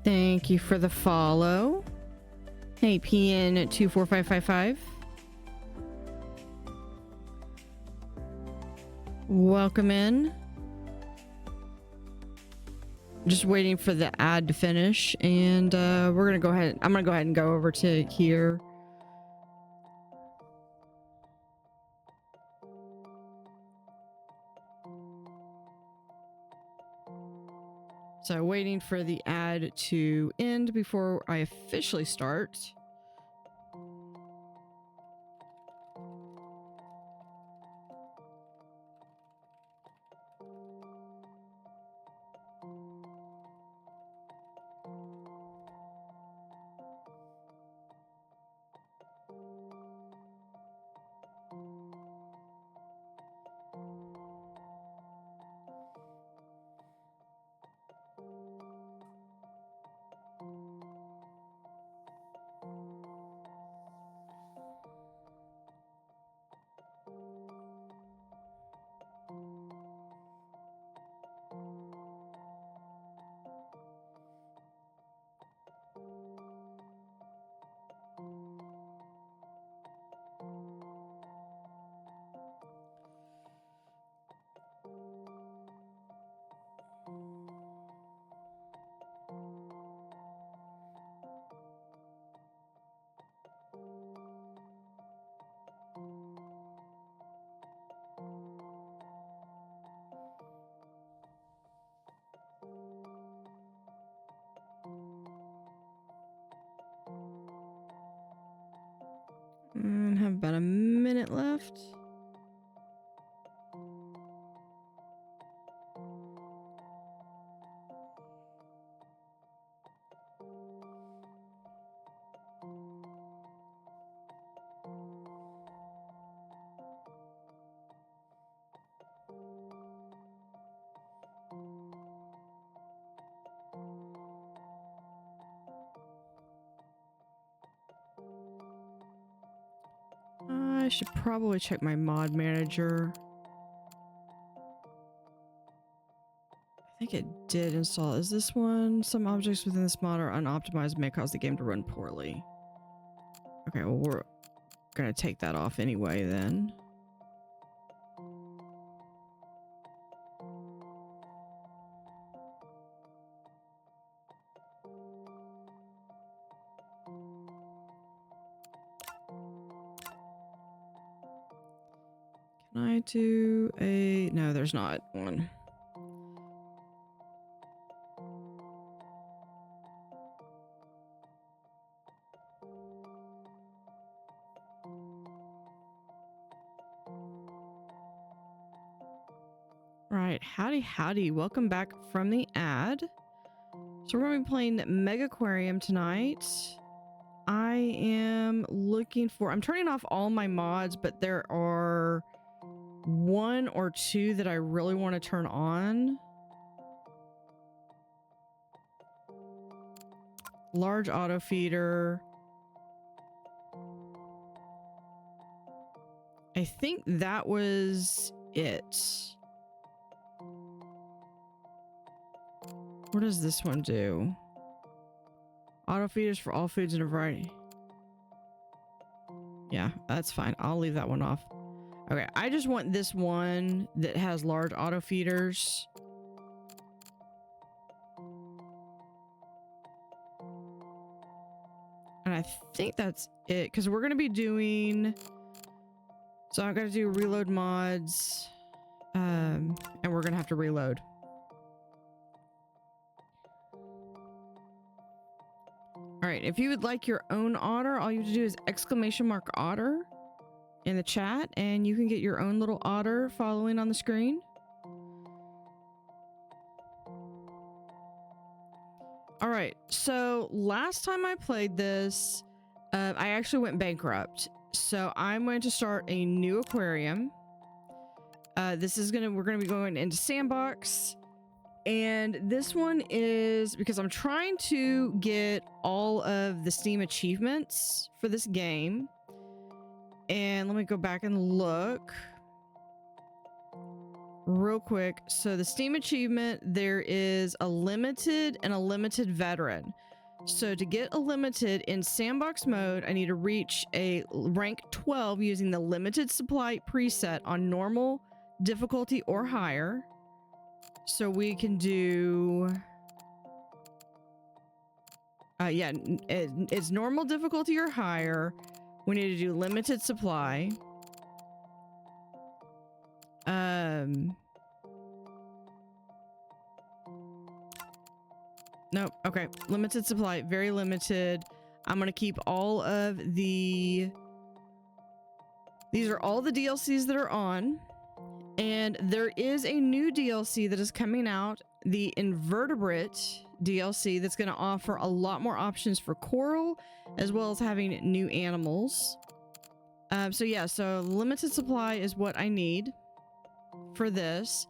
Thank you for the follow. Hey, PN24555. Welcome in. Just waiting for the ad to finish, and we're gonna go ahead. I'm gonna go ahead and go over to here. So waiting for the ad to end before I officially start. And have about a minute left. I should probably check my mod manager. I think it did install. Is this one? Some objects within this mod are unoptimized, may cause the game to run poorly. Okay, well, we're gonna take that off anyway then. Can I do a... No, there's not one. Right, howdy, welcome back from the ad. So we're gonna be playing Mega Aquarium tonight. I am looking for... I'm turning off all my mods, but there are one or two that I really want to turn on. Large auto feeder. I think that was it. What does this one do? Auto feeders for all foods in a variety. Yeah, that's fine. I'll leave that one off. Okay, I just want this one that has large auto feeders. And I think that's it, because we're going to be doing... So I'm going to do reload mods, and we're going to have to reload. All right, if you would like your own otter, all you have to do is !Otter in the chat, and you can get your own little otter following on the screen. All right, so last time I played this, I actually went bankrupt. So I'm going to start a new aquarium. We're gonna be going into sandbox. And this one is because I'm trying to get all of the Steam achievements for this game. And let me go back and look. real quick. So the Steam achievement, there is a limited and a limited veteran. So to get a limited in sandbox mode, I need to reach a rank 12 using the limited supply preset on normal difficulty or higher. So we can do... yeah, it's normal difficulty or higher. We need to do limited supply. Nope. Okay. Limited supply. Very limited. I'm going to keep all of the... These are all the DLCs that are on. And there is a new DLC that is coming out. The Invertebrate DLC that's going to offer a lot more options for coral, as well as having new animals. So yeah, so limited supply is what I need for this.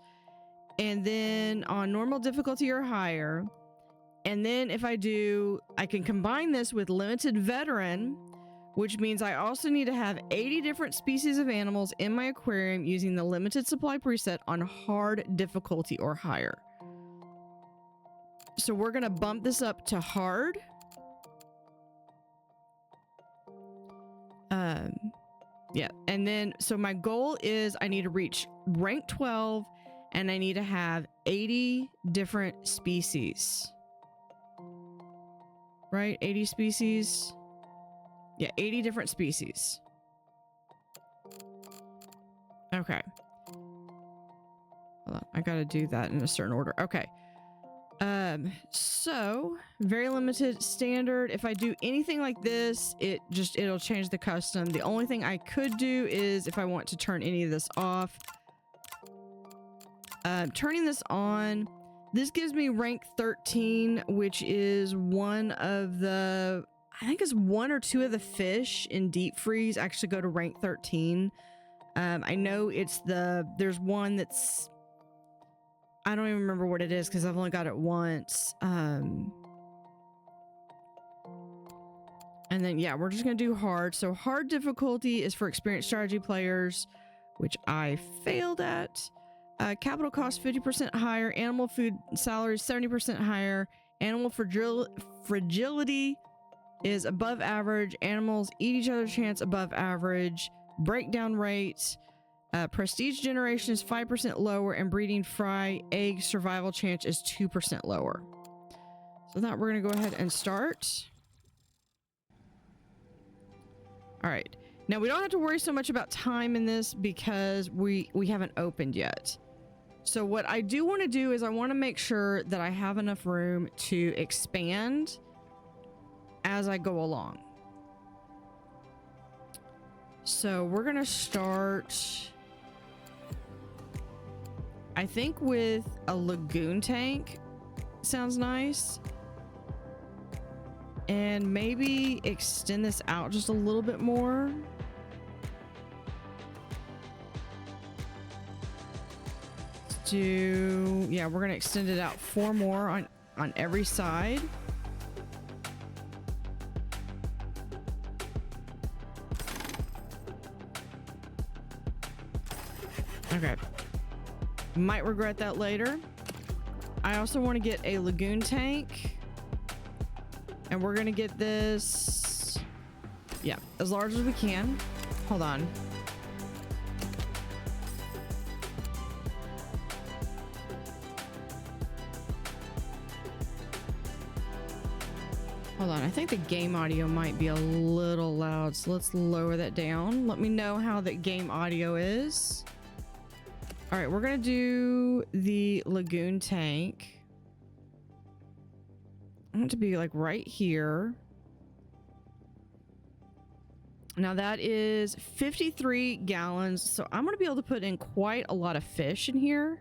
And then on normal difficulty or higher. And then if I do, I can combine this with limited veteran, which means I also need to have 80 different species of animals in my aquarium using the limited supply preset on hard difficulty or higher. So we're going to bump this up to hard. Yeah. And then, so my goal is I need to reach rank 12 and I need to have 80 different species. Right? 80 species. Yeah, 80 different species. Okay. Hold on, I gotta do that in a certain order. Okay. So very limited standard. If I do anything like this, it'll change the custom. The only thing I could do is if I want to turn any of this off. Turning this on, this gives me rank 13, which is one of the, I think it's one or two of the fish in deep freeze actually go to rank 13. I know it's there's one that's, I don't even remember what it is because I've only got it once. And then, yeah, we're just going to do hard. So hard difficulty is for experienced strategy players, which I failed at. Capital cost 50% higher. Animal food salary 70% higher. Animal fragility is above average. Animals eat each other's chance above average. Breakdown rate. Prestige generation is 5% lower, and breeding fry egg survival chance is 2% lower. So that we're going to go ahead and start. All right. Now we don't have to worry so much about time in this because we haven't opened yet. So what I do want to do is I want to make sure that I have enough room to expand as I go along. So we're going to start, I think, with a lagoon tank. Sounds nice. And maybe extend this out just a little bit more. Let's do, yeah, we're going to extend it out 4 more on every side. Okay. Might regret that later. I also want to get a lagoon tank. And we're going to get this, yeah, as large as we can. Hold on. Hold on. I think the game audio might be a little loud, so let's lower that down. Let me know how the game audio is. All right, we're going to do the lagoon tank. I want it to be like right here. Now that is 53 gallons. So I'm going to be able to put in quite a lot of fish in here.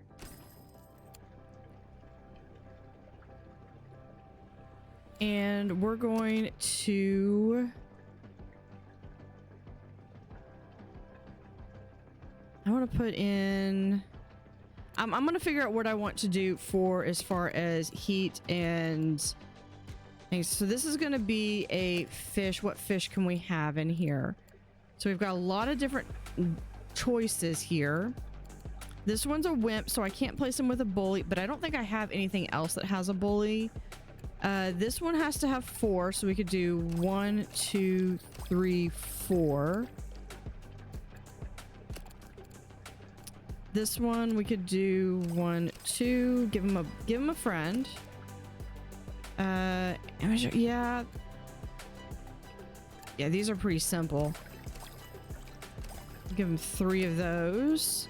And we're going to... I want to put in... I'm going to figure out what I want to do for as far as heat and things. So this is going to be a fish. What fish can we have in here? So we've got a lot of different choices here. This one's a wimp, so I can't place him with a bully, but I don't think I have anything else that has a bully. This one has to have 4, so we could do 1, 2, 3, 4. This one we could do 1, 2. Give him a friend. Yeah. Yeah, these are pretty simple. Give him 3 of those.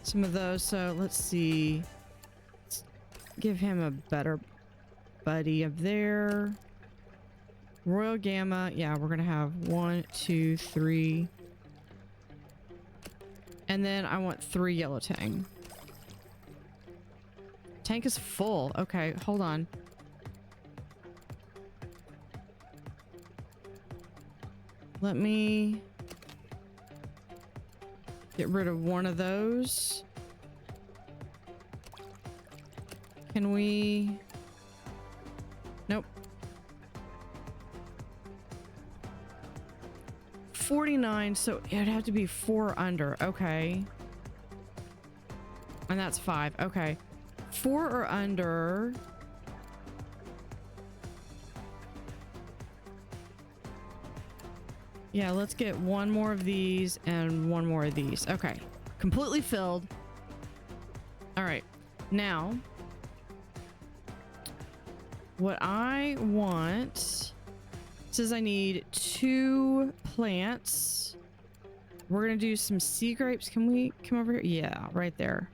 Some of those, so let's see. Let's give him a better buddy up there. Royal Gamma, yeah, we're gonna have 1, 2, 3. And then I want 3 yellow tang. Tank is full. Okay, hold on. Let me get rid of one of those. Can we? Nope. 49, so it'd have to be 4 under. Okay. And that's 5. Okay. 4 or under. Yeah, let's get 1 more of these and 1 more of these. Okay. Completely filled. All right. Now, what I want says I need 2 plants. We're going to do some sea grapes. Can we come over here? Yeah, right there.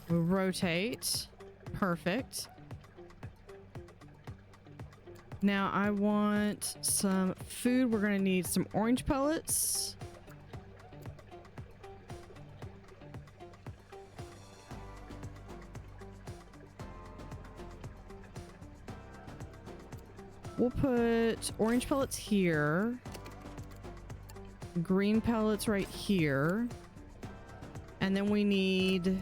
We'll rotate. Perfect. Now I want some food. We're going to need some orange pellets. We'll put orange pellets here. Green pellets right here. And then we need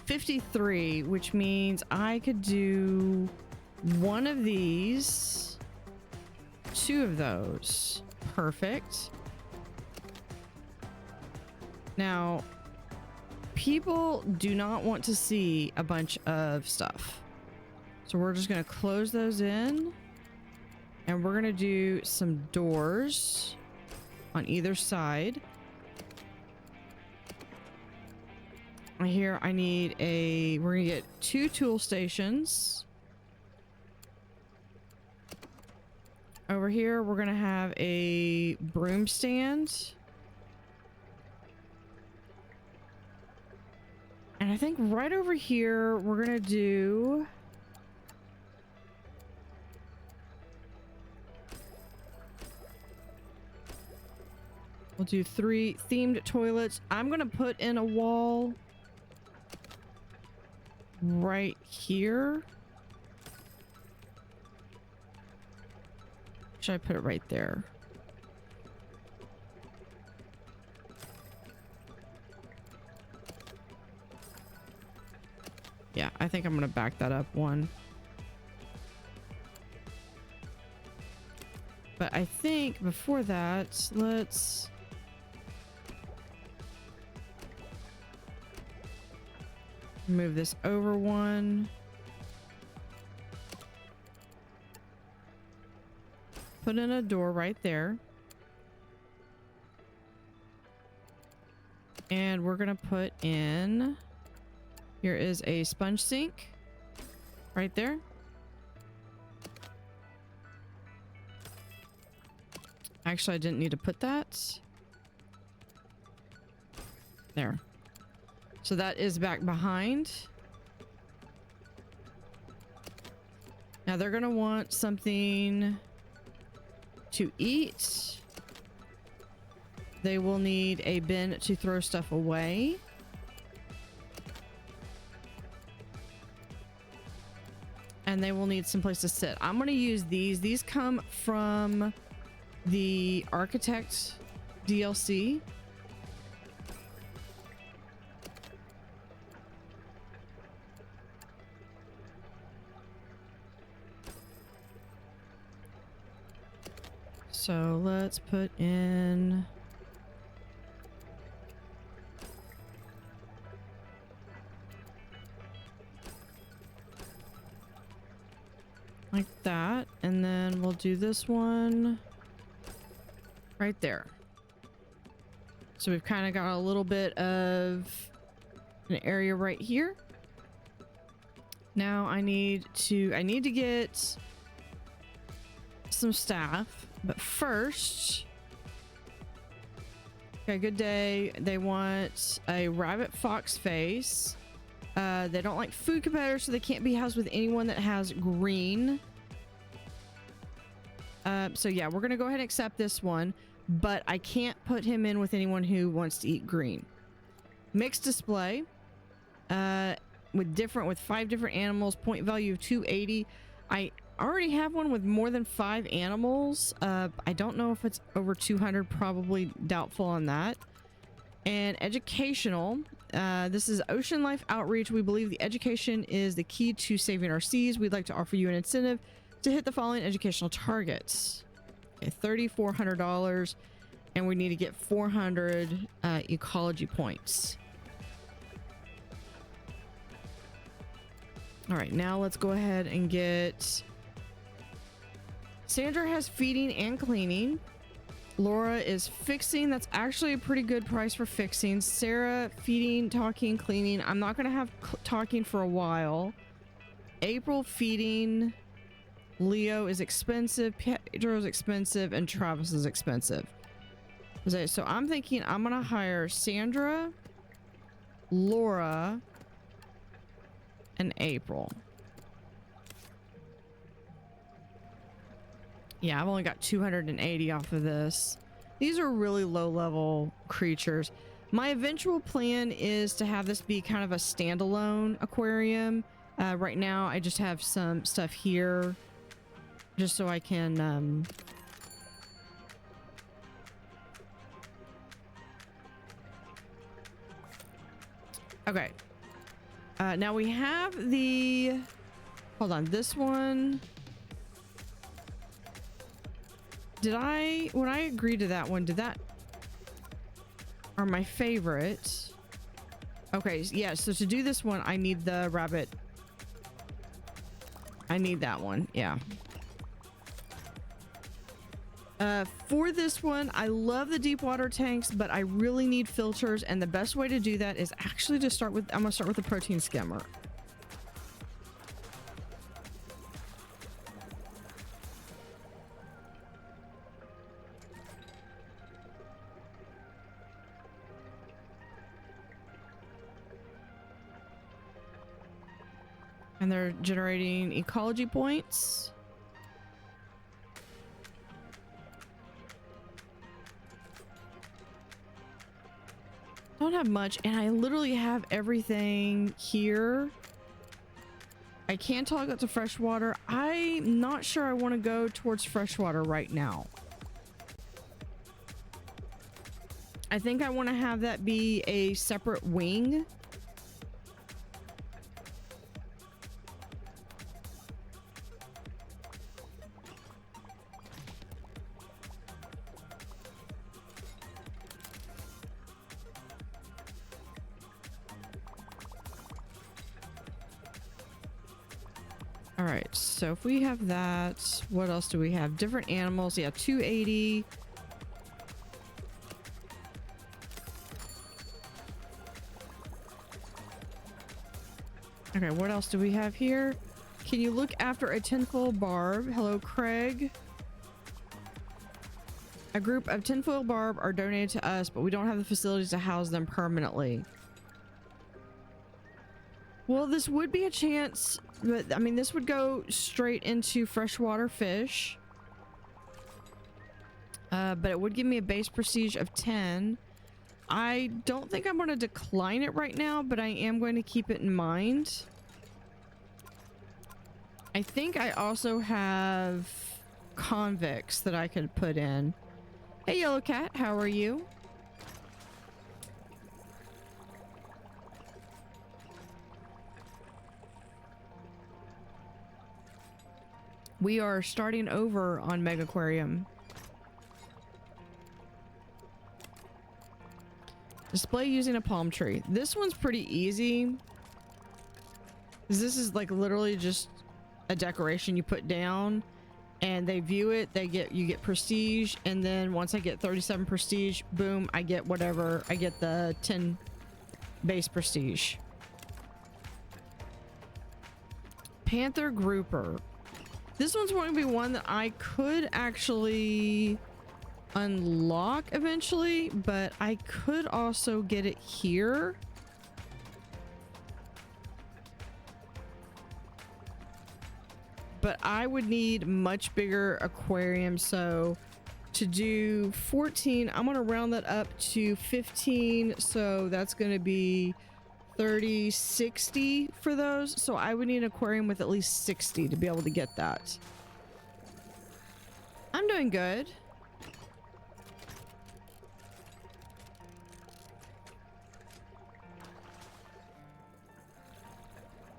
53, which means I could do 1 of these, 2 of those. Perfect. Now, people do not want to see a bunch of stuff. So we're just going to close those in. And we're going to do some doors on either side. Here I need we're gonna get 2 tool stations. Over here we're gonna have a broom stand. And I think right over here we're gonna do we'll do 3 themed toilets. I'm gonna put in a wall right here. Should I put it right there? Yeah, I think I'm gonna back that up 1. But I think before that, let's move this over 1. Put in a door right there. And we're gonna put in, here is a sponge sink right there. Actually, I didn't need to put that. There. So that is back behind. Now they're gonna want something to eat. They will need a bin to throw stuff away. And they will need some place to sit. I'm gonna use these. These come from the Architect DLC. So let's put in like that, and then we'll do this one right there. So we've kind of got a little bit of an area right here. Now I need to get some staff, but first, okay, good day. They want a rabbit fox face. They don't like food competitors, so they can't be housed with anyone that has green. So yeah, we're gonna go ahead and accept this one, but I can't put him in with anyone who wants to eat green. Mixed display, with 5 different animals, point value of 280. I already have one with more than 5 animals. I don't know if it's over 200, probably doubtful on that. And educational, this is ocean life outreach. We believe the education is the key to saving our seas. We'd like to offer you an incentive to hit the following educational targets. Okay, $3,400, and we need to get 400 ecology points. All right, now let's go ahead and get... Sandra has feeding and cleaning. Laura is fixing. That's actually a pretty good price for fixing. Sarah, feeding, talking, cleaning. I'm not going to have talking for a while. April, feeding. Leo is expensive. Pedro is expensive. And Travis is expensive. So I'm thinking I'm going to hire Sandra, Laura, and April. Yeah, I've only got 280 off of this. These are really low level creatures. My eventual plan is to have this be kind of a standalone aquarium. Right now I just have some stuff here just so I can okay. Now we have the, hold on, this one. When I agreed to that one, did that, are my favorite. Okay, yeah, so to do this one, I need the rabbit. I need that one, yeah. For this one, I love the deep water tanks, but I really need filters, and the best way to do that is actually to start with, I'm gonna start with the protein skimmer. And they're generating ecology points. Don't have much, and I literally have everything here. I can toggle it to freshwater. I'm not sure I want to go towards freshwater right now. I think I want to have that be a separate wing. All right, so if we have that, what else do we have? Different animals. Yeah, 280. Okay, what else do we have here? Can you look after a tinfoil barb? Hello, Craig. A group of tinfoil barb are donated to us, but we don't have the facilities to house them permanently. Well, this would be a chance, but I mean, this would go straight into freshwater fish. But it would give me a base prestige of 10. I don't think I'm going to decline it right now, but I am going to keep it in mind. I think I also have convicts that I could put in. Hey, Yellow Cat, how are you? We are starting over on Megaquarium. Display using a palm tree. This one's pretty easy. This is like literally just a decoration you put down and they view it. You get prestige, and then once I get 37 prestige, boom, I get whatever. I get the 10 base prestige. Panther grouper. This one's going to be one that I could actually unlock eventually, but I could also get it here. But I would need much bigger aquarium, so to do 14, I'm going to round that up to 15, so that's going to be 30, 60 for those. So I would need an aquarium with at least 60 to be able to get that. I'm doing good.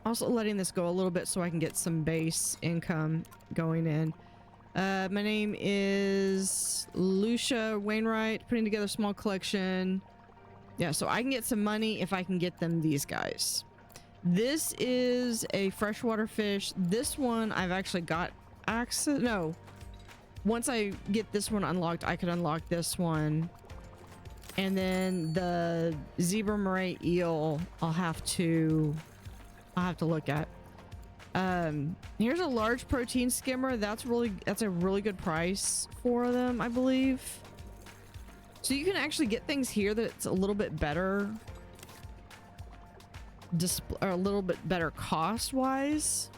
Also letting this go a little bit so I can get some base income going in. My name is Lucia Wainwright, putting together a small collection. Yeah, so I can get some money if I can get them these guys. This is a freshwater fish. This one I've actually got access. No. Once I get this one unlocked, I could unlock this one. And then the zebra moray eel I'll have to look at. Here's a large protein skimmer. That's a really good price for them, I believe. So you can actually get things here that's a little bit better or a little bit better cost wise.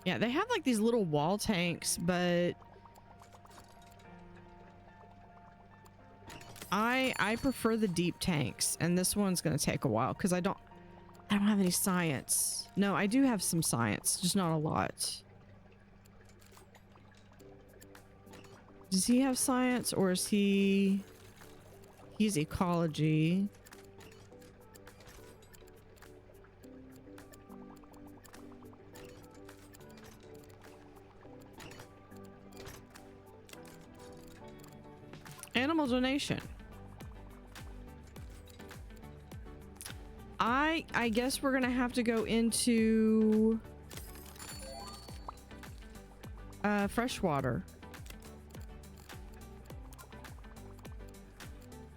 Yeah, they have like these little wall tanks, but I prefer the deep tanks, and this one's going to take a while because I don't have any science. No, I do have some science, just not a lot. Does he have science, or is he's ecology? Animal donation. I guess we're gonna have to go into freshwater.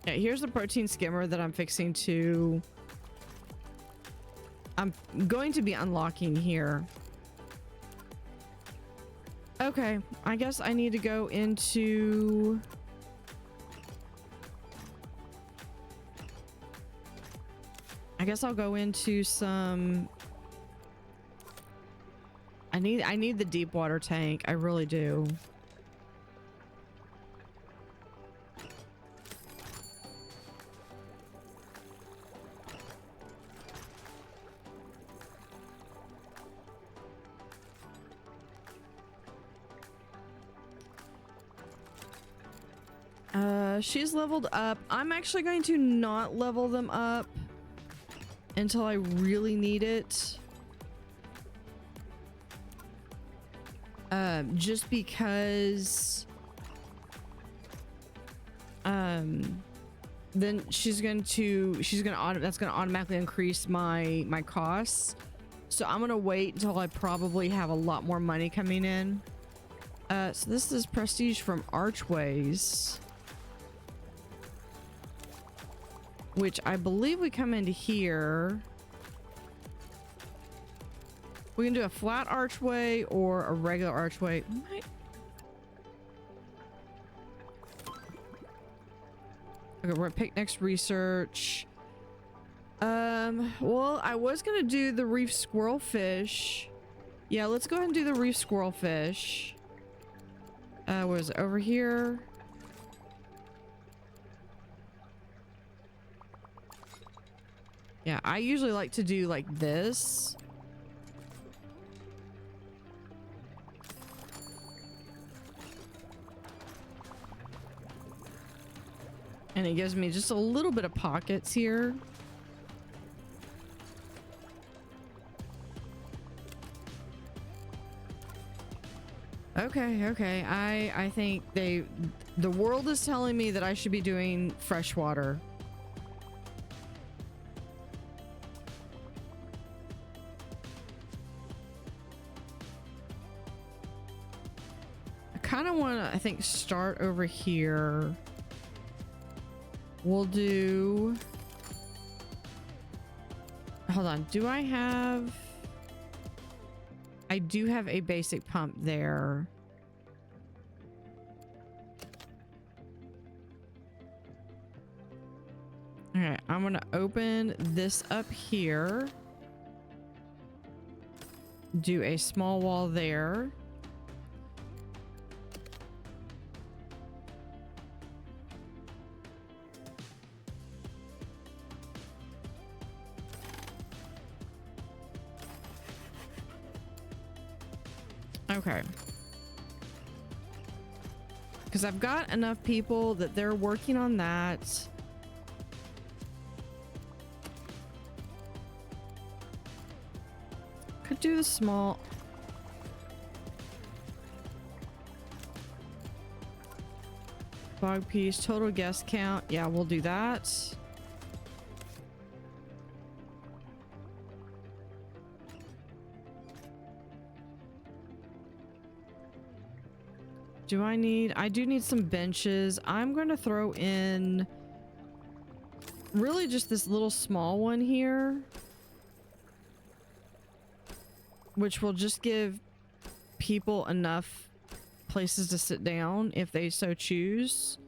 Yeah, here's the protein skimmer that I'm going to be unlocking here. Okay, I guess I need to go into I'll go into some. I need the deep water tank. I really do. She's leveled up. I'm actually going to not level them up until I really need it. Just because then that's gonna automatically increase my costs. So I'm gonna wait until I probably have a lot more money coming in. So this is prestige from Archways, which I believe we come into here. We can do a flat archway or a regular archway. Okay, we're gonna pick next research. Well, I was gonna do the reef squirrelfish. Yeah, let's go ahead and do the reef squirrelfish. Was it over here? Yeah, I usually like to do like this. And it gives me just a little bit of pockets here. Okay. I think the world is telling me that I should be doing freshwater. I kind of want to, I think, start over here. We'll do... Hold on. Do I have... I do have a basic pump there. Okay, I'm gonna open this up here. Do a small wall there. Okay. Because I've got enough people that they're working on that. Could do the small... Bog piece, total guest count. Yeah, we'll do that. Do I need... I do need some benches. I'm going to throw in really just this little small one here, which will just give people enough places to sit down if they so choose.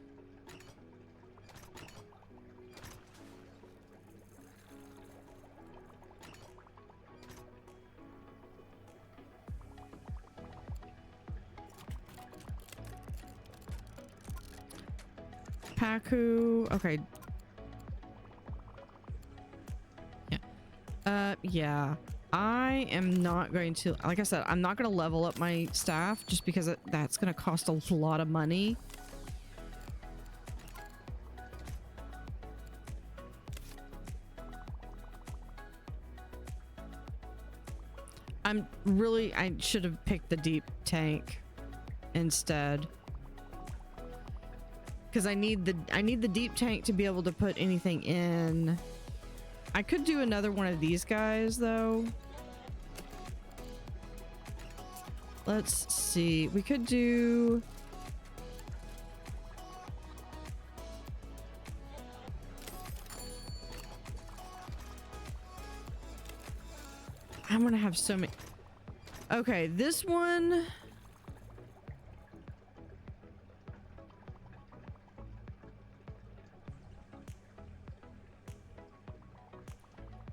Paku. Okay. Yeah. Yeah. I am not going to, like I said, I'm not going to level up my staff just because that's going to cost a lot of money. I should have picked the deep tank instead. Because I need the deep tank to be able to put anything in. I could do another one of these guys though. Let's see. We could do... I'm gonna have so many... Okay, this one...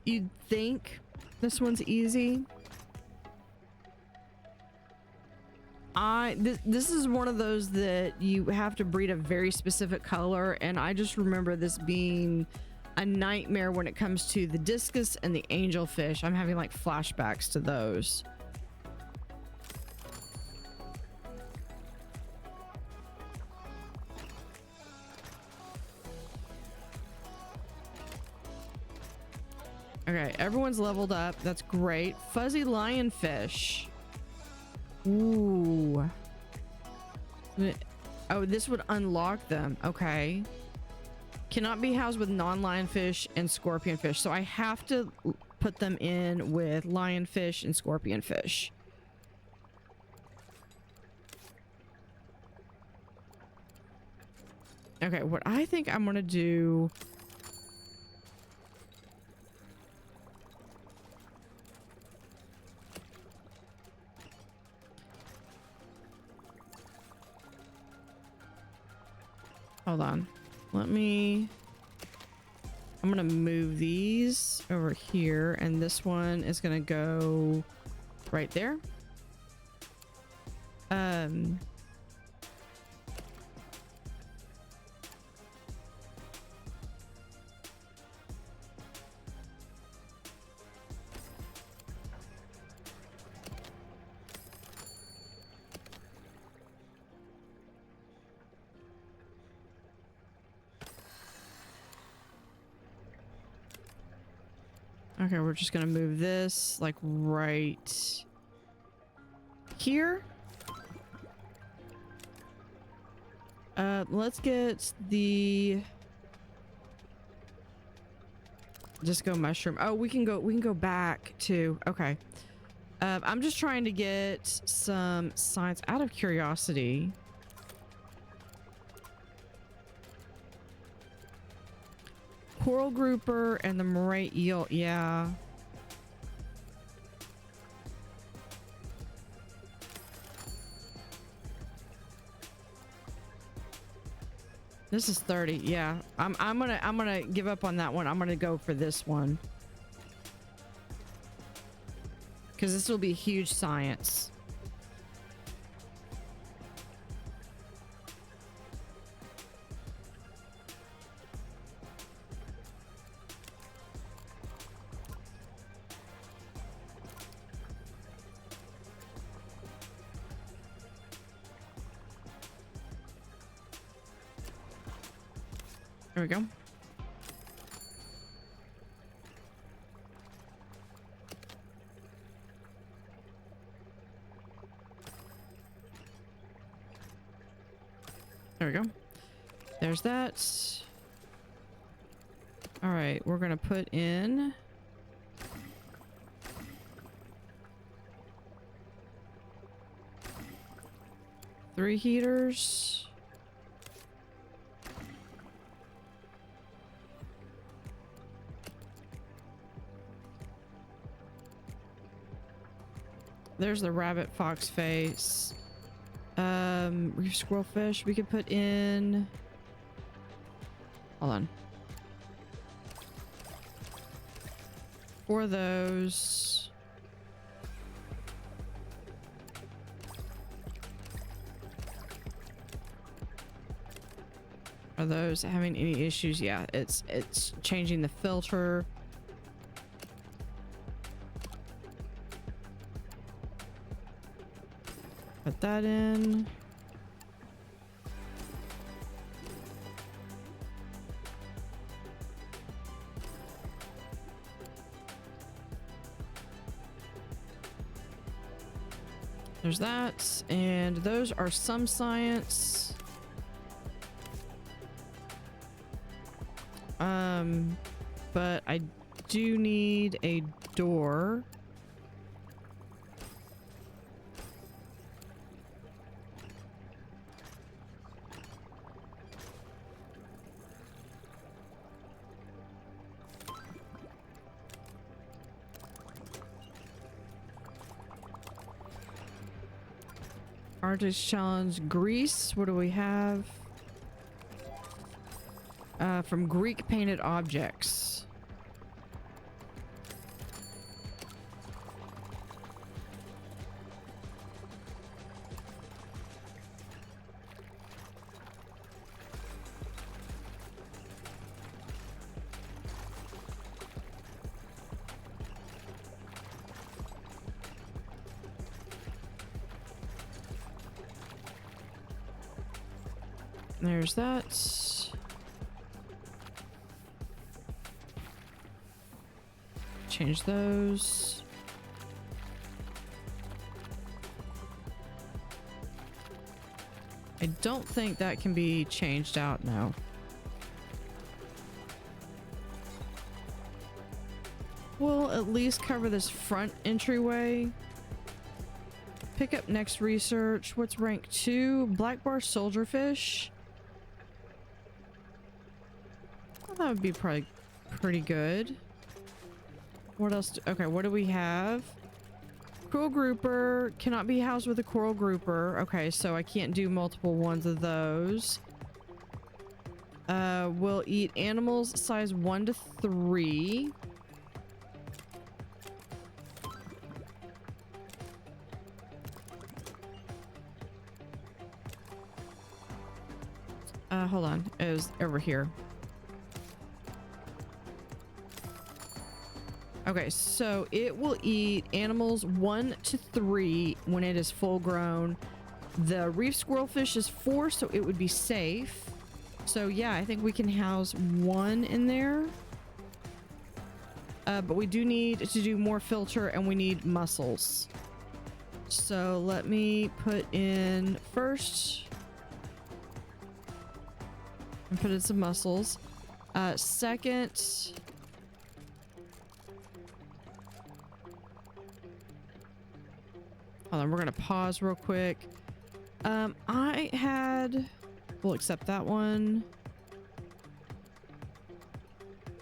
You'd think this one's easy. This is one of those that you have to breed a very specific color, and I just remember this being a nightmare when it comes to the discus and the angelfish. I'm having like flashbacks to those. Okay, everyone's leveled up. That's great. Fuzzy lionfish. Ooh. Oh, this would unlock them. Okay. Cannot be housed with non-lionfish and scorpionfish. So I have to put them in with lionfish and scorpionfish. Okay, what I think I'm gonna do... Hold on. I'm gonna move these over here, and this one is gonna go right there. Okay, we're just gonna move this like right here. Let's get the disco mushroom. Oh, we can go back to, okay. I'm just trying to get some science out of curiosity. Coral grouper and the moray eel, yeah. This is 30, yeah. I'm gonna give up on that one. I'm gonna go for this one. Because this will be huge science. There we go. There we go. There's that. All right, we're gonna put in three heaters. There's the rabbit fox face. Reef squirrelfish. We could put in. Hold on. 4 of those. Are those having any issues? Yeah, it's changing the filter. Put that in. There's that, and those are some science. But I do need a door. Artist challenge Greece. What do we have? From Greek painted objects. There's that. Change those. I don't think that can be changed out now. We'll at least cover this front entryway. Pick up next research. What's rank 2? Black bar soldierfish. Well, that would be probably pretty good. What else? Okay, what do we have? Coral grouper cannot be housed with a coral grouper. Okay, so I can't do multiple ones of those. We'll eat animals size 1 to 3. Hold on. It was over here. Okay, so it will eat animals 1 to 3 when it is full grown. The reef squirrelfish is 4, so it would be safe. So yeah, I think we can house 1 in there. But we do need to do more filter and we need mussels. So let me put in first and put in some mussels. Second, hold on, we're gonna pause real quick. I had, we'll accept that one.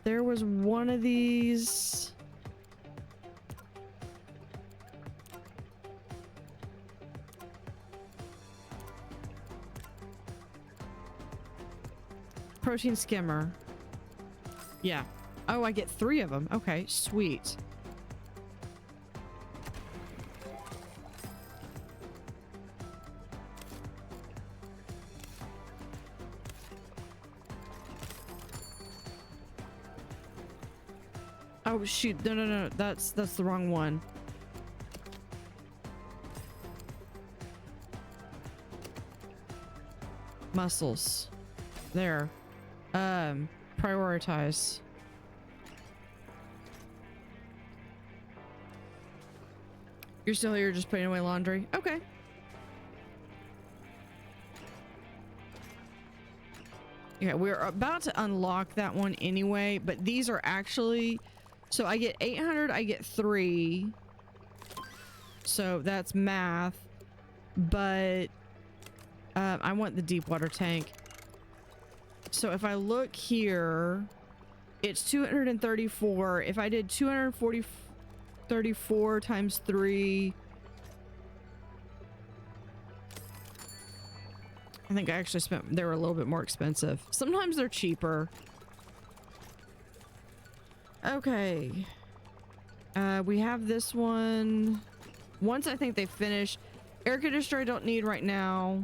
There was one of these. Protein skimmer. Yeah. Oh, I get 3 of them. Okay, sweet. Oh shoot, no, that's the wrong one. Mussels. There. Prioritize. You're still here just putting away laundry? Okay. Yeah, we're about to unlock that one anyway, but these are actually, so I get 800, I get 3. So that's math, but I want the deep water tank. So if I look here, it's 234. If I did 234 times 3, I think I actually spent, they were a little bit more expensive. Sometimes they're cheaper. Okay. We have this one. Once I think they finish. Air conditioner I don't need right now.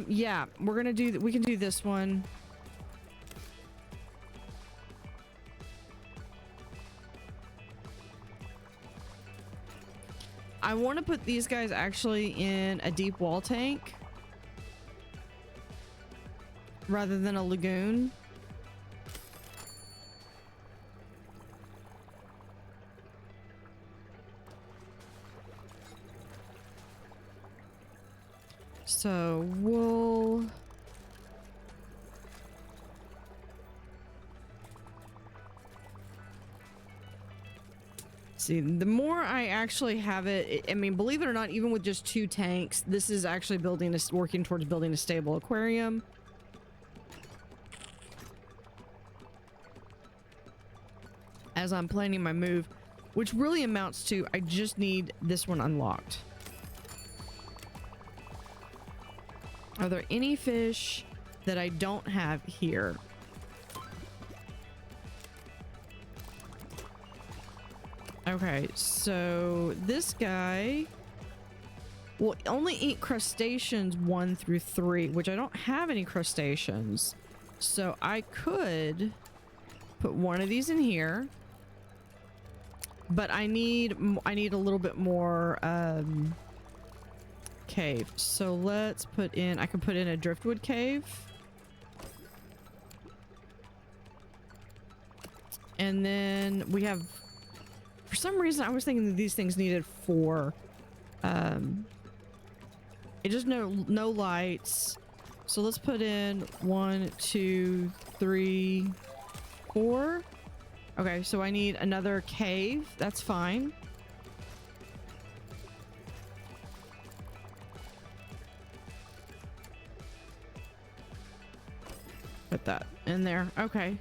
Yeah, we're gonna do, we can do this one. I want to put these guys actually in a deep wall tank rather than a lagoon. So we'll see, the more I actually have it, I mean, believe it or not, even with just 2 tanks, this is actually building a, working towards building a stable aquarium. As I'm planning my move, which really amounts to, I just need this one unlocked. Are there any fish that I don't have here? Okay, so this guy will only eat crustaceans 1 through 3, which I don't have any crustaceans. So I could put one of these in here, but I need a little bit more cave. So let's put in, I can put in a driftwood cave. And then we have, for some reason I was thinking that these things needed 4. It just no lights. So let's put in 1, 2, 3, 4. Okay, so I need another cave. That's fine. Put that in there. Okay.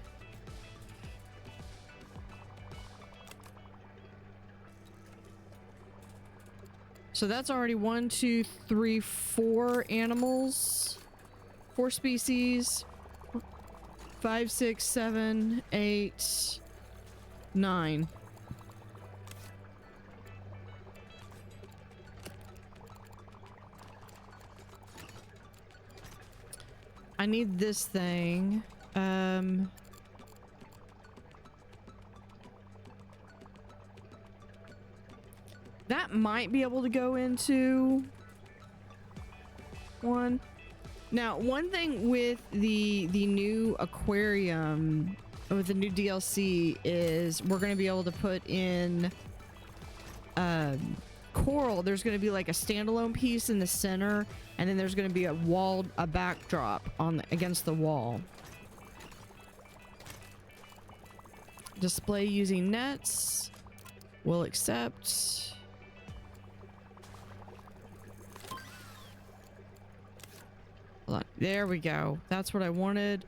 So that's already 1, 2, 3, 4 animals. 4 species. 5, 6, 7, 8, 9. I need this thing. That might be able to go into one. Now, one thing with the new aquarium, with the new DLC, is we're going to be able to put in coral, there's going to be like a standalone piece in the center, and then there's going to be a backdrop on against the wall. Display using nets. We'll accept. Hold on. There we go. That's what I wanted.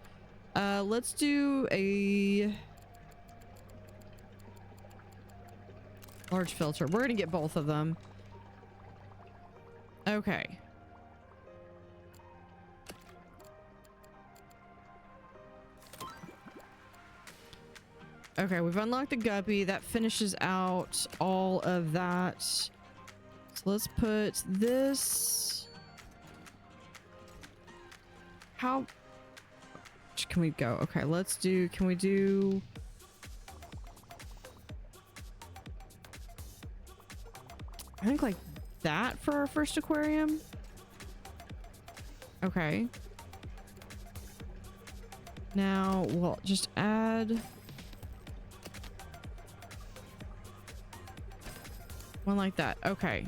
Let's do a large filter. We're gonna get both of them. Okay. Okay, we've unlocked the guppy. That finishes out all of that. So let's put this. How can we go? Okay, let's do, can we do... I think like that for our first aquarium. Okay. Now we'll just add one like that. Okay.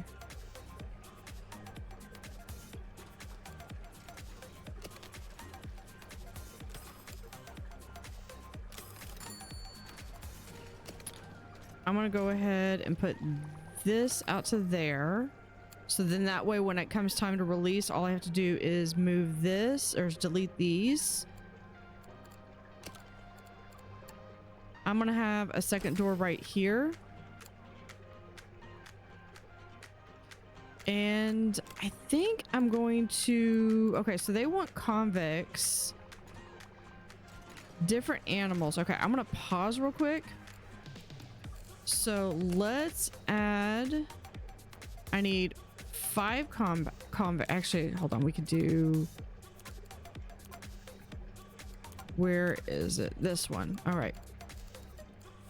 I'm gonna go ahead and put this out to there. So then that way when it comes time to release, all I have to do is move this or delete these. I'm gonna have a second door right here. And I think I'm going to... Okay, so they want convex. Different animals. Okay, I'm gonna pause real quick. So let's add... I need 5 convex. Actually, hold on. We could do... Where is it? This one. All right.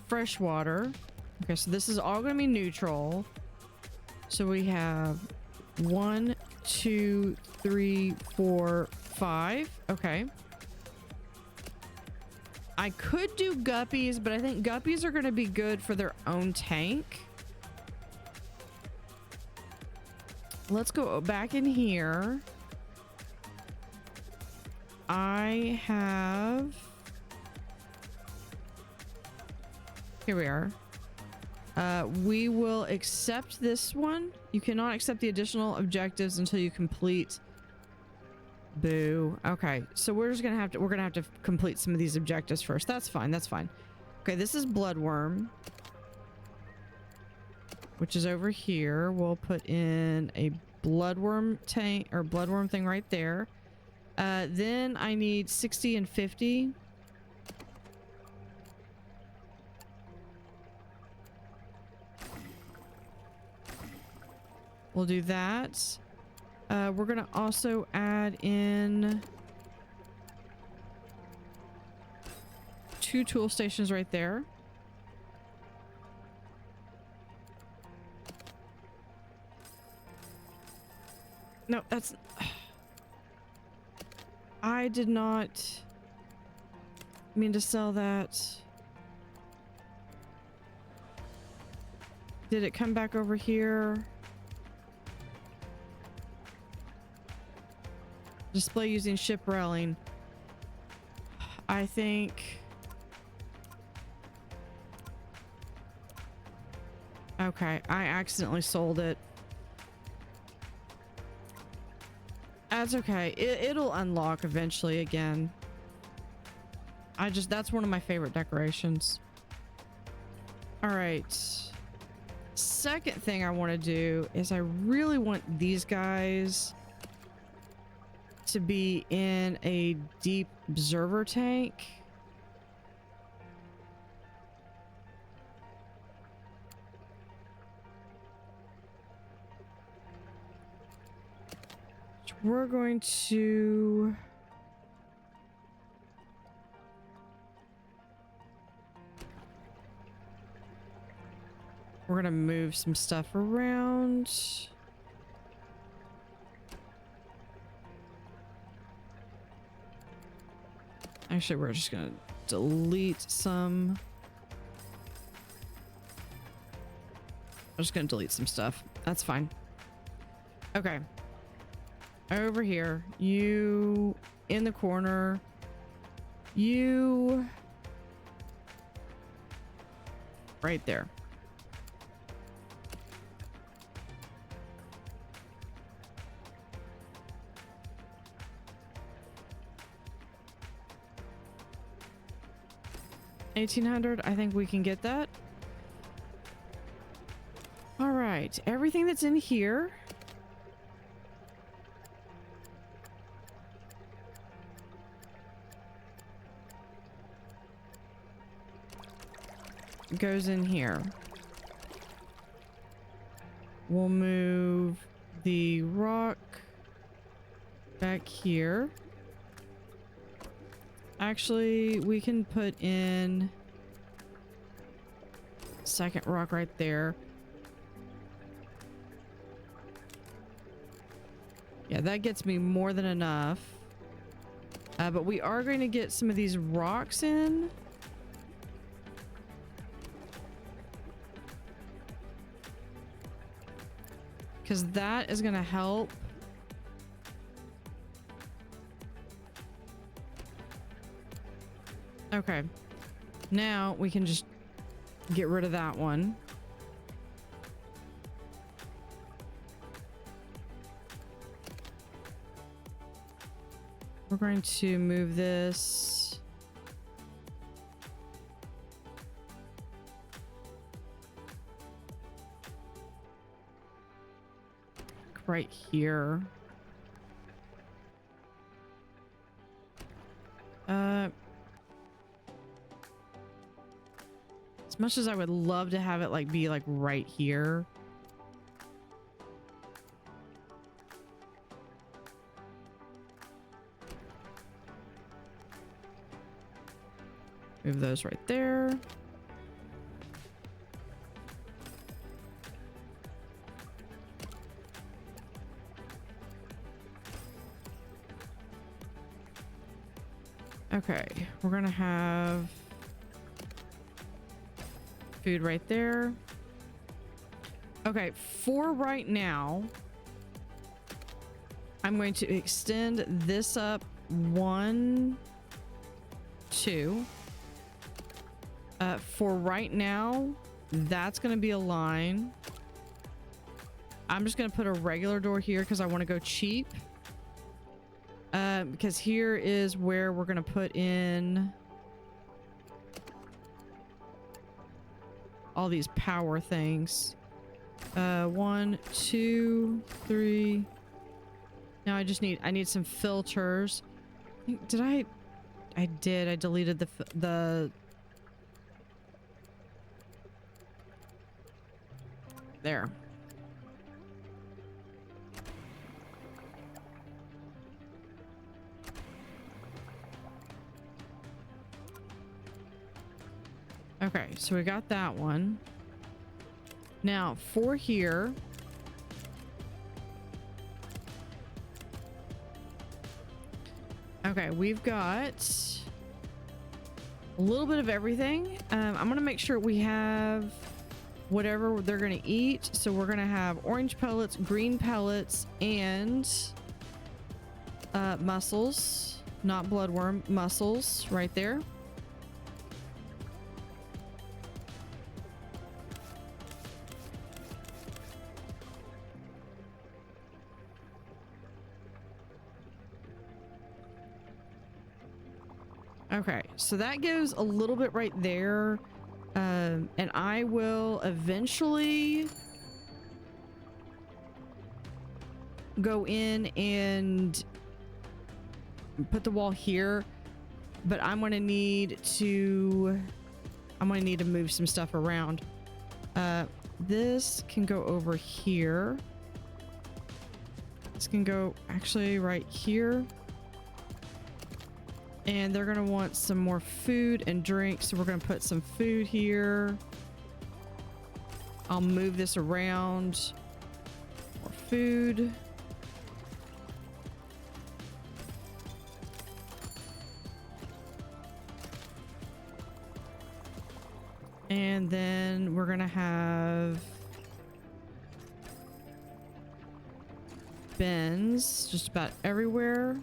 Freshwater. Okay, so this is all going to be neutral. So we have 1, 2, 3, 4, 5. Okay. I could do guppies, but I think guppies are going to be good for their own tank. Let's go back in here. I have... Here we are. We will accept this one. You cannot accept the additional objectives until you complete... Boo. Okay, so we're just gonna have to complete some of these objectives first. That's fine. That's fine. Okay, this is bloodworm, which is over here. We'll put in a bloodworm tank or bloodworm thing right there. Then I need 60 and 50. We'll do that. We're gonna also add in 2 tool stations right there. No, that's... I did not mean to sell that. Did it come back over here? Display using ship railing. I think... Okay, I accidentally sold it. That's okay. It'll unlock eventually again. That's one of my favorite decorations. All right. Second thing I want to do is I really want these guys to be in a deep observer tank. We're going to... We're gonna move some stuff around. Actually, we're just gonna delete some. I'm just gonna delete some stuff. That's fine. Okay. Over here. You in the corner. You right there. $1,800. I think we can get that. All right. Everything that's in here. Goes in here. We'll move the rock back here. Actually, we can put in second rock right there. Yeah, that gets me more than enough. But we are going to get some of these rocks in. Because that is going to help. Okay. Now we can just get rid of that one. We're going to move this right here. As much as I would love to have it like be like right here. Move those right there. Okay, we're gonna have food right there. Okay, for right now, I'm going to extend this up 1, 2. For right now, that's going to be a line. I'm just going to put a regular door here because I want to go cheap. Because here is where we're going to put in all these power things. 1, 2, 3. Now I need some filters. Did I did. I deleted the there. Okay, so we got that one. Now for here, okay, we've got a little bit of everything. I'm gonna make sure we have whatever they're gonna eat. So we're gonna have orange pellets, green pellets, and mussels, not bloodworm, mussels right there. Okay, so that goes a little bit right there. And I will eventually go in and put the wall here, but I'm going to need to move some stuff around. This can go over here. This can go actually right here. And they're going to want some more food and drink. So we're going to put some food here. I'll move this around. More food. And then we're going to have bins just about everywhere.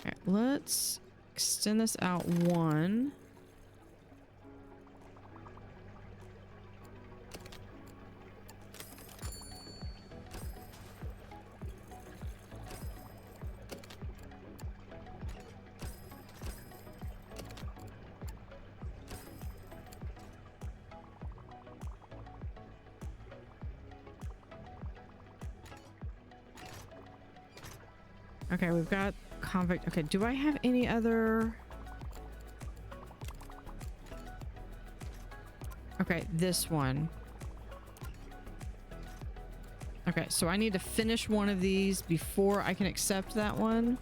Okay, let's extend this out one. Okay, we've got convict. Okay, do I have any other? Okay, this one. Okay, so I need to finish one of these before I can accept that one.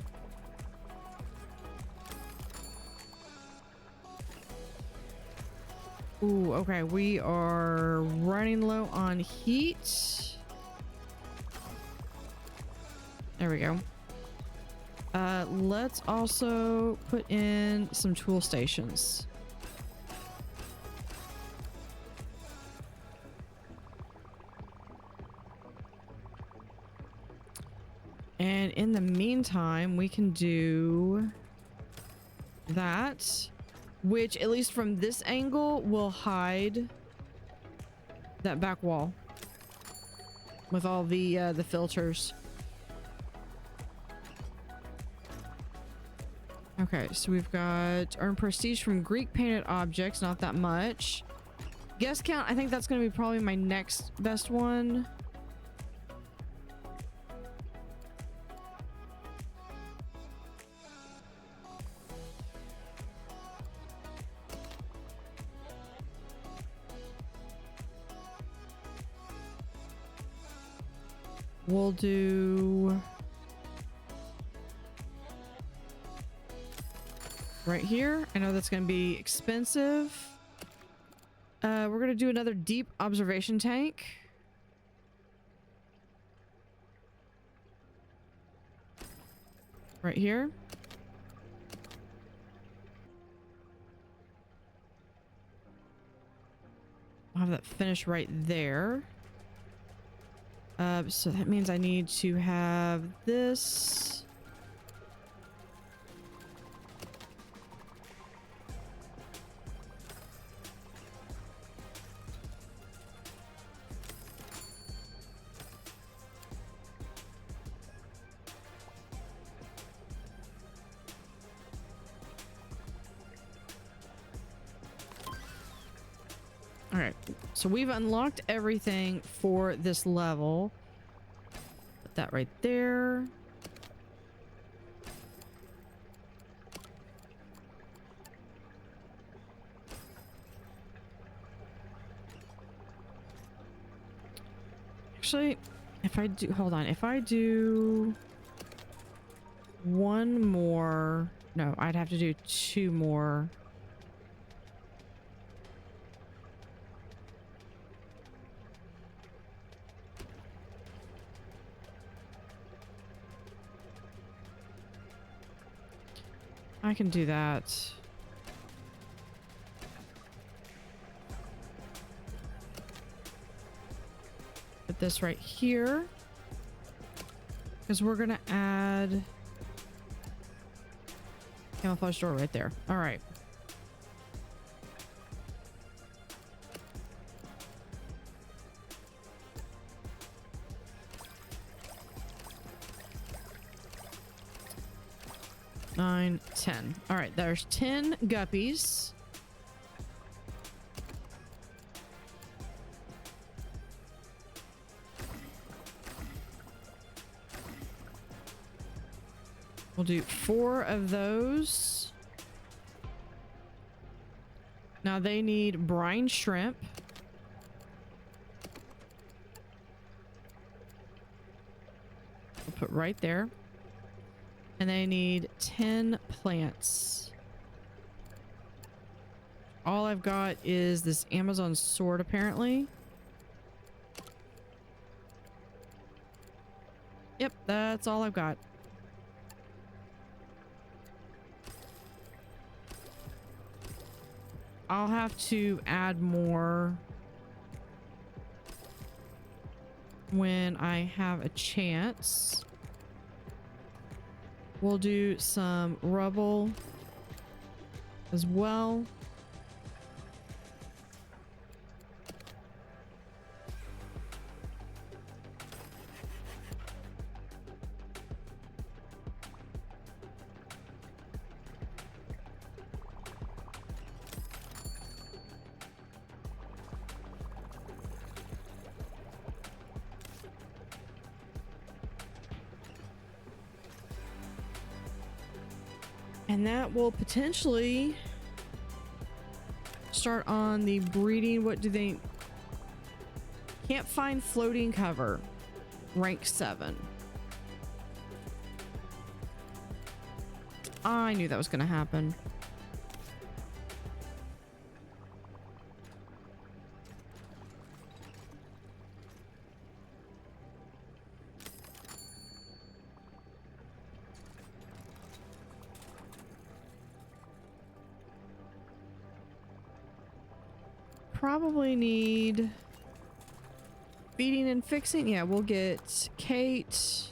Ooh, okay, we are running low on heat. There we go. Let's also put in some tool stations. And in the meantime, we can do that, which at least from this angle will hide that back wall with all the filters. Okay, so we've got earn prestige from Greek painted objects, not that much. Guest count, I think that's going to be probably my next best one. We'll do right here. I know that's going to be expensive. We're going to do another deep observation tank. Right here. I'll have that finished right there. So that means I need to have this. All right, so we've unlocked everything for this level. Put that right there. Actually, if I do, hold on, if I do one more, no, I'd have to do two more. I can do that. Put this right here. Because we're going to add camouflage door right there. All right. Nine, 10. All right, there's 10 guppies. We'll do 4 of those. Now they need brine shrimp. We'll put right there. And they need 10 plants. All I've got is this Amazon sword, apparently. Yep, that's all I've got. I'll have to add more when I have a chance. We'll do some rubble as well. And that will potentially start on the breeding. What do they... Can't find floating cover. Rank 7. I knew that was going to happen. Probably need feeding and fixing. Yeah, we'll get Kate.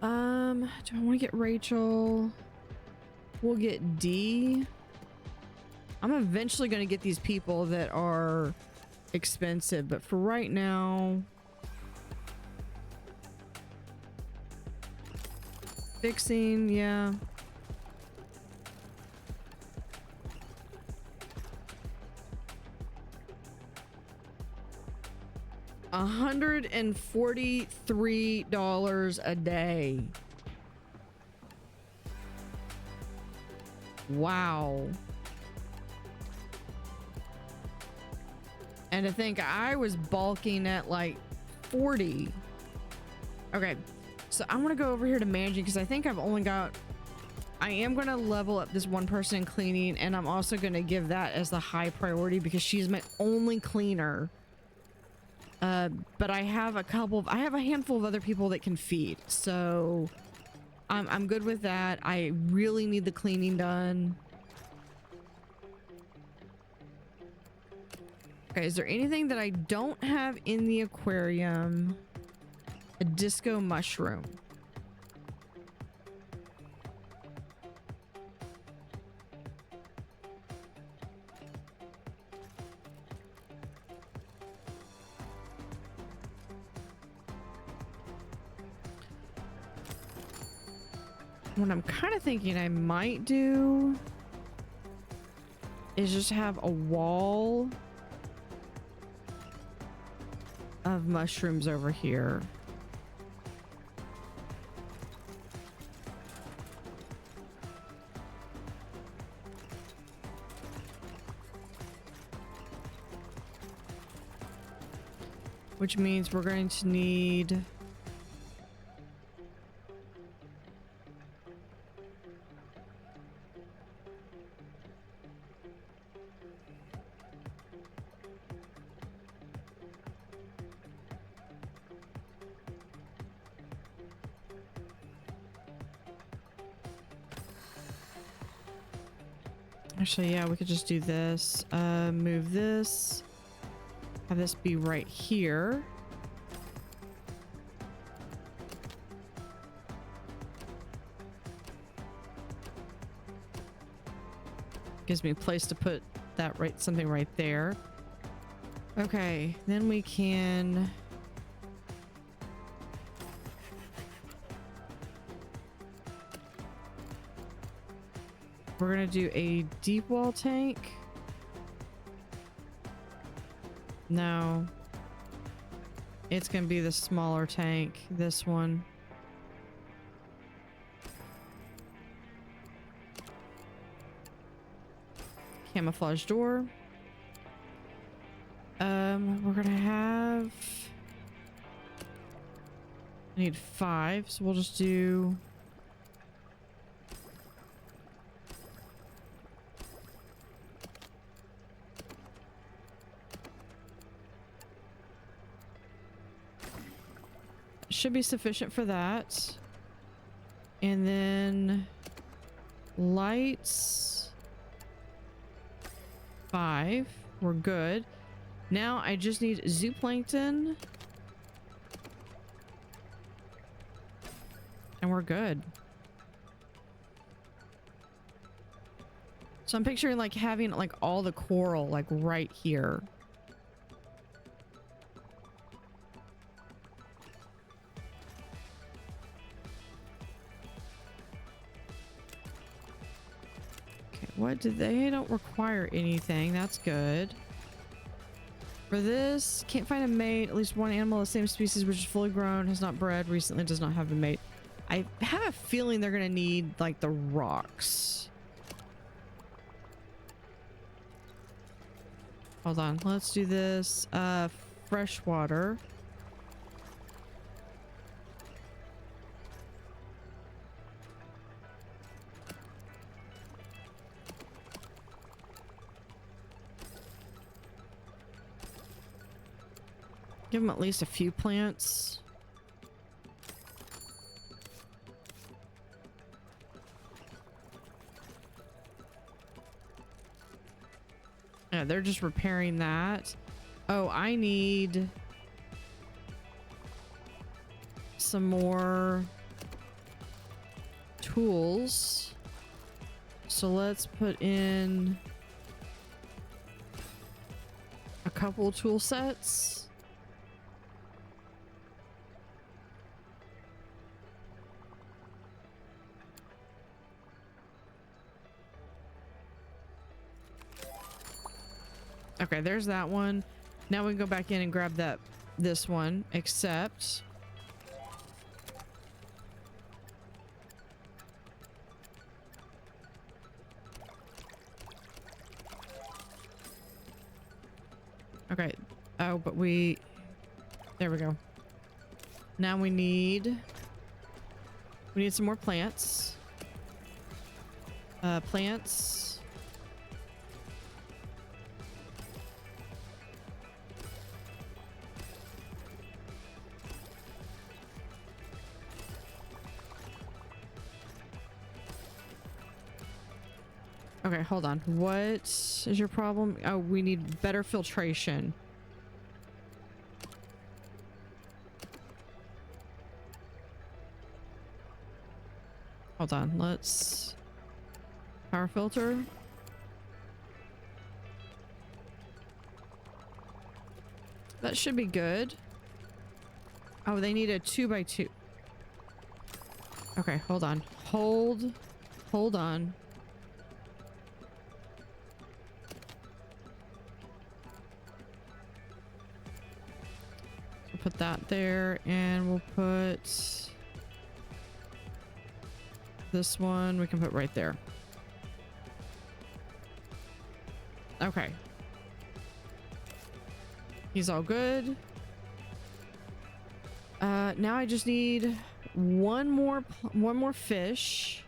Do I want to get Rachel? We'll get D. I'm eventually going to get these people that are expensive, but for right now, fixing, yeah. $143 a day. Wow. And to think I was balking at like 40. Okay, so I'm gonna go over here to managing because I think I've only got... I am going to level up this one person in cleaning, and I'm also going to give that as the high priority because she's my only cleaner. But I have a handful of other people that can feed, so I'm good with that. I really need the cleaning done. Okay, is there anything that I don't have in the aquarium? A disco mushroom. What I'm kind of thinking I might do is just have a wall of mushrooms over here. Which means we're going to need... Actually, yeah, we could just do this. Move this. Have this be right here. Gives me a place to put that something right there. Okay, then we can... We're gonna do a deep wall tank. No. It's gonna be the smaller tank, this one. Camouflage door. We're gonna have... I need 5, so we'll just do... should be sufficient for that. And then lights 5. We're good. Now I just need zooplankton. And we're good. So I'm picturing like having like all the coral like right here. Okay, what did they don't require anything. That's good. For this, can't find a mate. At least one animal of the same species which is fully grown, has not bred recently, does not have a mate. I have a feeling they're gonna need like the rocks. Hold on, let's do this. Freshwater. Give them at least a few plants. Yeah, they're just repairing that. Oh, I need some more tools. So let's put in a couple tool sets. Okay, there's that one. Now we can go back in and grab this one, except okay. Oh, but there we go. Now we need some more plants. Plants. Okay, hold on. What is your problem? Oh, we need better filtration. Hold on. Let's power filter. That should be good. Oh, they need a 2x2. Okay, hold on. Hold on. Put that there, and we'll put this one we can put right there. Okay, he's all good. Now I just need one more fish.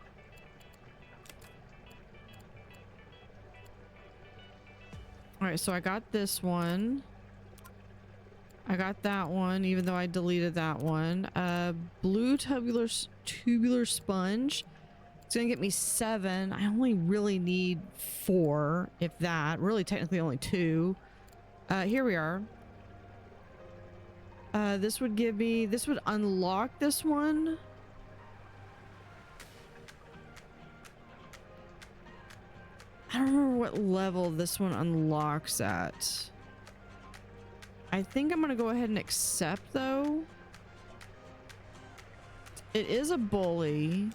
All right, so I got this one. I got that one, even though I deleted that one. Blue tubular sponge. It's gonna get me 7. I only really need 4, if that. Really, technically only 2. Here we are. This would unlock this one. I don't remember what level this one unlocks at. I think I'm gonna go ahead and accept, though. It is a bully.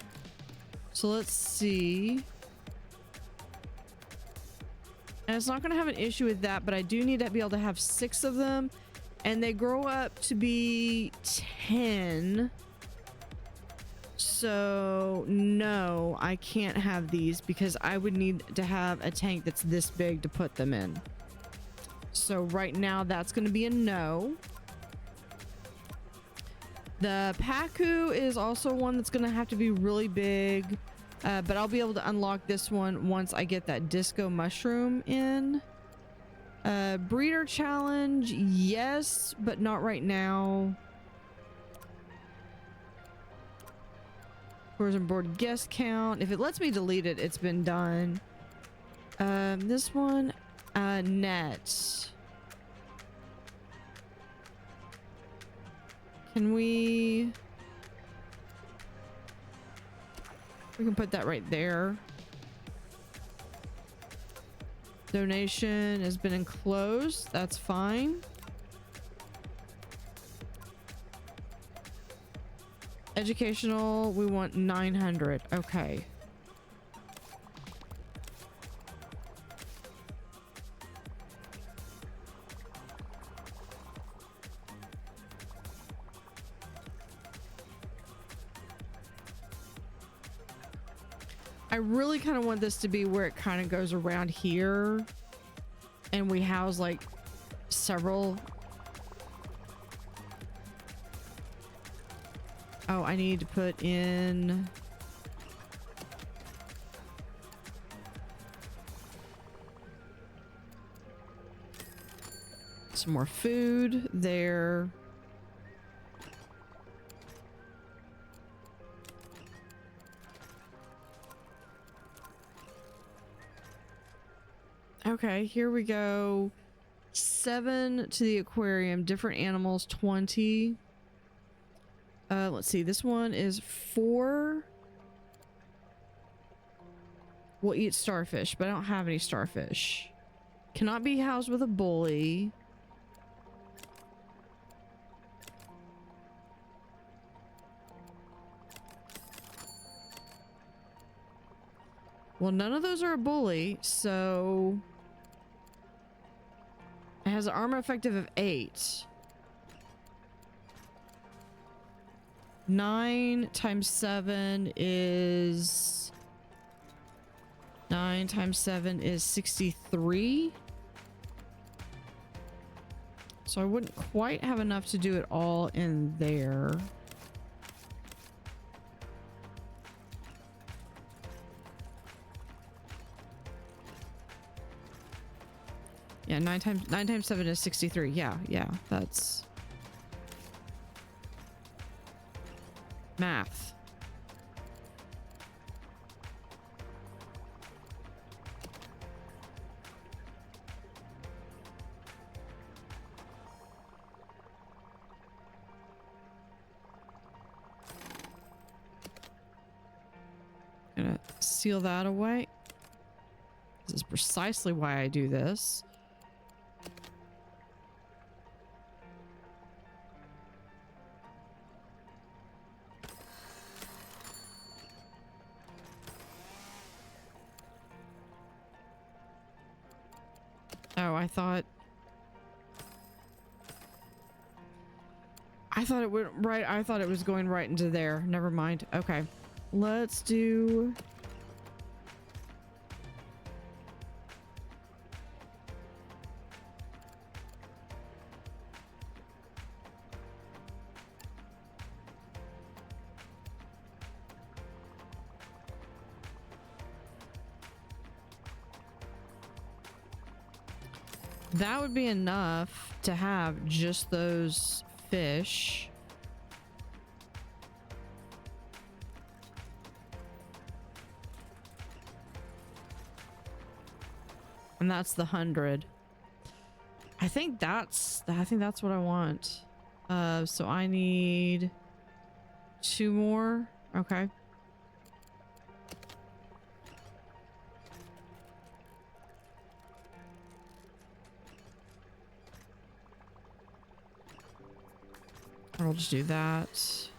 So let's see. And it's not gonna have an issue with that, but I do need to be able to have 6 of them. And they grow up to be 10. So no, I can't have these because I would need to have a tank that's this big to put them in. So right now that's going to be a no. The Pacu is also one that's going to have to be really big, but I'll be able to unlock this one once I get that disco mushroom in. Breeder challenge, yes, but not right now. Tourism board guest count. If it lets me delete it, it's been done. This one, net. Can we can put that right there. Donation has been enclosed. That's fine. Educational, we want 900. Okay. I really kind of want this to be where it kind of goes around here and we house like several. Oh, I need to put in some more food there. Okay, here we go. 7 to the aquarium, different animals, 20. Let's see, this one is 4. We'll eat starfish, but I don't have any starfish. Cannot be housed with a bully. Well, none of those are a bully, so it has an armor effective of 8. 9 times 7 is 63. So I wouldn't quite have enough to do it all in there. Yeah, 9 times 7 is 63. Yeah, that's math. Gonna seal that away. This is precisely why I do this. Oh, I thought it went right. I thought it was going right into there. Never mind. Okay. Let's do that would be enough to have just those fish. And that's the 100. I think that's what I want. So I need 2 more. Okay. We'll just do that.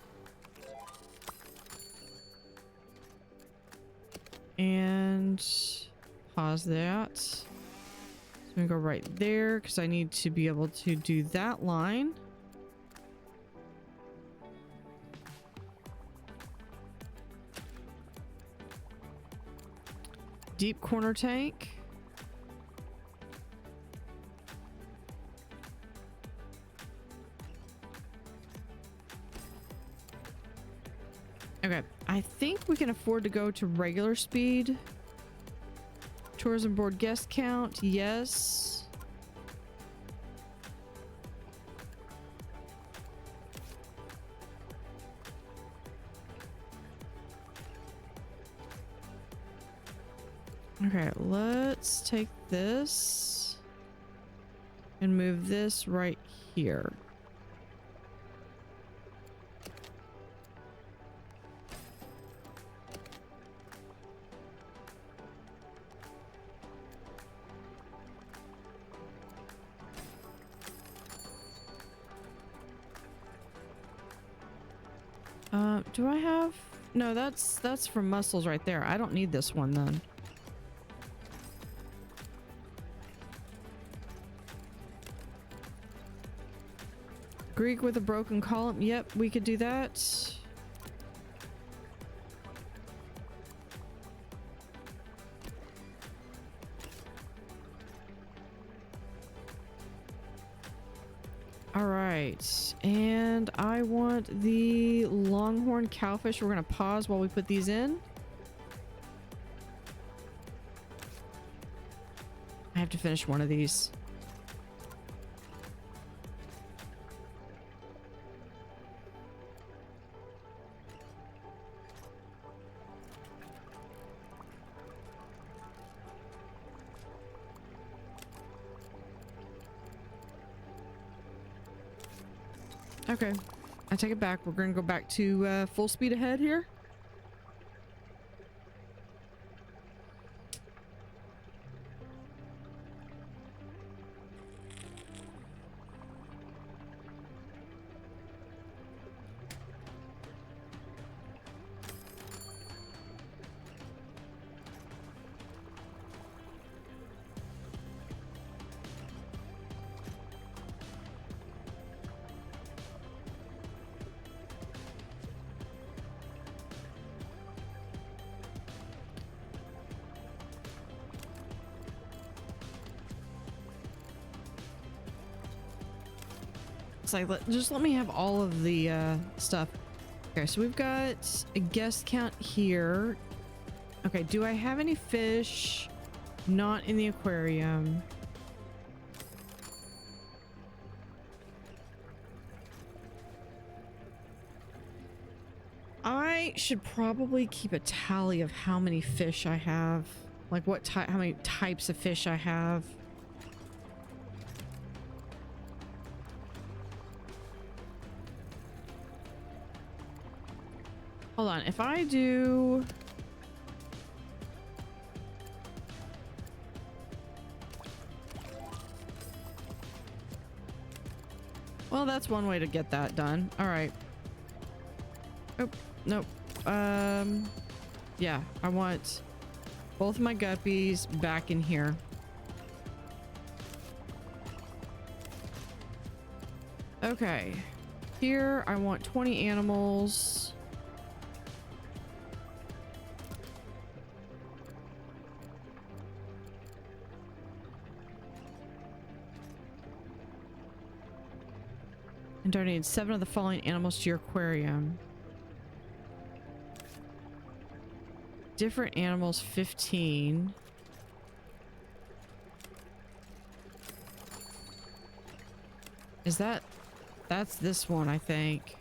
And pause that. So I'm gonna go right there because I need to be able to do that line. Deep corner tank. Okay, I think we can afford to go to regular speed. Tourism board guest count, yes. Okay, let's take this and move this right here. Do I have... No, that's for mussels right there. I don't need this one then. Greek with a broken column. Yep, we could do that. All right, and I want the longhorn cowfish. We're gonna pause while we put these in. I have to finish one of these. Okay, I take it back. We're gonna go back to full speed ahead here. It's like, just let me have all of the stuff. Okay, so we've got a guest count here. Okay, do I have any fish not in the aquarium? I should probably keep a tally of how many fish I have. Like what type, how many types of fish I have. Hold on, if I do... Well, that's one way to get that done. All right. Oh, nope. Yeah, I want both my guppies back in here. Okay. Here, I want 20 animals. And donate 7 of the following animals to your aquarium. Different animals, 15. Is that... That's this one, I think.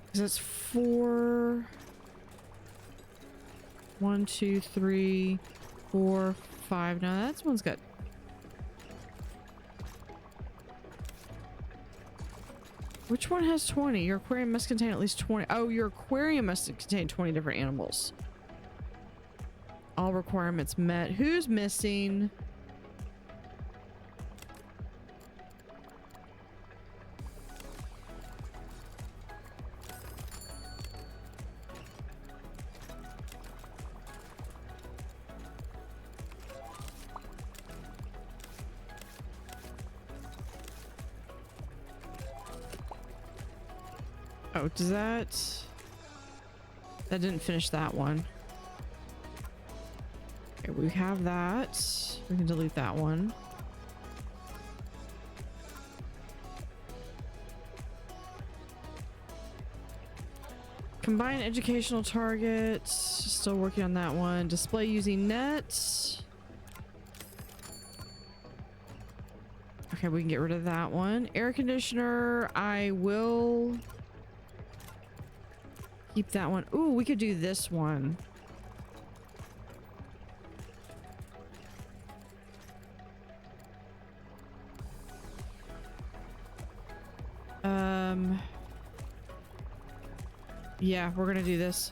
Because it's 4... 1, 2, 3, 4, 5. No, that one's got... Which one has 20? Your aquarium must contain at least 20. Oh, your aquarium must contain 20 different animals. All requirements met. Who's missing? Oh, does that... That didn't finish that one. Okay, we have that. We can delete that one. Combine educational targets. Still working on that one. Display using nets. Okay, we can get rid of that one. Air conditioner, I will... Keep that one. Ooh, we could do this one. Yeah, we're gonna do this.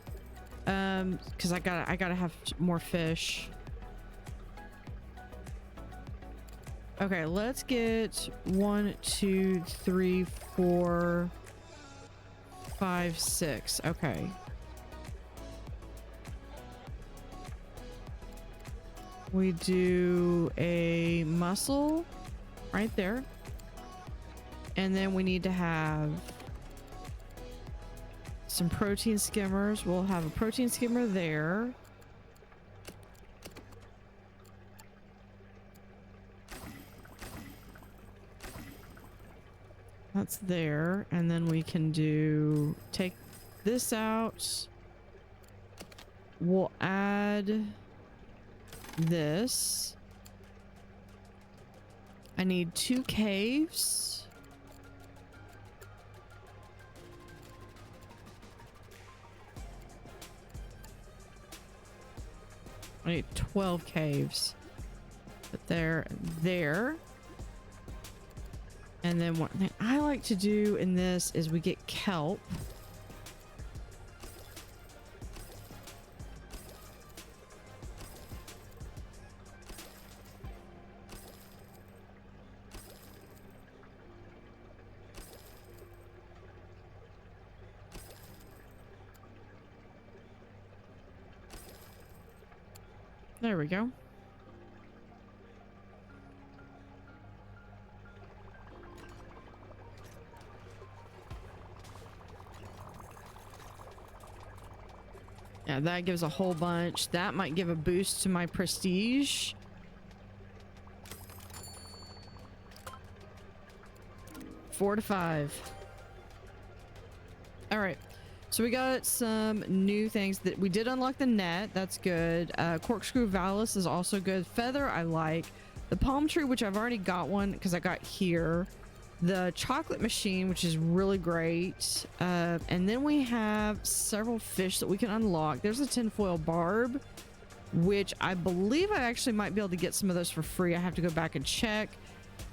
Because I gotta have more fish. Okay, let's get 1, 2, 3, 4, 5, 6. Okay. We do a mussel right there. And then we need to have some protein skimmers. We'll have a protein skimmer there. That's there. And then we can take this out. We'll add this. I need 2 caves. I need 12 caves. But there. And then what thing I like to do in this is we get kelp. There we go. Yeah, that gives a whole bunch. That might give a boost to my prestige. Four to 5. All right. So we got some new things that we did unlock the net. That's good. Corkscrew Valus is also good. Feather, I like. The palm tree, which I've already got one because I got here. The chocolate machine, which is really great. And then we have several fish that we can unlock. There's a tinfoil barb, which I believe I actually might be able to get some of those for free. I have to go back and check.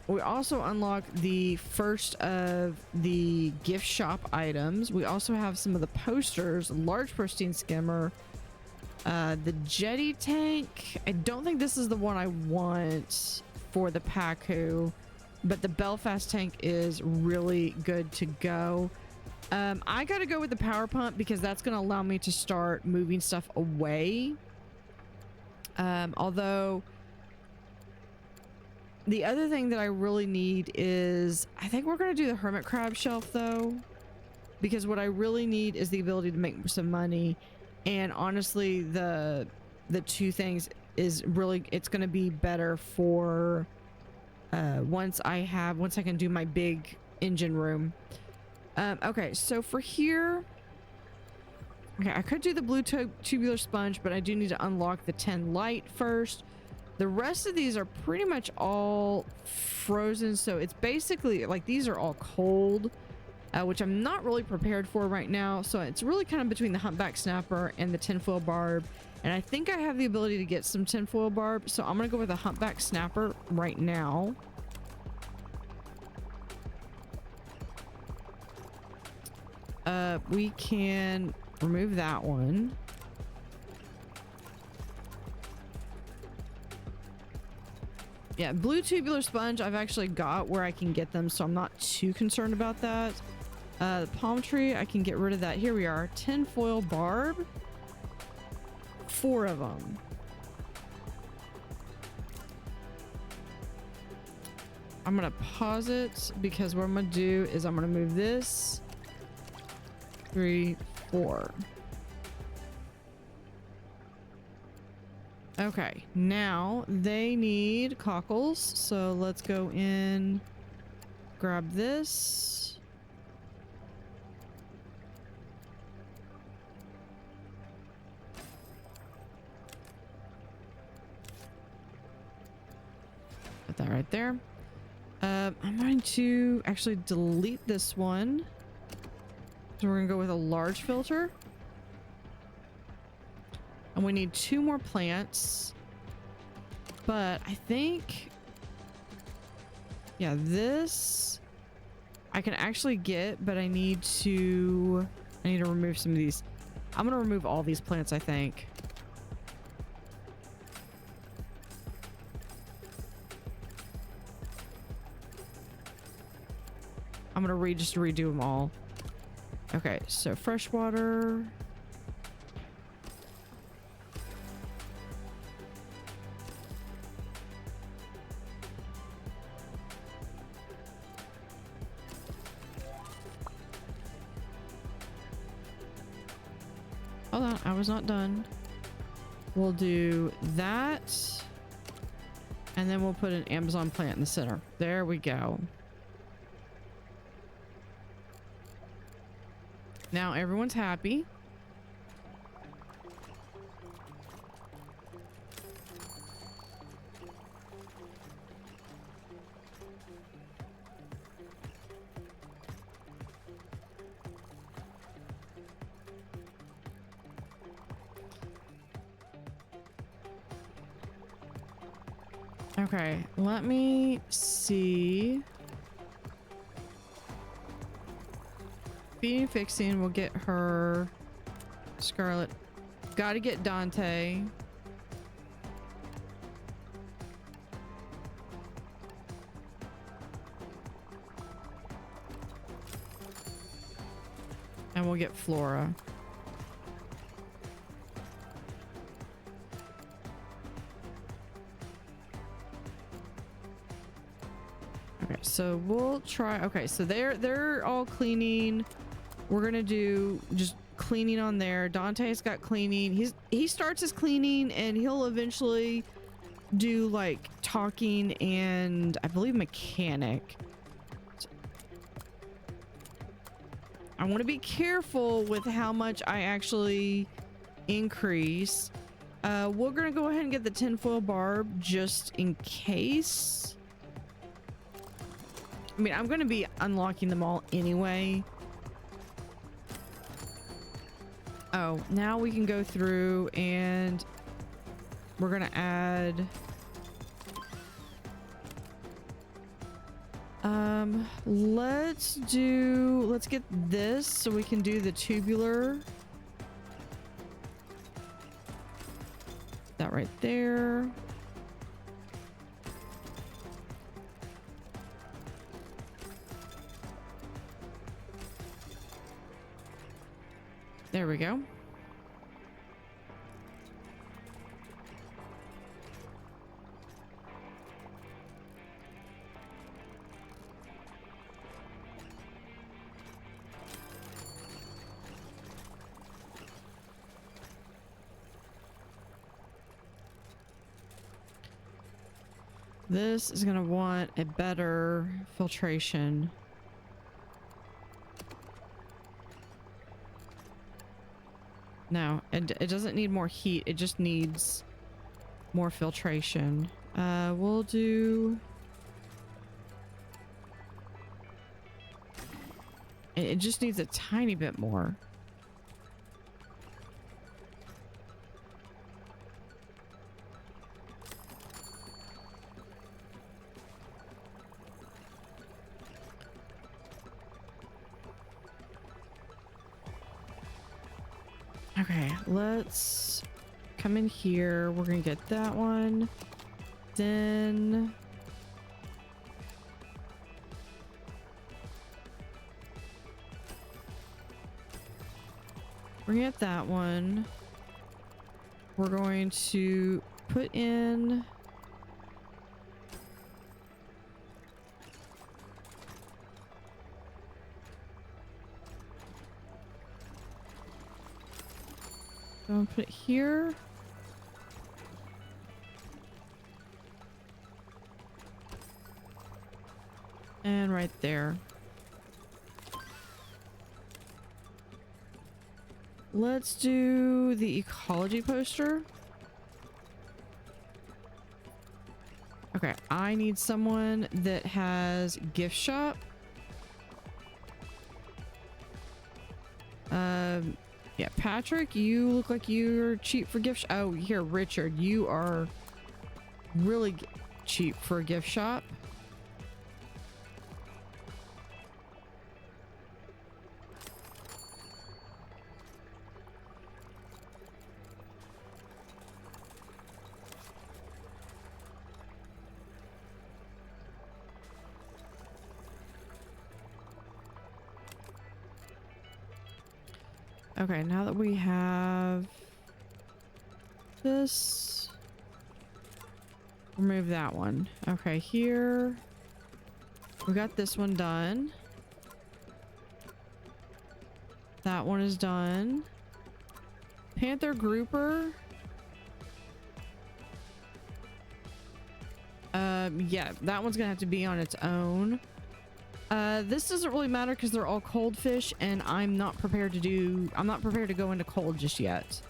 We also unlock the first of the gift shop items. We also have some of the posters, large protein skimmer, the jetty tank. I don't think this is the one I want for the Pacu, but the Belfast tank is really good to go. I gotta go with the power pump because that's gonna allow me to start moving stuff away. Although the other thing that I really need is, I think we're gonna do the hermit crab shelf though, because what I really need is the ability to make some money. And honestly, the two things is really, it's gonna be better for once I can do my big engine room. Okay, so for here, okay, I could do the blue tubular sponge, but I do need to unlock the 10 light first. The rest of these are pretty much all frozen, so it's basically like these are all cold, which I'm not really prepared for right now. So it's really kind of between the humpback snapper and the tinfoil barb, and I think I have the ability to get some tinfoil barb, so I'm gonna go with a humpback snapper right now. We can remove that one. Yeah, blue tubular sponge I've actually got where I can get them, so I'm not too concerned about that. The palm tree, I can get rid of that. Here we are. Tinfoil barb. 4 of them. I'm gonna pause it because what I'm gonna do is I'm gonna move this. 3, 4. Okay, now they need cockles, so let's go in, grab this. Put that right there. I'm going to actually delete this one. So we're gonna go with a large filter. And we need 2 more plants. But I think, yeah, this, I can actually get, but I need to remove some of these. I'm gonna remove all these plants, I think. I'm gonna just redo them all. Okay, so fresh water. Hold on, I was not done. We'll do that. And then we'll put an Amazon plant in the center. There we go. Now everyone's happy. Okay, let me see. Feeding, fixing, we'll get her. Scarlet. Gotta get Dante. And we'll get Flora. Okay, so we'll try. Okay, so they're all cleaning. We're gonna do just cleaning on there. Dante's got cleaning. He starts his cleaning and he'll eventually do like talking and I believe mechanic. I want to be careful with how much I actually increase. We're gonna go ahead and get the tinfoil barb just in case. I mean, I'm gonna be unlocking them all anyway. Oh, now we can go through and we're gonna add let's get this so we can do the tubular. That right there. There we go. This is going to want a better filtration. No, it doesn't need more heat. It just needs more filtration. We'll do... It just needs a tiny bit more. Okay, let's come in here. We're gonna get that one. Then we're gonna get that one. We're going to put in I'll put it here. And right there. Let's do the ecology poster. Okay, I need someone that has gift shop. Yeah, Patrick, you look like you're cheap for gift shop. Oh, here, Richard, you are really cheap for a gift shop. Okay, now that we have this, remove that one. Okay, here we got this one done. That one is done. Panther grouper. Yeah, that one's gonna have to be on its own. This doesn't really matter because they're all cold fish, and I'm not prepared to go into cold just yet.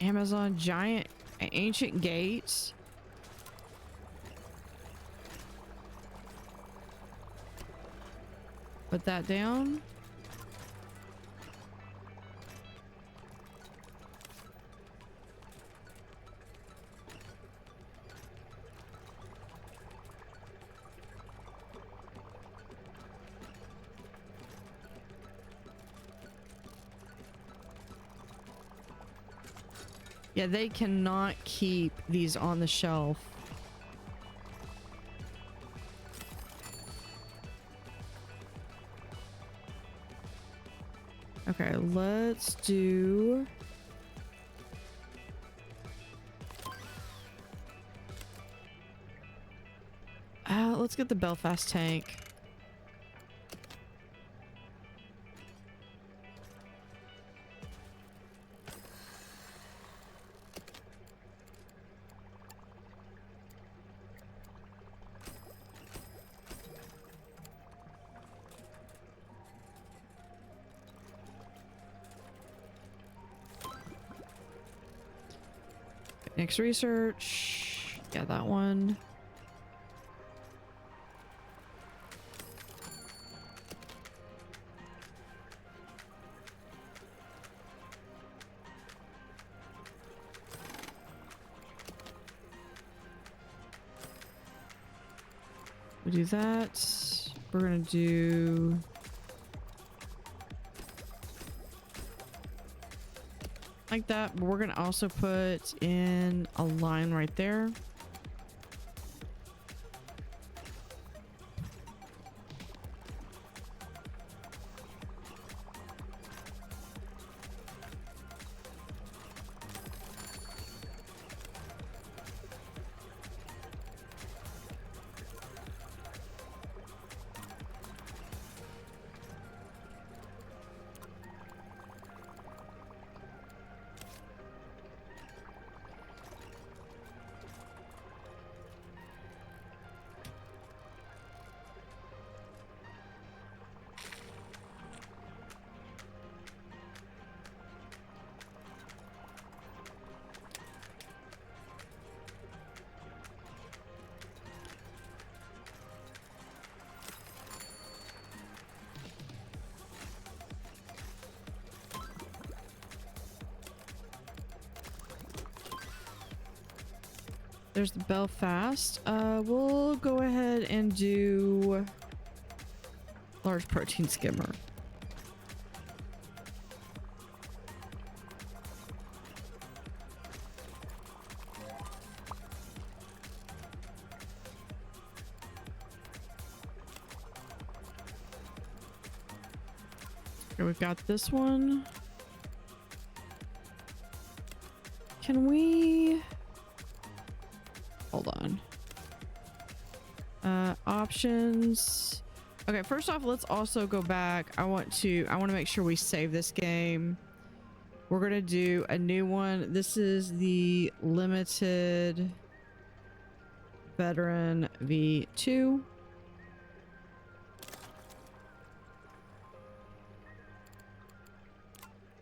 Amazon giant ancient gates. Put that down. Yeah, they cannot keep these on the shelf. Okay, let's do... let's get the Belfast tank. Next research. Yeah, that one. We do that. We're gonna do... like that, but we're gonna also put in a line right there. There's the Belfast. We'll go ahead and do large protein skimmer. Okay, we've got this one. Can we... hold on. Options. Okay, first off, let's also go back. I want to make sure we save this game. We're gonna do a new one. This is the limited veteran V2.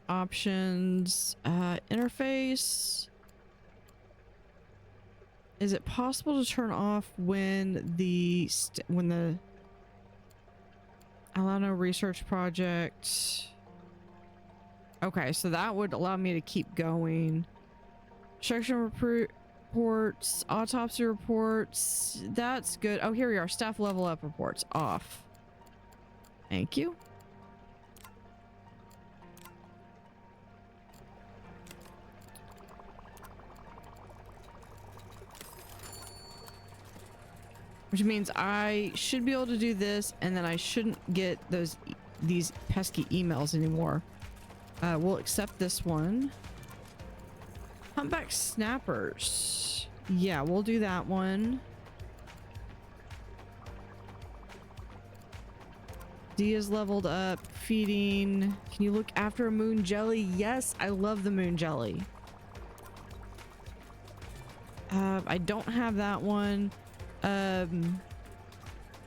Options, interface. Is it possible to turn off when the Alano research project? Okay, so that would allow me to keep going. Extraction reports, autopsy reports. That's good. Oh, here we are. Staff level up reports off. Thank you. which means I should be able to do this, and then I shouldn't get these pesky emails anymore. We'll accept this one. Humpback snappers. Yeah, we'll do that one. D is leveled up. Feeding. Can you look after a moon jelly? Yes, I love the moon jelly. I don't have that one.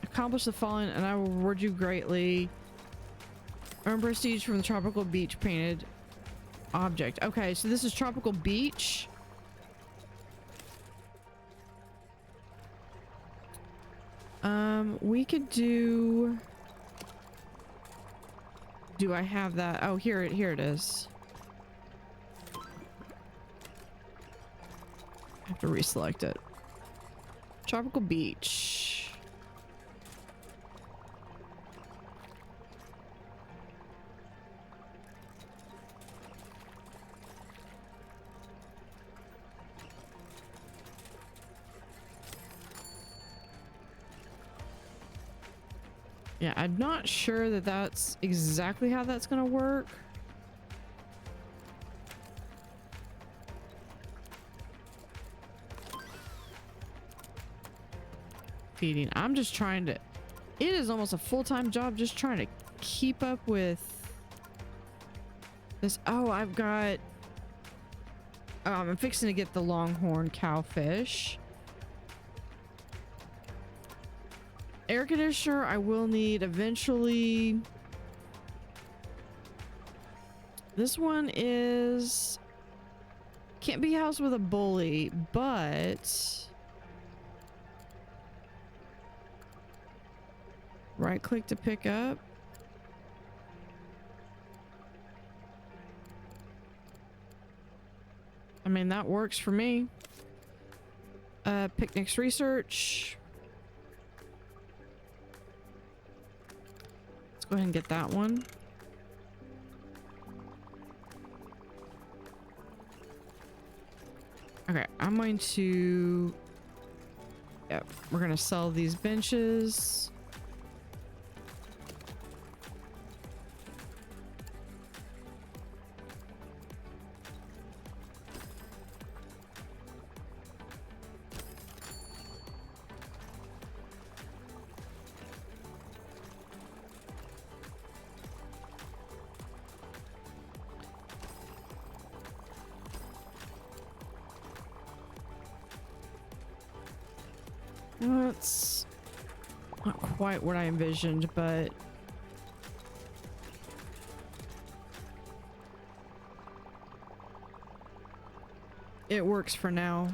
Accomplish the following and I will reward you greatly. Earn prestige from the tropical beach painted object. Okay, so this is tropical beach. We could do I have that? Oh, here it is. I have to reselect it. Tropical beach. Yeah, I'm not sure that that's exactly how that's gonna work. Feeding. I'm just trying to... It is almost a full-time job just trying to keep up with this. Oh, I've got... I'm fixing to get the longhorn cowfish. Air conditioner I will need eventually. This one is... Can't be housed with a bully, but... Right click to pick up. I mean, that works for me. Picnics research. Let's go ahead and get that one. Okay, I'm going to... Yep, we're going to sell these benches. That's not quite what I envisioned, but it works for now.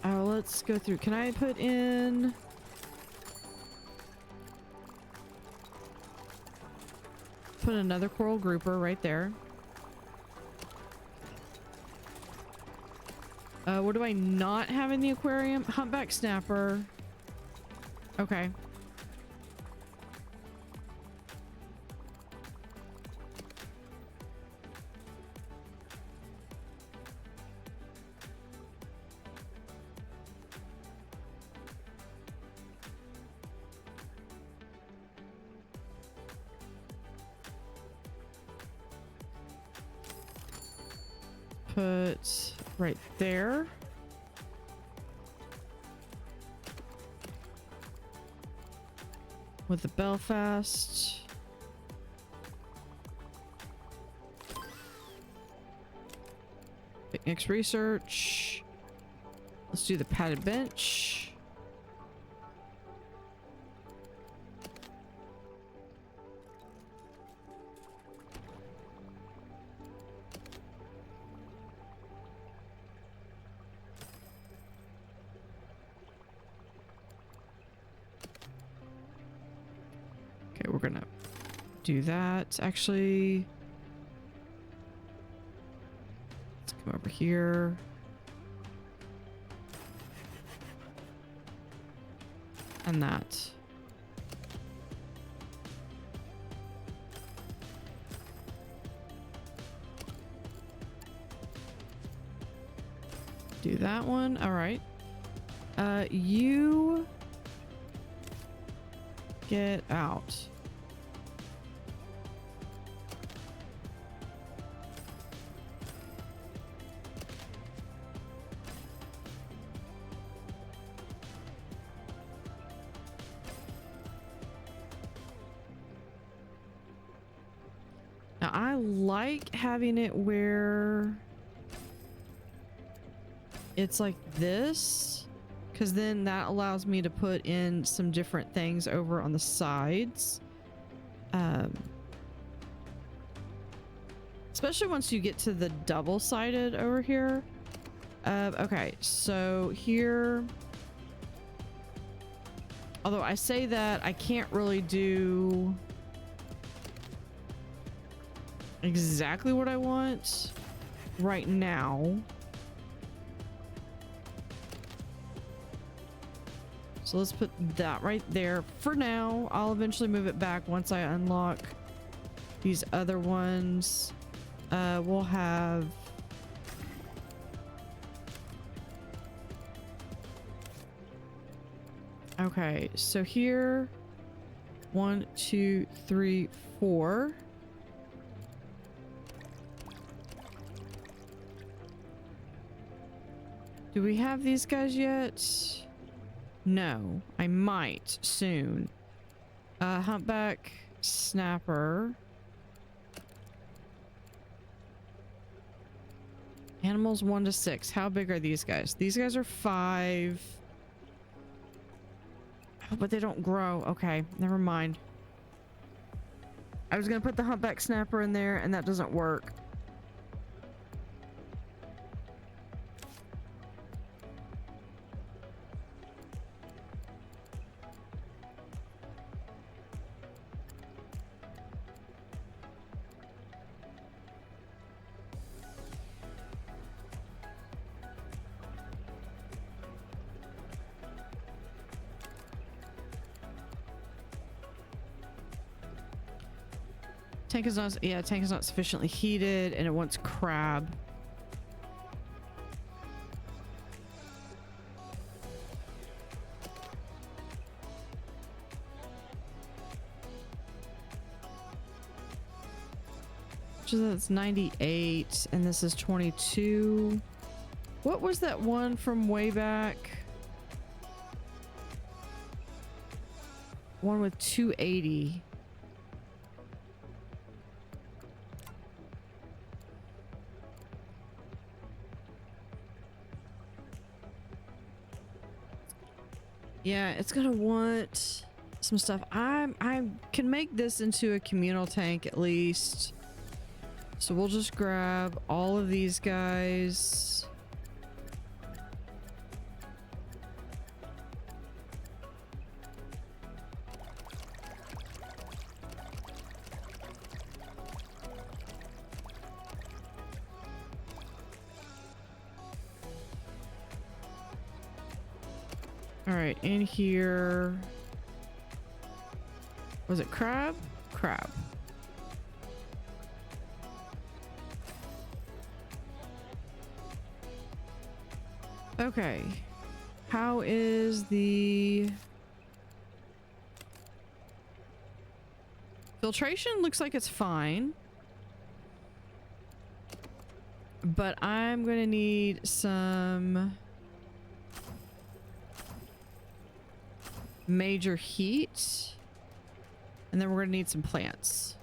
Oh, let's go through. Can I put in... Put another coral grouper right there. What do I not have in the aquarium? Humpback snapper. Okay. Put right there. With the Belfast. Picnics research. Let's do the padded bench. Okay, we're gonna do that. Actually, let's come over here. And that. Do that one. All right. You get out. Now, I like having it where it's like this, because then that allows me to put in some different things over on the sides. Especially once you get to the double-sided over here. Okay, so here, although I say that, I can't really do exactly what I want right now. So let's put that right there for now. I'll eventually move it back once I unlock these other ones. We'll have okay, so here 1, 2, 3, 4. Do we have these guys yet? No, I might soon. Humpback snapper. Animals 1 to 6. How big are these guys? These guys are 5. Oh, but they don't grow. Okay, never mind. I was gonna put the humpback snapper in there and that doesn't work. Tank is not, yeah, tank is not sufficiently heated and it wants crab. So that's 98 and this is 22. What was that one from way back? One with 280. Yeah, it's gonna want some stuff. I can make this into a communal tank at least. So we'll just grab all of these guys. All right, in here. Was it crab? Crab. Okay. How is the filtration? Looks like it's fine. But I'm going to need some major heat. And then we're going to need some plants.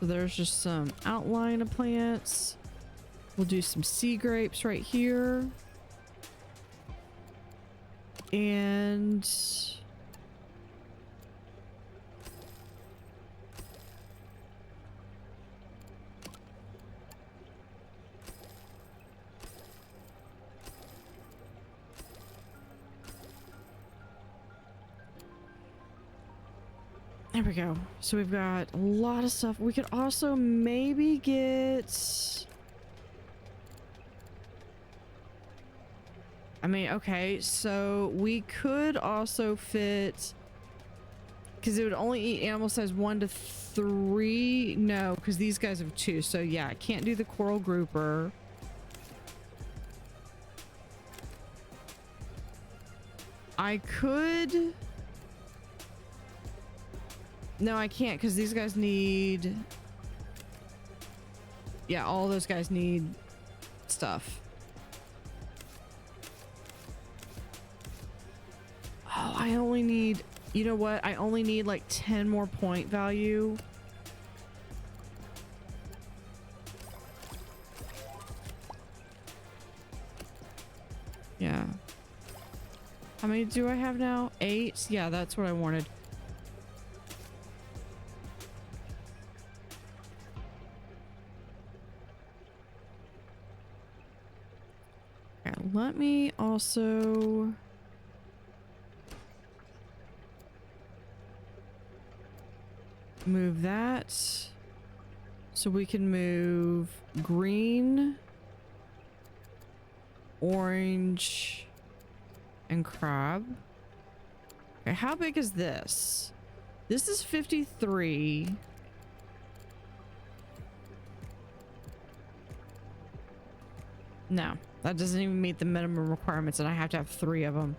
So there's just some outline of plants. We'll do some sea grapes right here. And There we go. So we've got a lot of stuff. We could also maybe get... I mean, okay, so we could also fit... Because it would only eat animal size 1 to 3. No, because these guys have 2. So yeah, I can't do the coral grouper. I could... No, I can't because these guys need... Yeah, all those guys need stuff. Oh, I only need... You know what? I only need like 10 more point value. Yeah. How many do I have now? 8? Yeah, that's what I wanted. Okay, let me also... move that so we can move green, orange, and crab. Okay, how big is this? This is 53. No, that doesn't even meet the minimum requirements, and I have to have 3 of them.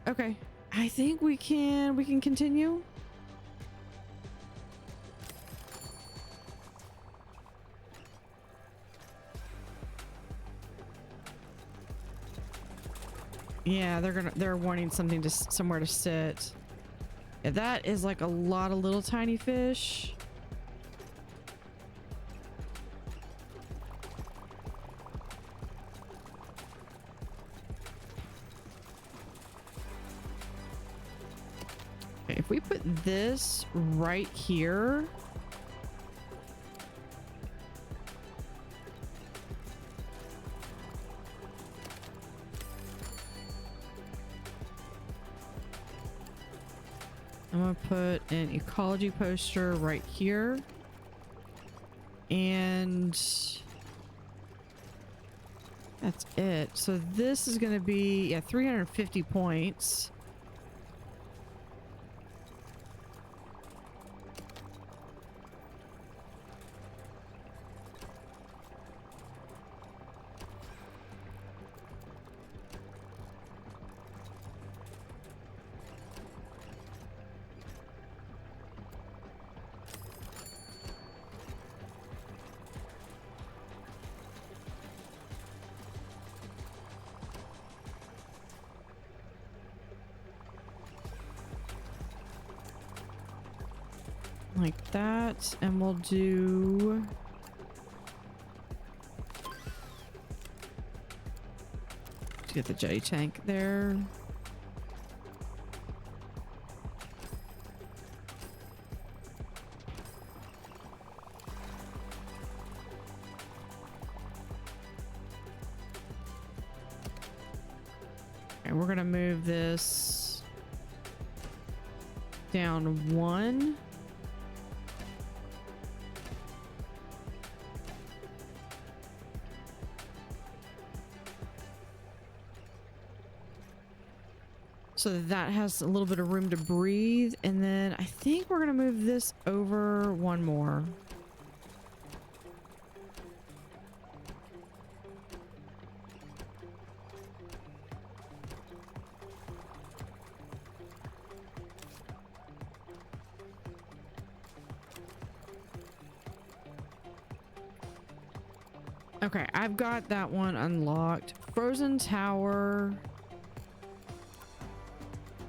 Okay. I think we can continue. Yeah, they're wanting something to somewhere to sit. Yeah, that is like a lot of little tiny fish. If we put this right here, I'm gonna put an ecology poster right here, and that's it. So this is gonna be, yeah, 350 points. Like that, and we'll do... Let's get the jetty tank there. And we're gonna move this down 1. So that has a little bit of room to breathe. And then I think we're going to move this over 1 more. Okay, I've got that one unlocked. Frozen Tower.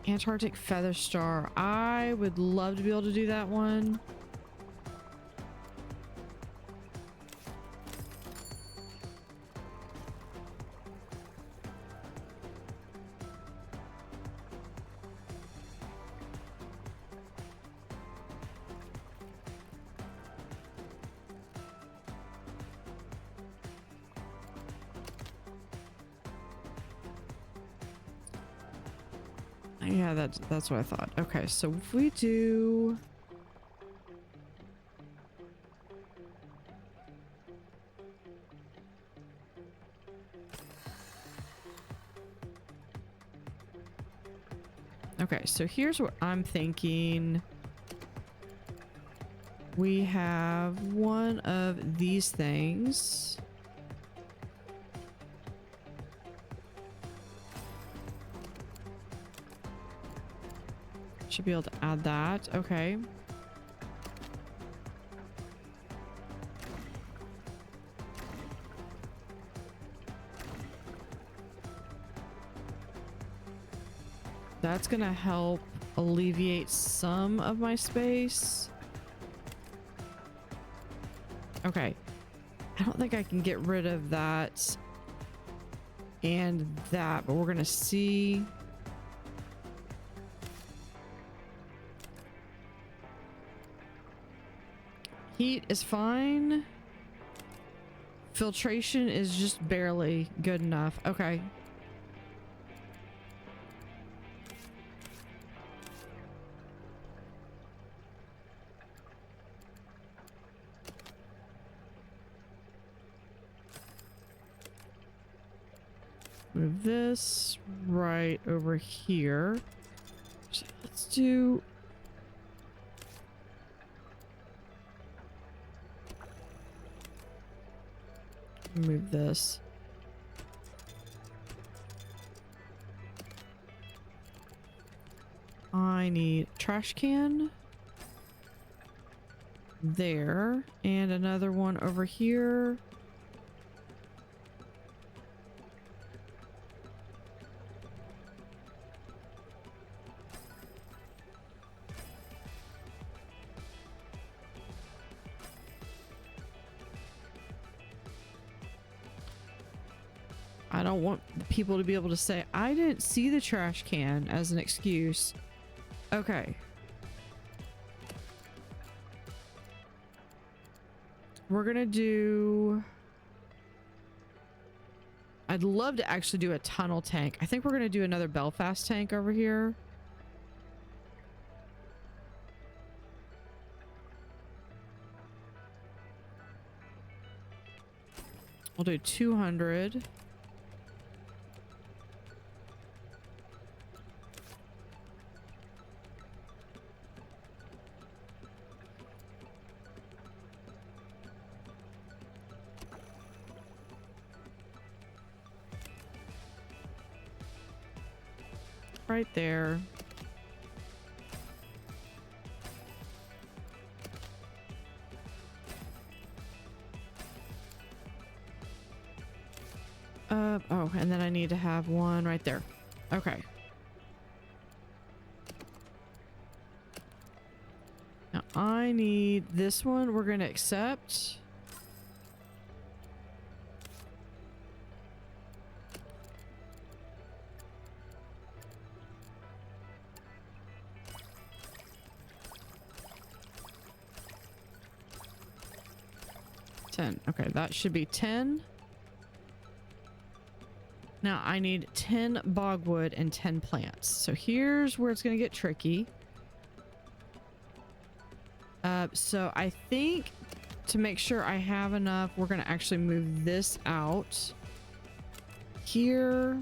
Antarctic Feather Star. I would love to be able to do that one. Yeah, that's what I thought. Okay, so if we do... Okay, so here's what I'm thinking. We have one of these things. Should be able to add that. Okay. That's gonna help alleviate some of my space. Okay. I don't think I can get rid of that and that, but we're gonna see. Heat is fine. Filtration is just barely good enough. Okay. Move this right over here. So let's do... Move this. I need a trash can. There. And another one over here. I don't want people to be able to say, I didn't see the trash can as an excuse. Okay. We're gonna do... I'd love to actually do a tunnel tank. I think we're gonna do another Belfast tank over here. We'll do 200. Right there. Oh, and then I need to have one right there. Okay. Now I need this one. We're going to accept. Okay, that should be 10. Now I need 10 bogwood and 10 plants. So here's where it's going to get tricky. So I think to make sure I have enough, we're going to actually move this out here.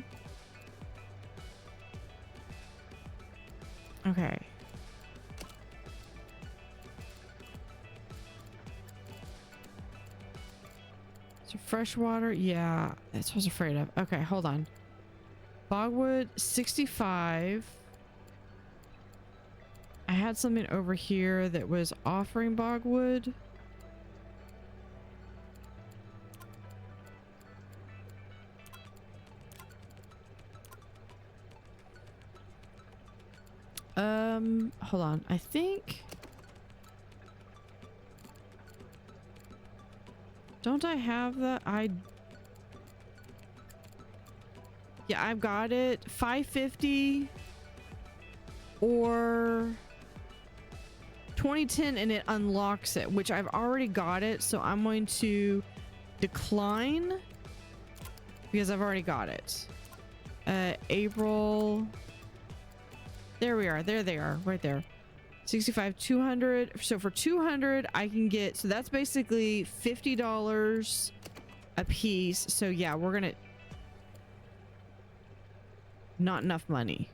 Okay. Fresh water, yeah, that's what I was afraid of. Okay, hold on. Bogwood 65. I had something over here that was offering bogwood. Hold on. I think... Don't I have that? Yeah, I've got it. 550 or 2010 and it unlocks it, which I've already got it. So I'm going to decline because I've already got it. April There we are. There they are, right there. 65, 200. So for 200, I can get, so that's basically $50 a piece. So yeah, we're gonna, not enough money.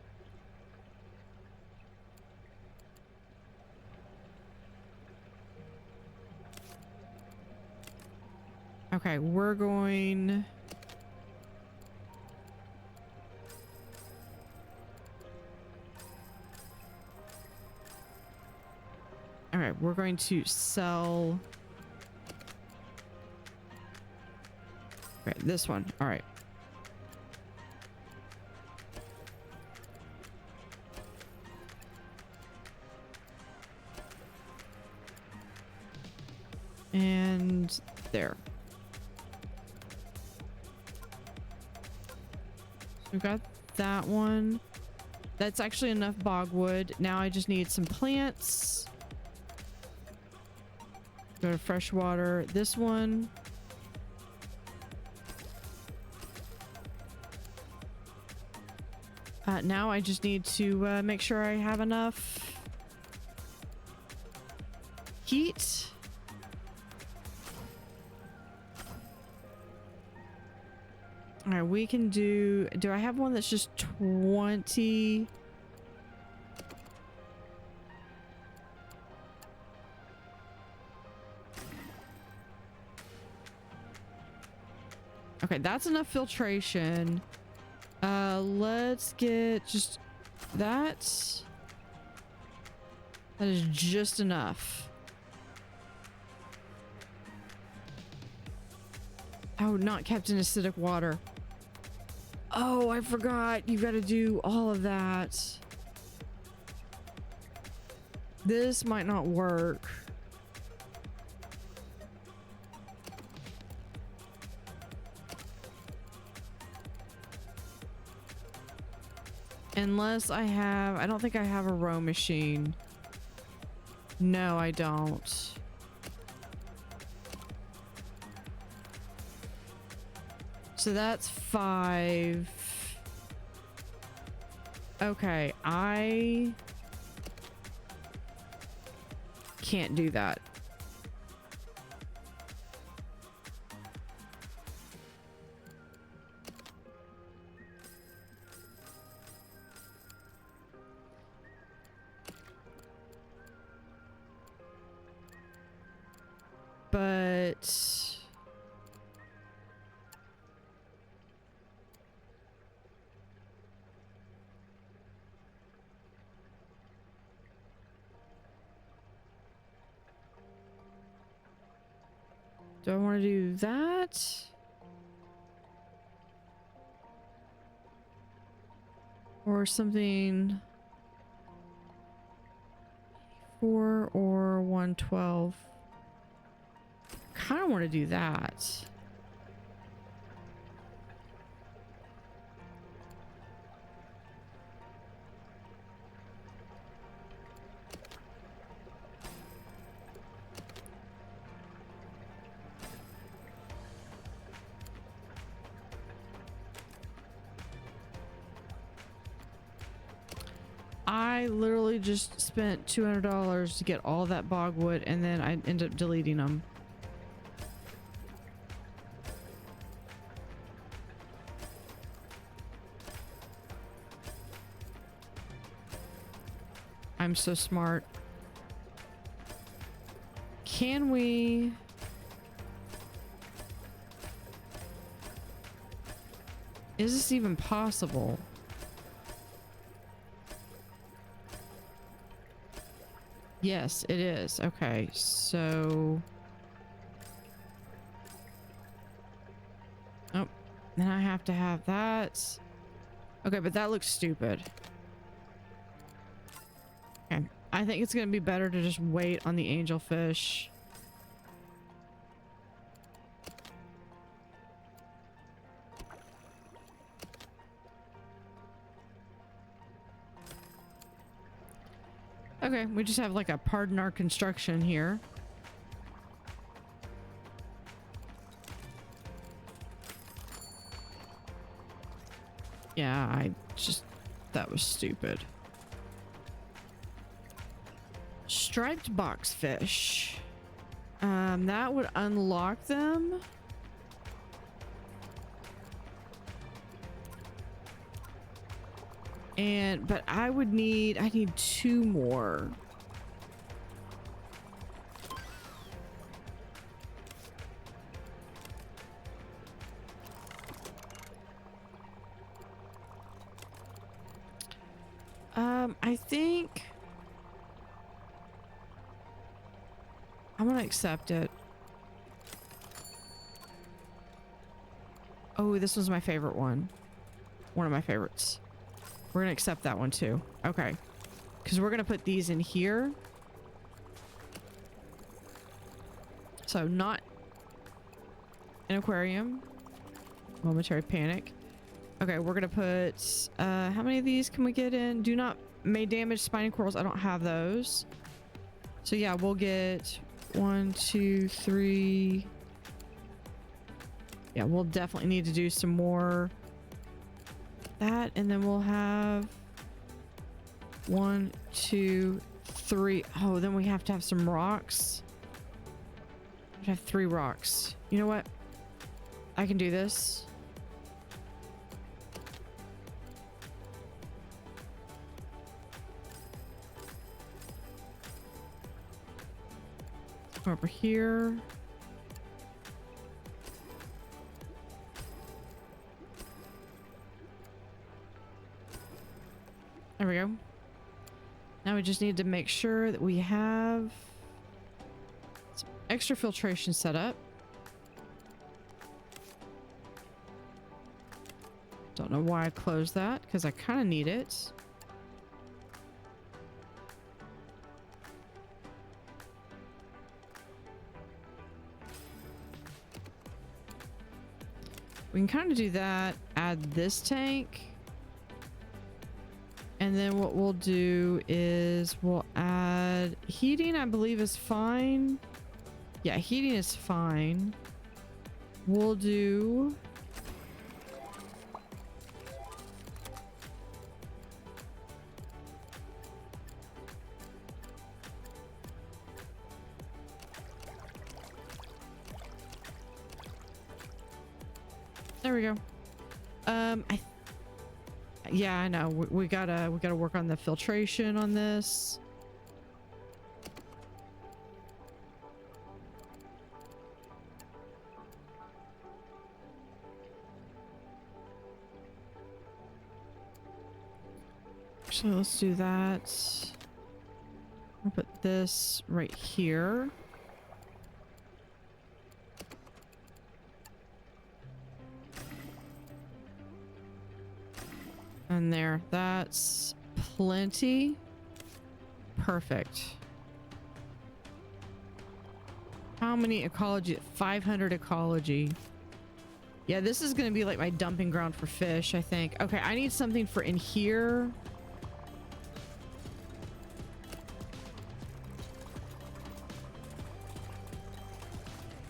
Okay, we're going. All right, we're going to sell. Okay, this one. All right. And there. We've got that one. That's actually enough bogwood. Now I just need some plants. Go to freshwater. This one. Now I just need to make sure I have enough heat. All right, we can do I have one that's just 20? Okay, that's enough filtration. Let's get just that. That is just enough. Oh, not kept in acidic water. Oh, I forgot. You got to do all of that. This might not work. Unless I don't think I have a row machine. No, I don't. So that's 5. Okay, I can't do that. But do I want to do that? Or something 4 or 112? Kind of want to do that. I literally just spent $200 to get all that bogwood, and then I end up deleting them. I'm so smart. Can we? Is this even possible? Yes, it is. Okay, so... Oh, then I have to have that. Okay, but that looks stupid. Okay, I think it's gonna be better to just wait on the angelfish. Okay, we just have like a pardon our construction here. Yeah, that was stupid. striped boxfish. That would unlock them. But I need 2 more. I think I'm gonna accept it. Oh, this was my favorite one. One of my favorites. We're gonna accept that one too. Okay. Because we're gonna put these in here. So not an aquarium. Momentary panic. Okay, we're gonna put how many of these can we get in? Do not may damage spiny corals. I don't have those. So yeah, we'll get 1, 2, 3. Yeah, we'll definitely need to do some more that, and then we'll have 1, 2, 3. Oh, then we have to have some rocks. We have 3 rocks. You know what? I can do this. Over here. There we go. Now we just need to make sure that we have some extra filtration set up. Don't know why I closed that, because I kind of need it. We can kind of do that, add this tank. And then what we'll do is we'll add heating, I believe is fine. Yeah, heating is fine. We'll do there we go. Yeah, I know. We gotta work on the filtration on this. Actually, let's do that. I'll put this right here. And there, that's plenty. Perfect. How many ecology? 500 ecology. Yeah, this is going to be like my dumping ground for fish, I think. Okay, I need something for in here.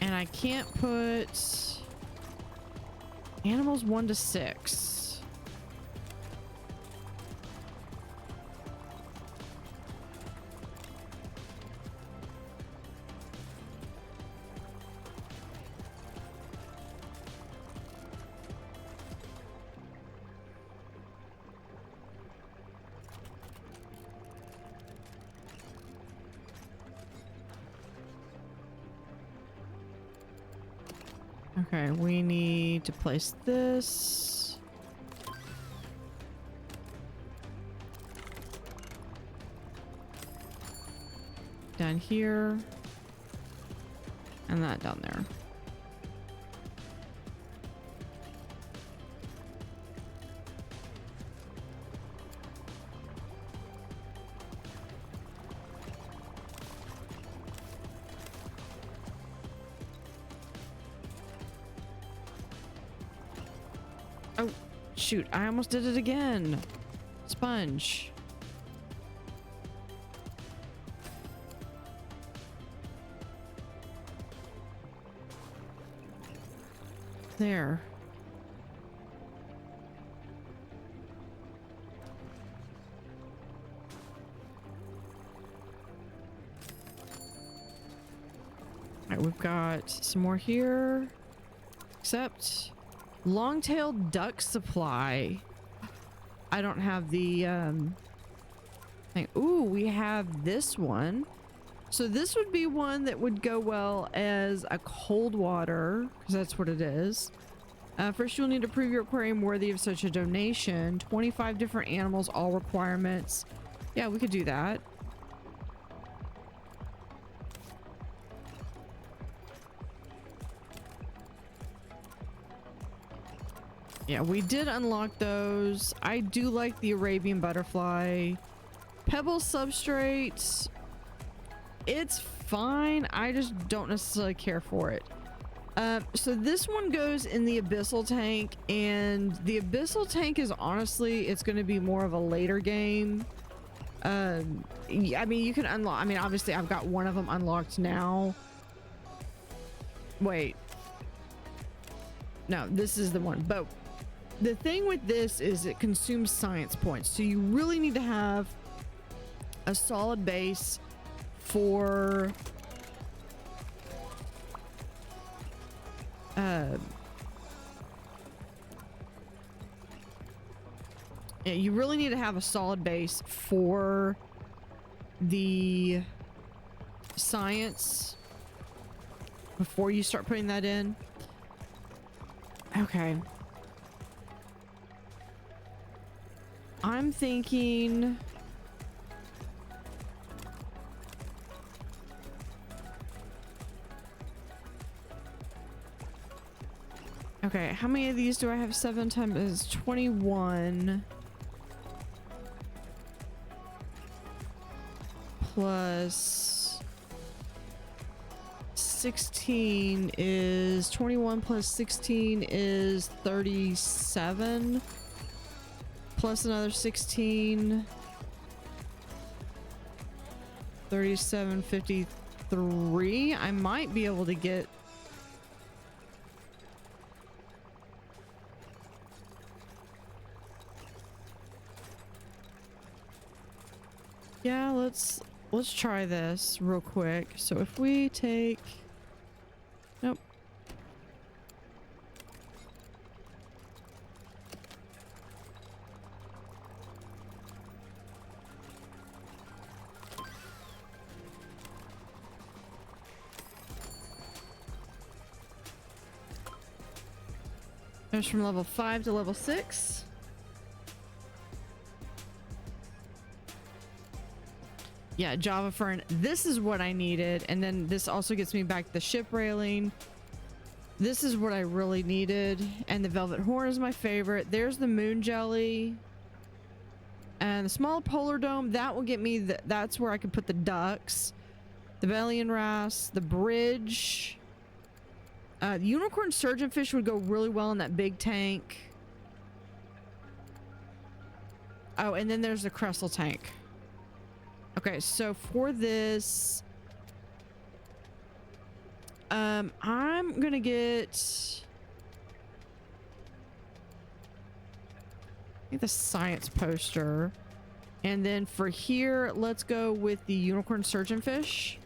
And I can't put animals 1 to 6. Okay, we need to place this. Down here. And that down there. Oh, shoot. I almost did it again. Sponge. There. we've got some more here. Except long-tailed duck supply. I don't have the thing. Ooh, we have this one. So this would be one that would go well as a cold water, because that's what it is. First, you'll need to prove your aquarium worthy of such a donation. 25 different animals, all requirements. Yeah, we could do that. Yeah, we did unlock those. I do like the Arabian butterfly. Pebble substrate. It's fine. I just don't necessarily care for it. So this one goes in the abyssal tank, and the abyssal tank is honestly, it's going to be more of a later game. I mean, you can unlock, I mean, obviously I've got one of them unlocked now. Wait. No, this is the one. But the thing with this is it consumes science points. So you really need to have a solid base for yeah, you really need to have a solid base for the science before you start putting that in. Okay. I'm thinking okay, how many of these do I have? 7 times 21 plus 16 is 21 plus 16 is 37 plus another 16, 37, 53. I might be able to get yeah, let's try this real quick. So if we take nope. Goes from level 5 to level 6. Yeah, Java Fern. This is what I needed. And then this also gets me back the ship railing. This is what I really needed. And the Velvet Horn is my favorite. There's the Moon Jelly. And the small polar dome, that will get me, that's where I can put the ducks. The Bellion Wrasse, the bridge. The unicorn surgeonfish would go really well in that big tank. Oh, and then there's the Cressel tank. Okay, so for this, I'm gonna get, I think, the science poster, and then for here, let's go with the unicorn surgeonfish.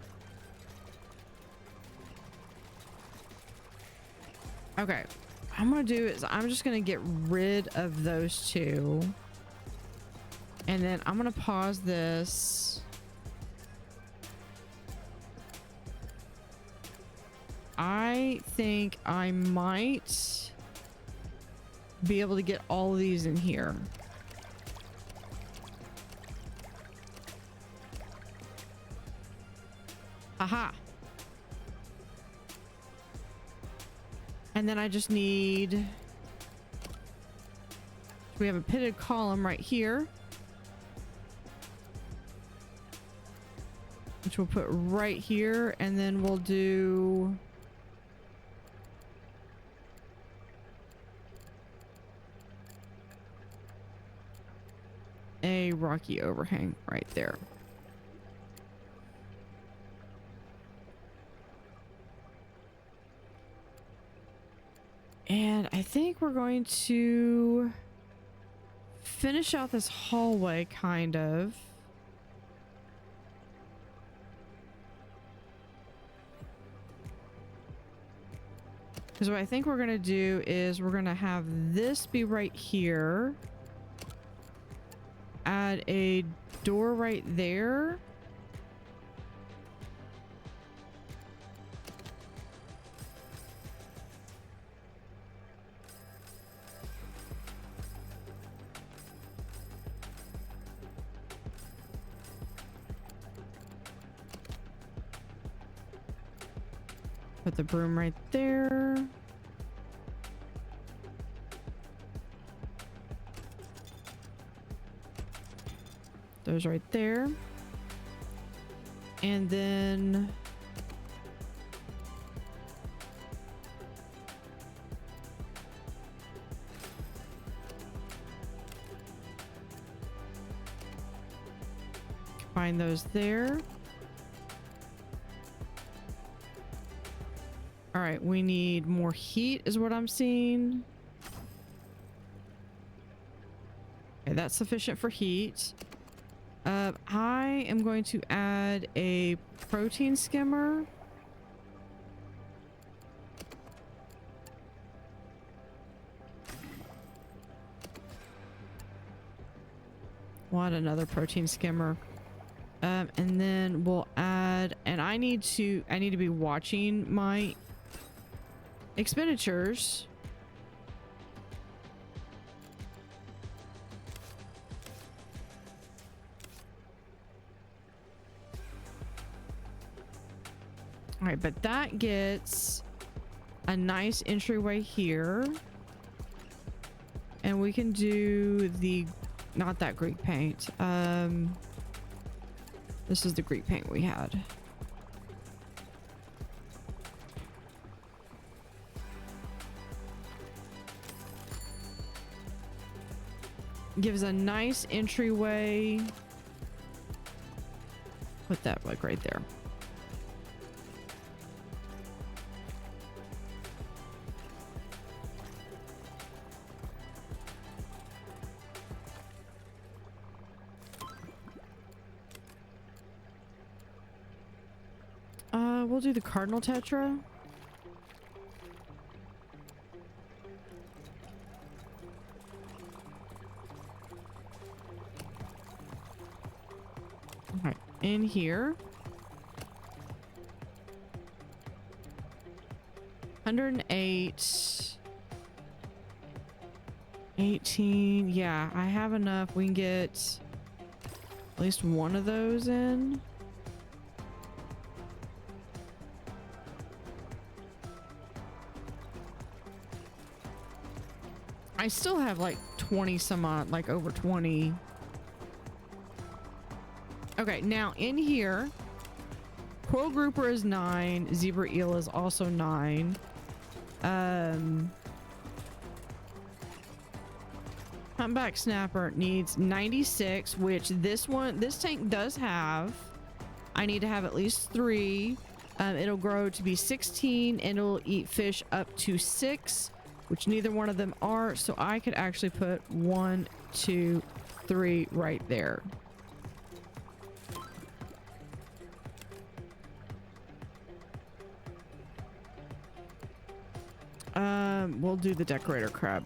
Okay, what I'm gonna do is I'm just gonna get rid of those two. And then I'm gonna pause this. I think I might be able to get all of these in here. Aha. And then I just need, we have a pitted column right here, which we'll put right here, and then we'll do a rocky overhang right there. And I think we're going to finish out this hallway, kind of. Because what I think we're going to do is we're going to have this be right here. Add a door right there. Put the broom right there. Those right there. And then combine those there. All right, we need more heat is what I'm seeing. Okay, that's sufficient for heat. I am going to add a protein skimmer. We'll add another protein skimmer. And then we'll add, and I need to be watching my expenditures. All right, but that gets a nice entryway here. And we can do the, not that Greek paint. This is the Greek paint we had. Gives a nice entryway. Put that like right there. We'll do the cardinal tetra. All right, in here. 108. 18. Yeah, I have enough. We can get at least one of those in. I still have like 20 some odd, like over 20. Okay, now in here, Coral Grouper is 9. Zebra Eel is also 9. Humpback Snapper needs 96, which this tank does have. I need to have at least 3. It'll grow to be 16 and it'll eat fish up to 6. Which neither one of them are, so I could actually put 1, 2, 3 right there. We'll do the decorator crab.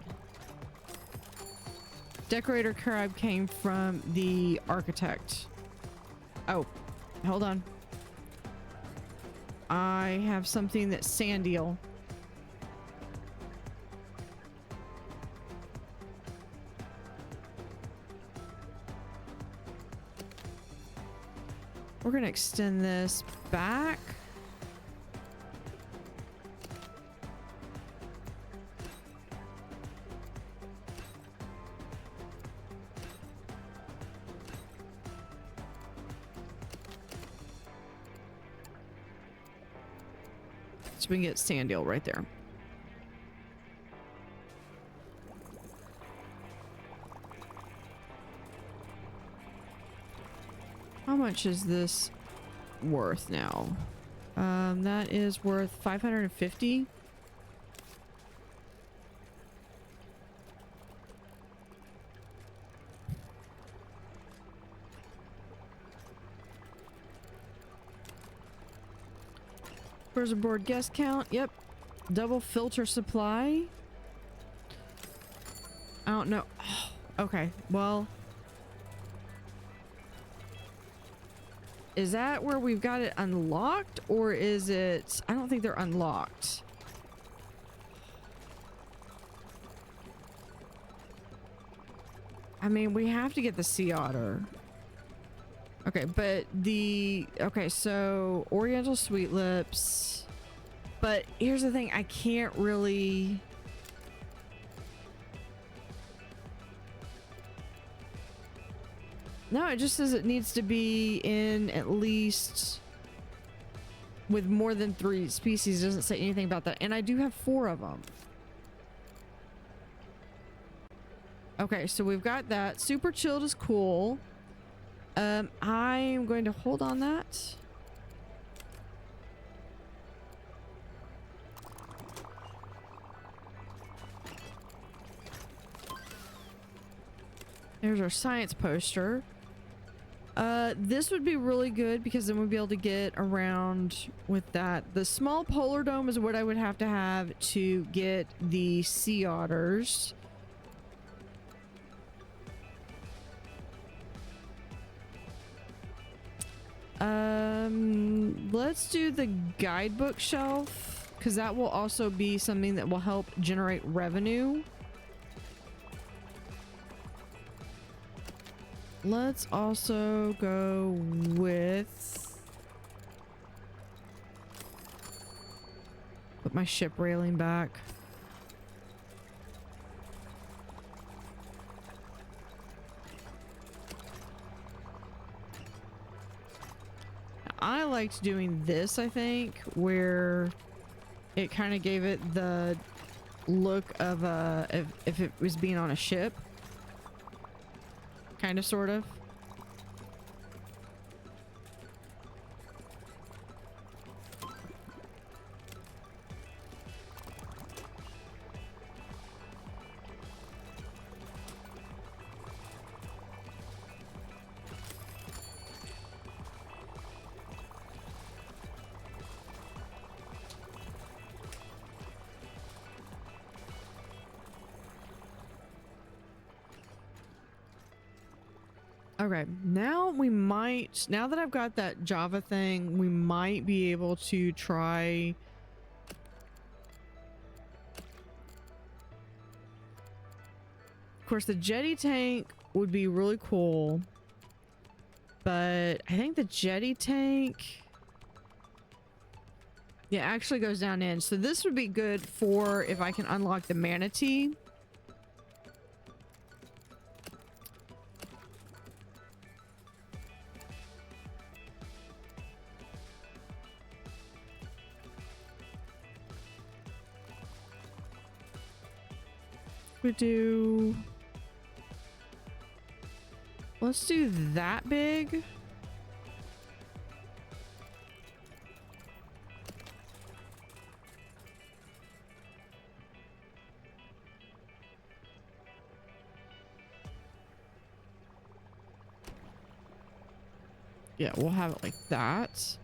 Decorator crab came from the architect. Oh, hold on. I have something that's sand eel. We're going to extend this back. So we can get sand eel right there. How much is this worth now? That is worth 550. Where's the board guest count? Yep. Double filter supply. I don't know. Oh, okay, well, is that where we've got it unlocked, or is it? I don't think they're unlocked. I mean, we have to get the sea otter. Okay, but okay, so Oriental Sweet Lips. But here's the thing, I can't really. No, it just says it needs to be in at least with more than 3 species. It doesn't say anything about that. And I do have 4 of them. Okay, so we've got that. Super chilled is cool. I'm going to hold on that. There's our science poster. This would be really good because then we'd be able to get around with that. The small polar dome is what I would have to get the sea otters. Let's do the guidebook shelf because that will also be something that will help generate revenue. Let's also go with, put my ship railing back. I liked doing this, I think, where it kind of gave it the look of if it was being on a ship. Kind of, sort of. Okay, now we might, now that I've got that Java thing, we might be able to try. Of course, the jetty tank would be really cool, but I think the jetty tank, yeah, actually goes down in. So this would be good for if I can unlock the manatee. We do, let's do that big. Yeah, we'll have it like that.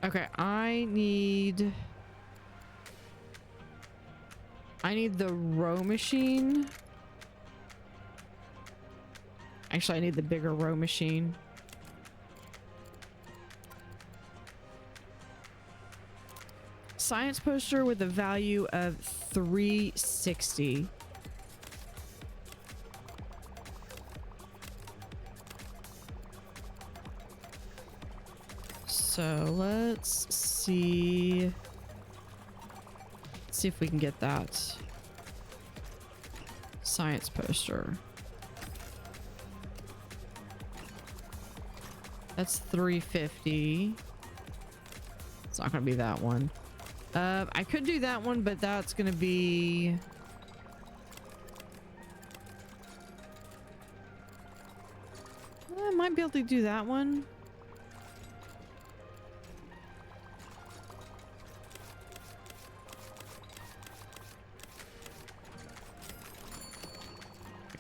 Okay, I need the row machine. Actually, I need the bigger row machine. Science poster with a value of 360. So let's see if we can get that science poster. That's 350. It's not gonna be that one. I could do that one, but that's gonna be, I might be able to do that one.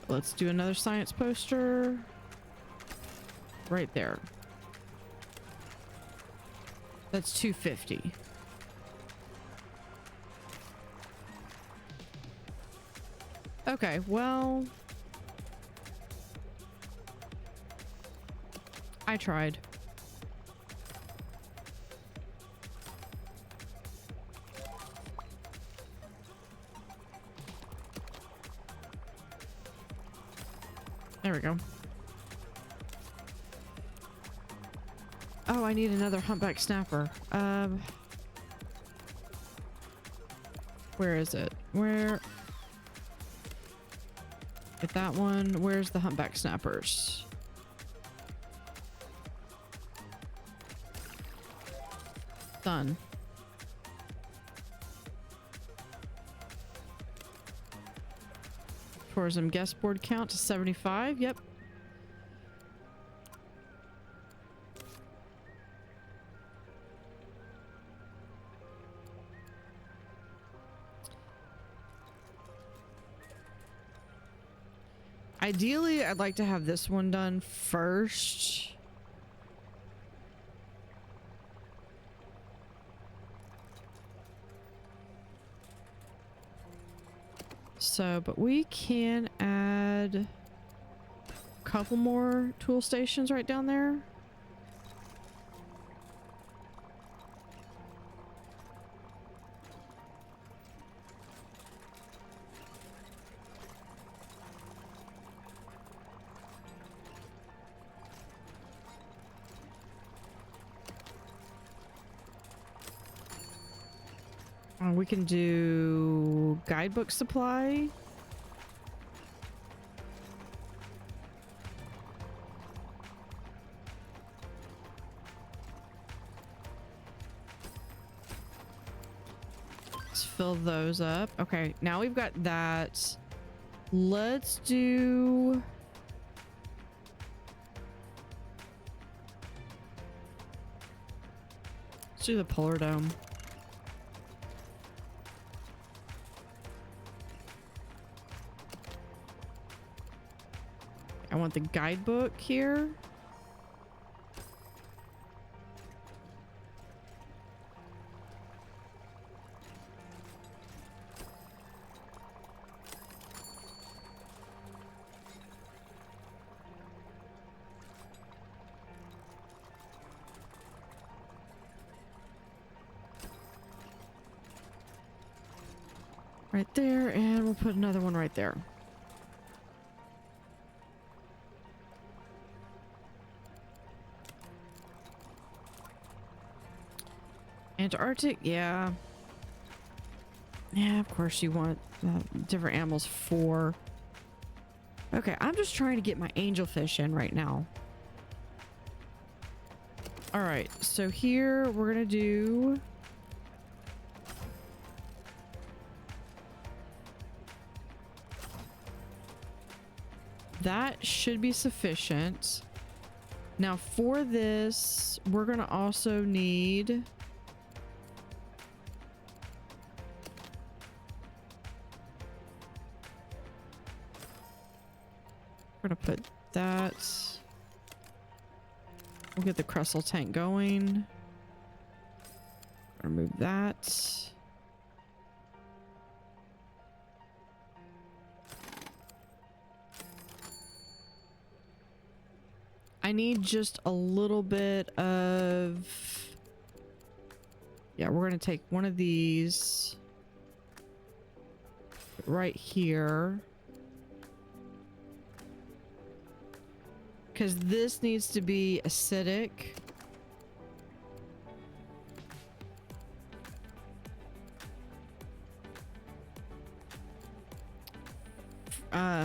Let's do another science poster. Right there. That's 250. Okay, well, I tried. There we go. Oh, I need another humpback snapper. Where is it? Where? Get that one. Where's the humpback snappers? Done. Tourism guest board count to 75. Yep. Ideally, I'd like to have this one done first. So, but we can add a couple more tool stations right down there. We can do guidebook supply. Let's fill those up. Okay, now we've got that. Let's do... Let's do the polar dome. I want the guidebook here. Right there, and we'll put another one right there. Antarctic, yeah. Yeah, of course you want different animals for... Okay, I'm just trying to get my angelfish in right now. Alright, so here we're gonna do... That should be sufficient. Now for this, we're gonna also need... We're gonna put that. We'll get the Cressel tank going. Remove that. I need just a little bit of... Yeah, we're gonna take one of these right here. Because this needs to be acidic.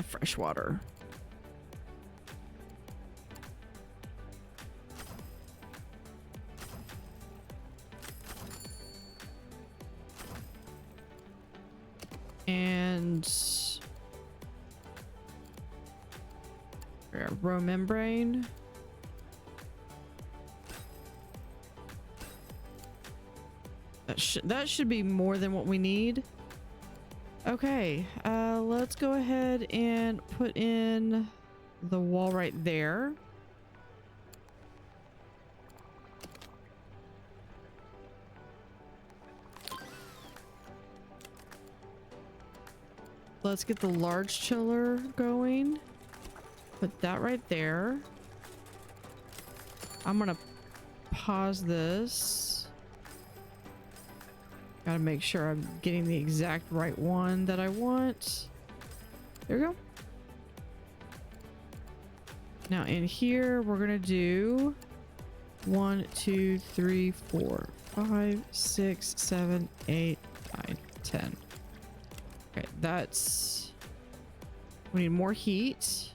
Fresh water. And row membrane. That should be more than what we need. Okay, let's go ahead and put in the wall right there. Let's get the large chiller going. Put that right there. I'm gonna pause this. Gotta make sure I'm getting the exact right one that I want. There we go. Now in here, we're gonna do 1, 2, 3, 4, 5, 6, 7, 8, 9, 10. Okay, that's... We need more heat.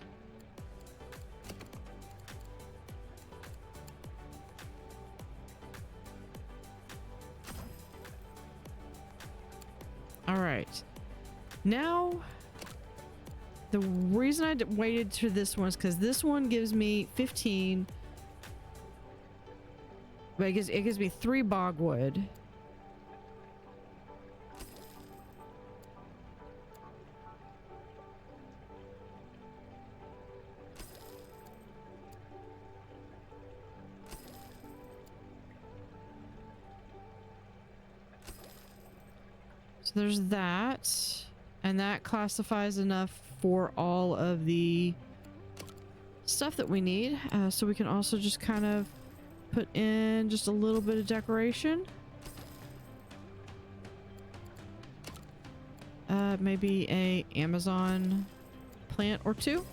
All right. Now, the reason I waited to this one is because this one gives me 15. But it gives me 3 bogwood. So there's that. And that classifies enough for all of the stuff that we need. So we can also just kind of put in just a little bit of decoration. Maybe a Amazon plant or 2.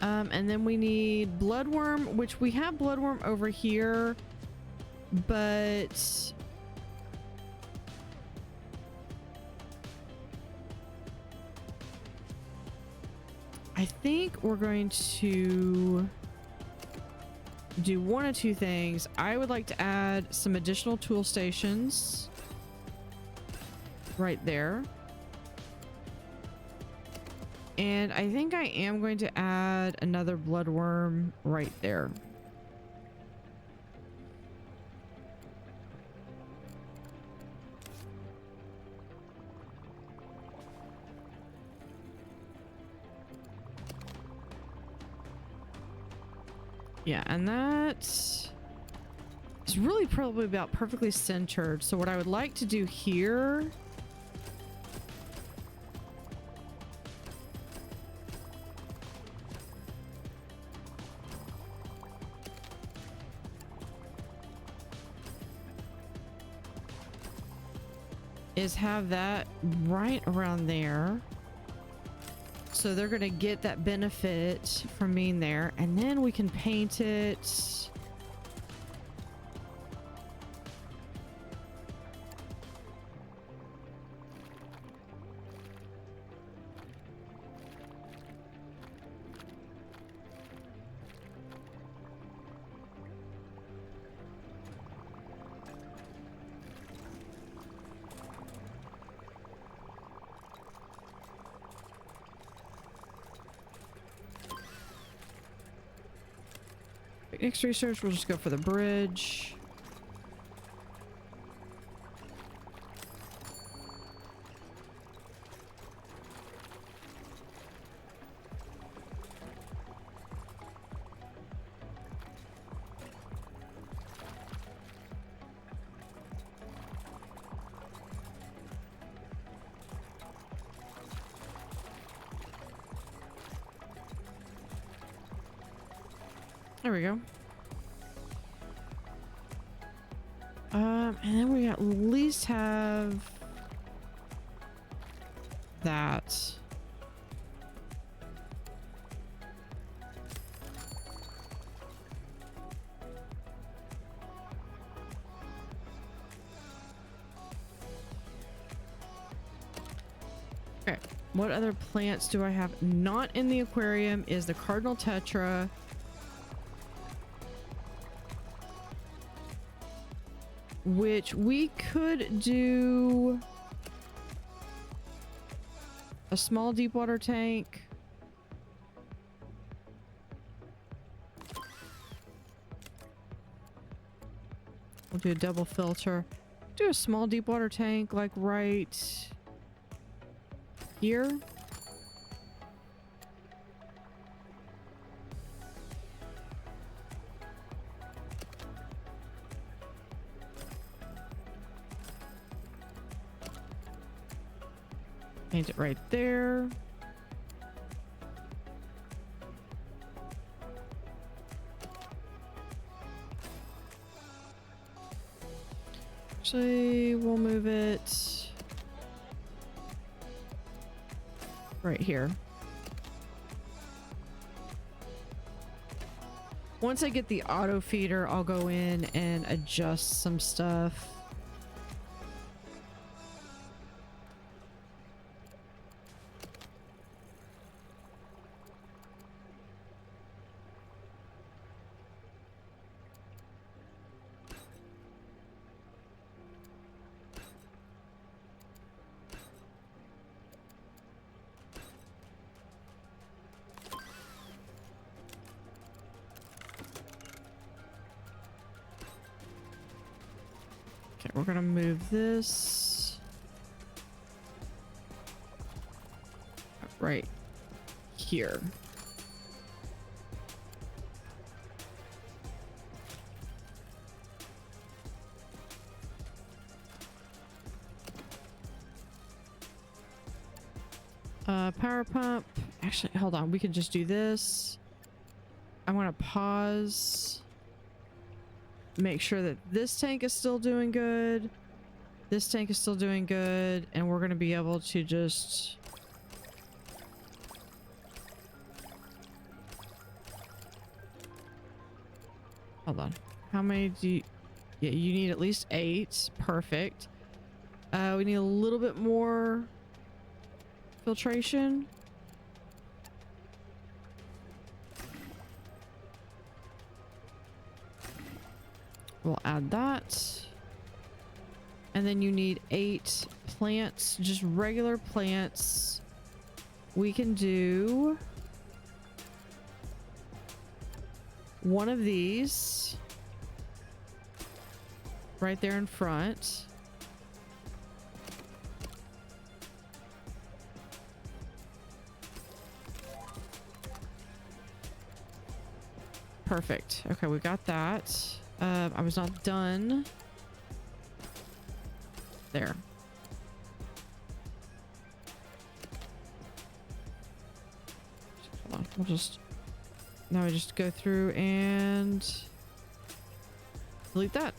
And then we need bloodworm, which we have bloodworm over here, but I think we're going to do one of 2 things. I would like to add some additional tool stations right there. And I think I am going to add another bloodworm right there. Yeah, and that is really probably about perfectly centered. So what I would like to do here is have that right around there. So they're going to get that benefit from being there. And then we can paint it. Next research, we'll just go for the bridge. There we go. And then we at least have that. Okay, what other plants do I have not in the aquarium is the cardinal tetra. Which we could do a small deep water tank. We'll do a double filter. do a small deep water tank like right here. Paint it right there. Actually, we'll move it right here. Once I get the auto feeder, I'll go in and adjust some stuff. Okay, we're gonna move this right here. Power pump. Actually, hold on. We can just do this. I want to pause. Make sure that this tank is still doing good. This tank is still doing good. And we're going to be able to just... Hold on. How many do you... Yeah, you need at least 8. Perfect. We need a little bit more filtration. We'll add that. And then you need 8 plants, just regular plants. We can do one of these right there in front. Perfect. Okay, we got that. I was not done. There. Hold on. We'll just... Now I just go through and... delete that.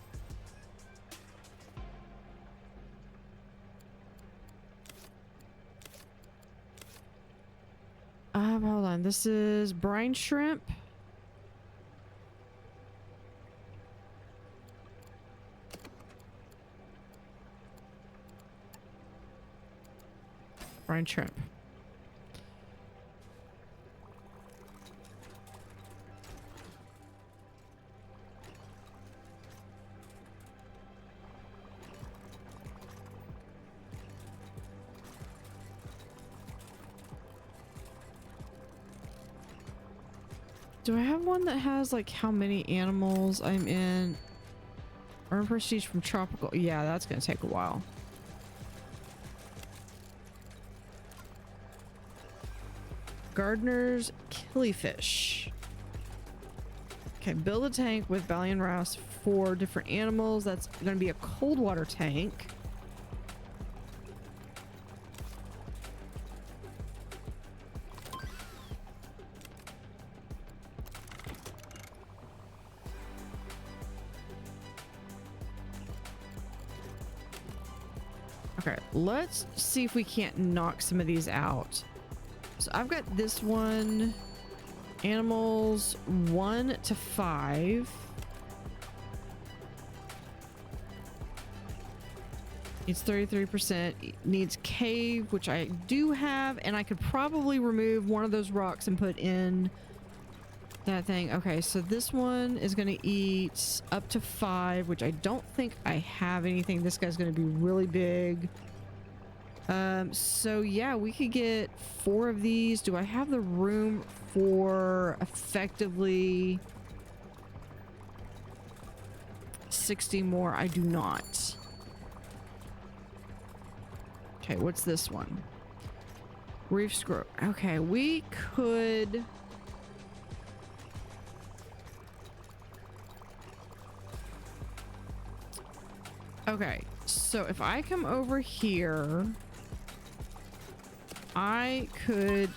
Hold on. This is brine shrimp. Brine shrimp. Do I have one that has like how many animals I'm in? Earn prestige from tropical. Yeah, that's gonna take a while. Gardener's killifish. Okay, build a tank with Balian Rouse for different animals. That's going to be a cold water tank. Okay, let's see if we can't knock some of these out. So I've got this one, animals 1 to 5. Needs 33%. Needs cave, which I do have, and I could probably remove one of those rocks and put in that thing. Okay, so this one is going to eat up to 5, which I don't think I have anything. This guy's going to be really big. So yeah, we could get 4 of these. Do I have the room for effectively 60 more? I do not. Okay, what's this one? Reef screw. Okay, we could... Okay, so if I come over here, I could...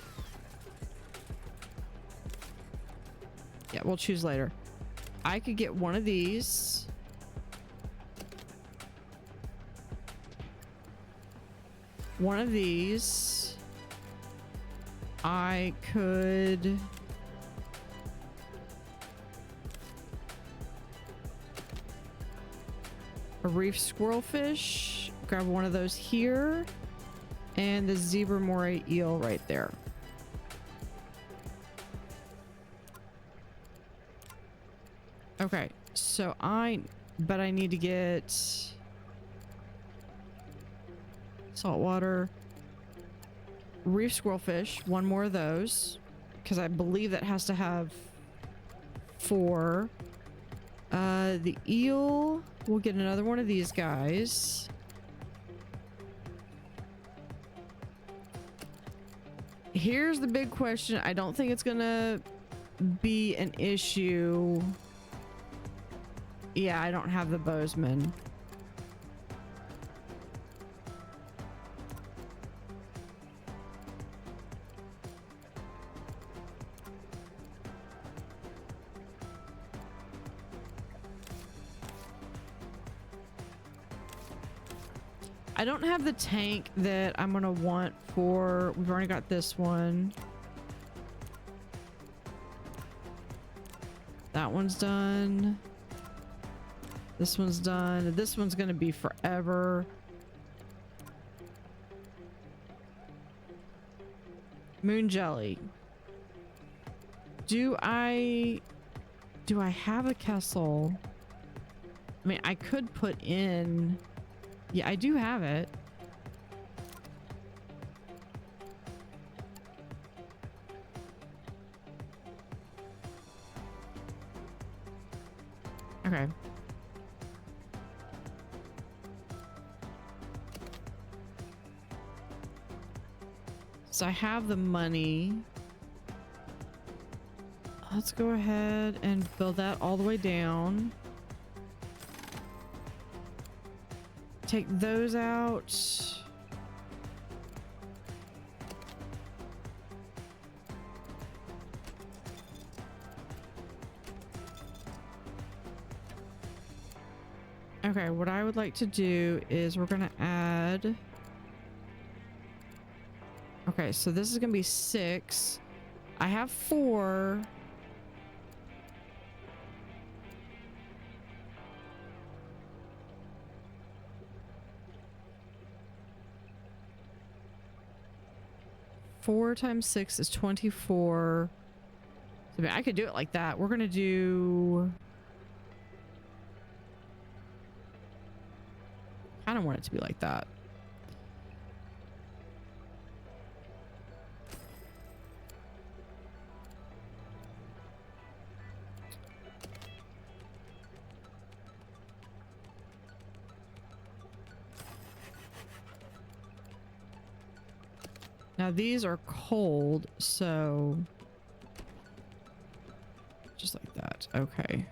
Yeah, we'll choose later. I could get one of these. One of these. I could... A reef squirrelfish. Grab one of those here. And the zebra moray eel right there. Okay, so I need to get saltwater reef squirrelfish, one more of those, because I believe that has to have 4. The eel, we'll get another one of these guys. Here's the big question. I don't think it's gonna be an issue. Yeah, I don't have the bozeman. I don't have the tank that I'm gonna want for... We've already got this one. That one's done. This one's done. This one's gonna be forever. Moon jelly. Do I have a Kessel? I mean, I could put in... Yeah, I do have it. Okay. So I have the money. Let's go ahead and build that all the way down. Take those out. Okay, what I would like to do is we're gonna add... Okay, so this is gonna be 6. I have 4. Four times 6 is 24. I mean, I could do it like that. We're gonna do... I don't want it to be like that. Now these are cold, so just like that. Okay.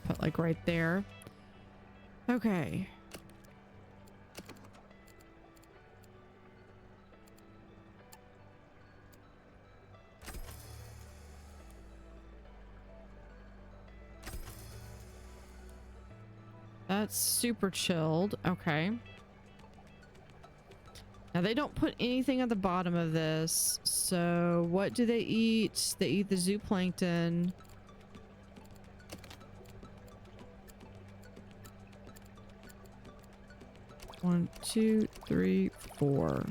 Put like right there. Okay. That's super chilled. Okay. Now they don't put anything at the bottom of this. So what do they eat? They eat the zooplankton. One, two, three, 4.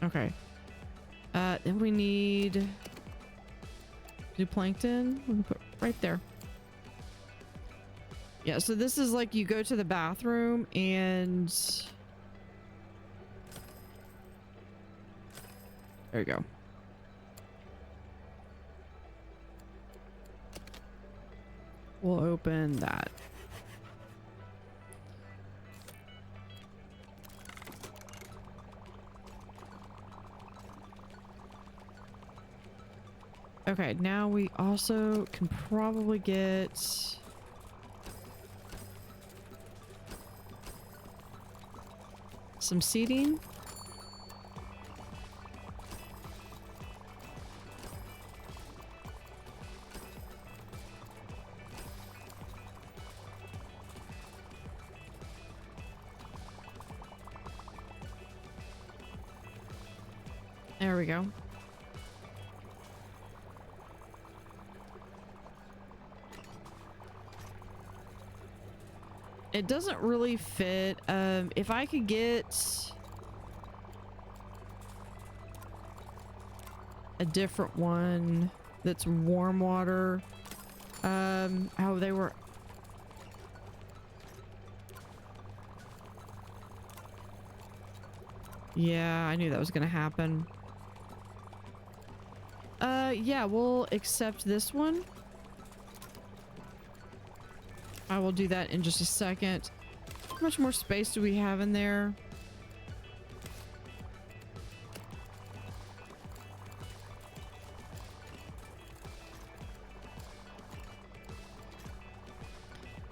Okay. Then we need zooplankton. We can put right there. Yeah, so this is like you go to the bathroom and there you go. We'll open that. Okay, now we also can probably get some seating. There we go. It doesn't really fit. If I could get a different one that's warm water. Oh, they were... Yeah, I knew that was gonna happen. Yeah, we'll accept this one. I will do that in just a second. How much more space do we have in there?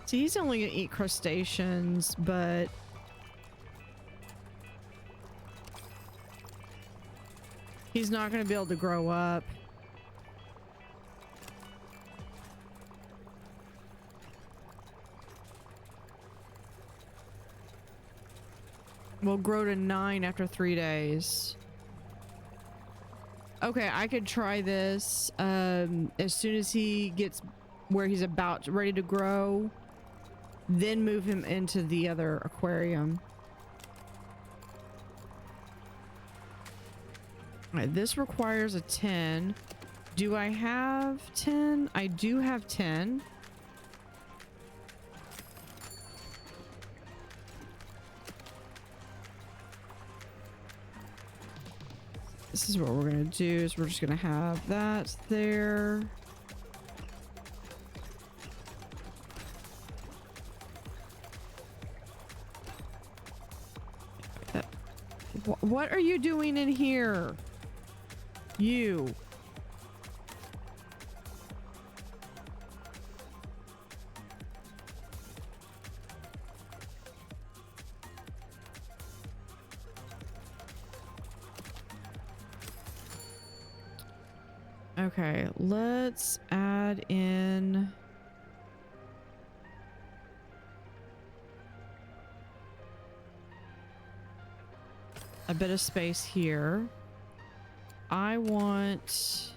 See, he's only gonna eat crustaceans, but he's not gonna be able to grow up. We'll grow to 9 after 3 days. Okay, I could try this as soon as he gets where he's about ready to grow, then move him into the other aquarium. All right, this requires a 10. Do I have 10? I do have 10. This is what we're gonna do, is we're just gonna have that there. What are you doing in here? You. Okay, let's add in a bit of space here. I want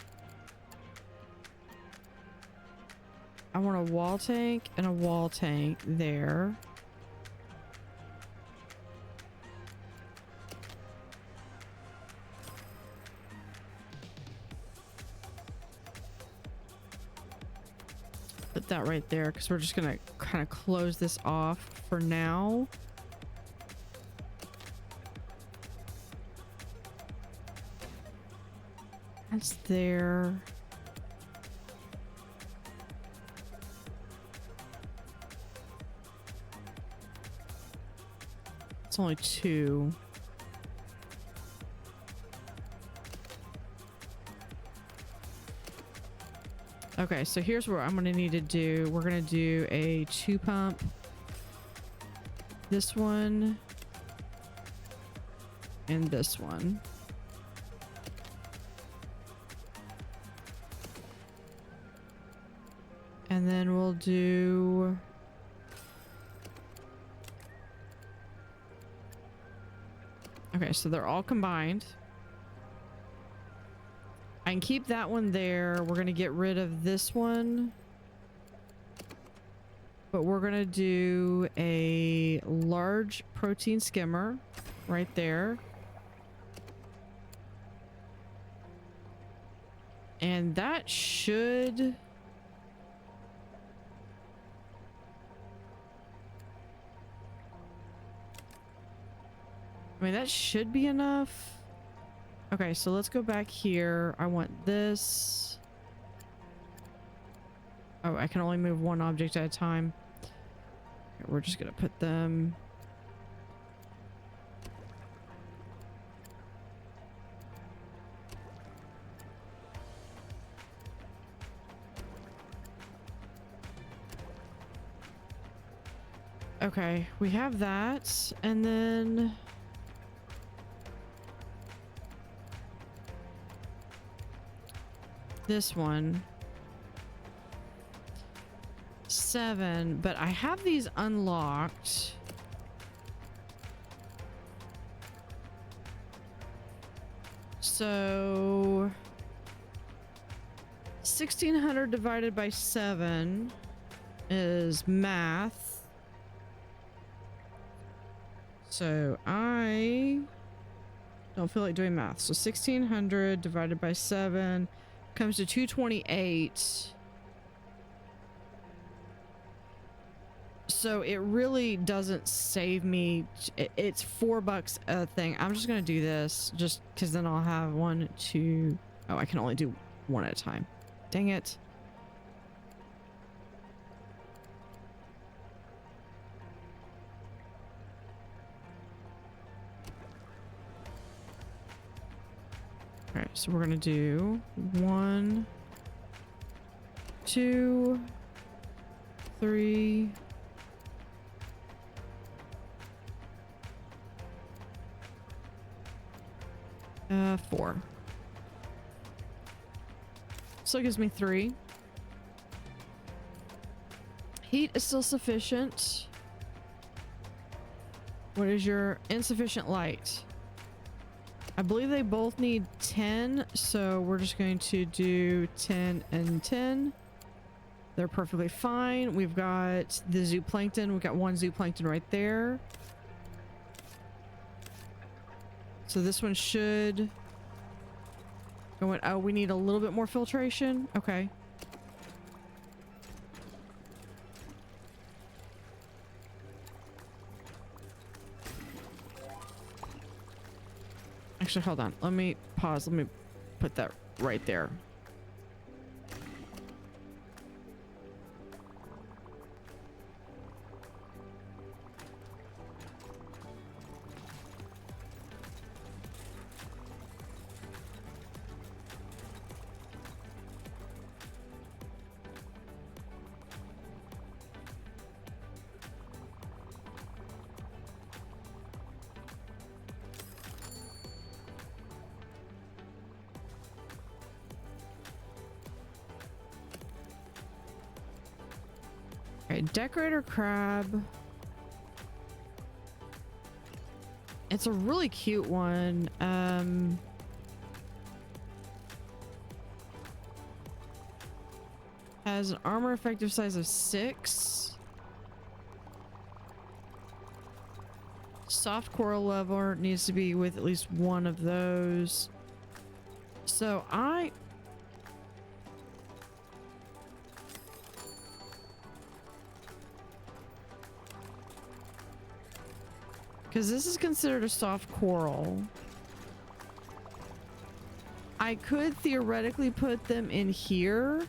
a wall tank and a wall tank there. Put that right there because we're just gonna kind of close this off for now. That's there. It's only 2. Okay, so here's what I'm gonna need to do. We're gonna do a 2 pump. This one. And this one. And then we'll do... Okay, so they're all combined. I can keep that one there. We're going to get rid of this one. But we're going to do a large protein skimmer right there. And that should... I mean, that should be enough. Okay, so let's go back here. I want this. Oh, I can only move one object at a time. Okay, we're just gonna put them... Okay, we have that, and then... this one. 7, but I have these unlocked. So... 1600 divided by 7 is math. So I don't feel like doing math. So 1600 divided by 7 comes to 228. So it really doesn't save me. It's $4 a thing. I'm just gonna do this just because then I'll have 1, 2. Oh, I can only do one at a time. Dang it. All right, so we're gonna do 1, 2, 3, 4. So it gives me 3. Heat is still sufficient. What is your insufficient light? I believe they both need 10, so we're just going to do 10 and 10. They're perfectly fine. We've got the zooplankton. We've got 1 zooplankton right there. So this one should go in. Oh, we need a little bit more filtration. Okay. Actually, hold on. Let me pause. Let me put that right there. Okay, decorator crab. It's a really cute one. Has an armor effective size of 6. Soft coral level needs to be with at least 1 of those. So because this is considered a soft coral. I could theoretically put them in here.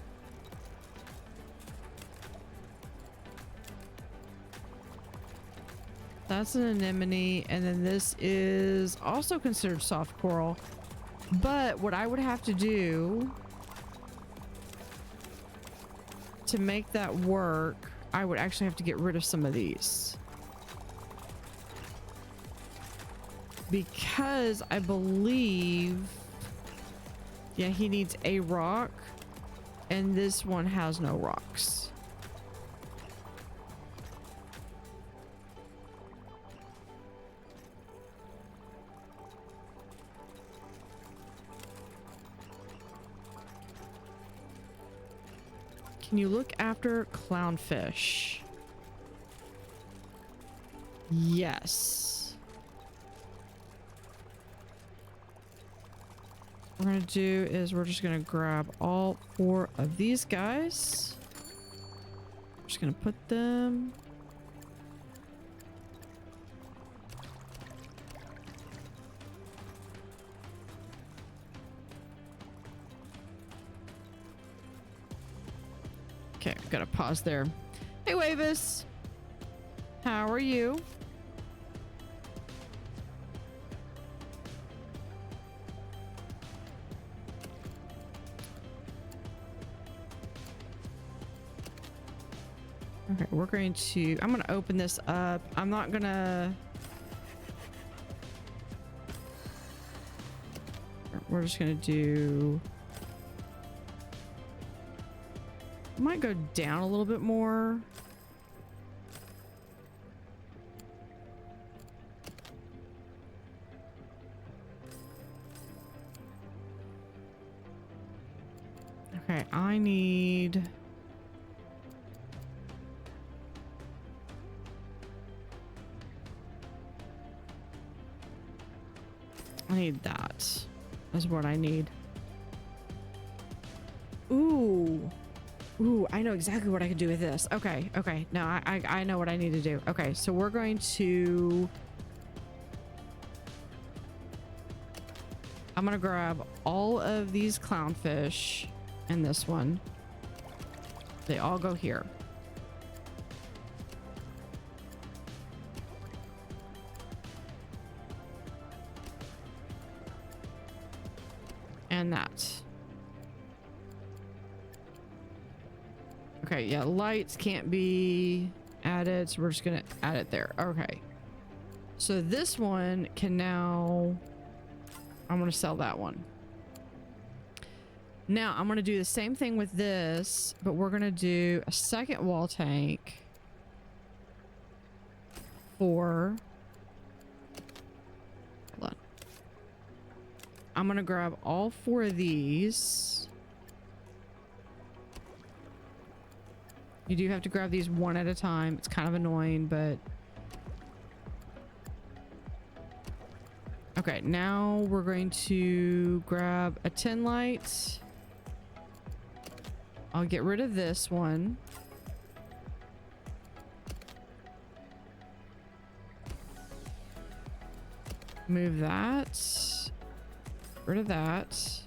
That's an anemone, and then this is also considered soft coral. But what I would have to do to make that work, I would actually have to get rid of some of these. Because I believe, yeah, he needs a rock, and this one has no rocks. Can you look after clownfish? Yes. we're gonna do is we're just gonna grab all 4 of these guys. Just gonna put them. Okay, gotta pause there. Hey, Wavis. How are you? Okay, we're going to... I'm gonna open this up. I'm not gonna... We're just gonna do... Might go down a little bit more. Okay, I need... that. That's what I need. Ooh. Ooh, I know exactly what I could do with this. Okay, okay. No, I know what I need to do. Okay, so we're going to... I'm gonna grab all of these clownfish and this one. They all go here. And that. Okay, yeah, lights can't be added, so we're just gonna add it there. Okay. So this one can now... I'm gonna sell that one. Now, I'm gonna do the same thing with this, but we're gonna do a second wall tank for... Hold on. I'm gonna grab all 4 of these. You do have to grab these one at a time. It's kind of annoying, but... Okay, now we're going to grab a tin light. I'll get rid of this one. Move that. Get rid of that.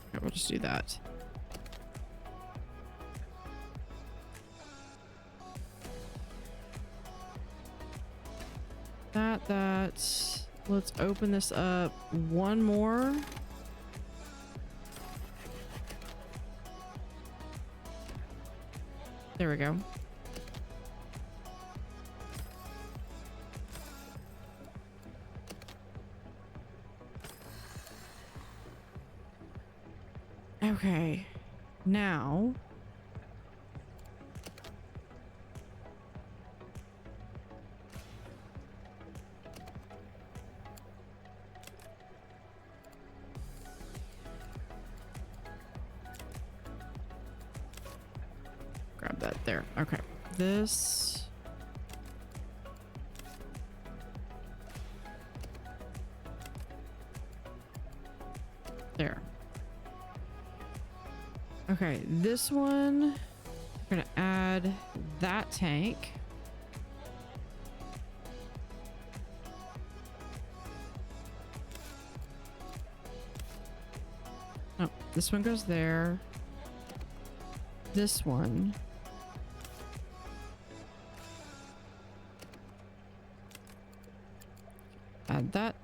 Okay, we'll just do that. That. Let's open this up one more. There we go. Okay. Now... grab that there. Okay. This... there. Okay, this one, we're gonna add that tank. Oh, this one goes there. This one. Add that.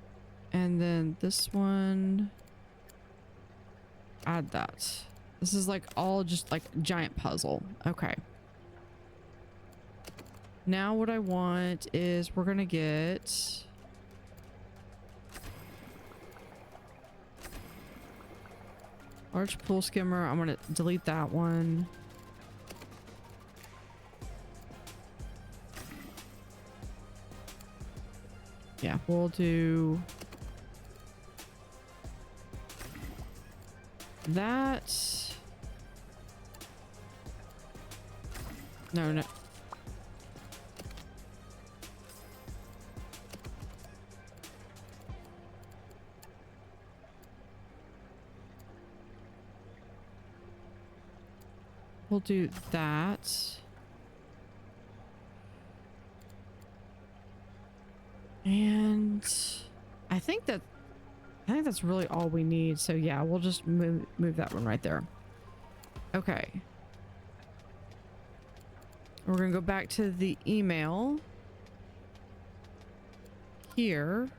And then this one. Add that. This is like all just like a giant puzzle. Okay. Now what I want is we're gonna get... large pool skimmer. I'm gonna delete that one. Yeah, we'll do that. No. we'll do that. And I think that's really all we need. So yeah, we'll just move that one right there. Okay. We're gonna go back to the email here.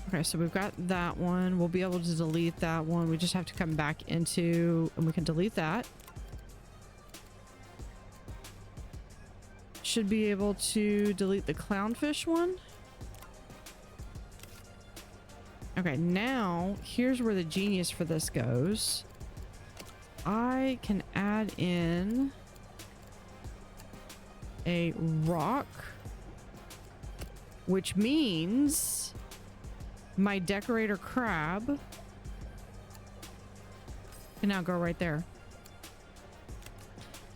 Okay, so we've got that one. We'll be able to delete that one. We just have to come back into, and we can delete that. Should be able to delete the clownfish one. Okay, now here's where the genius for this goes. I can add in a rock, which means my decorator crab can now go right there.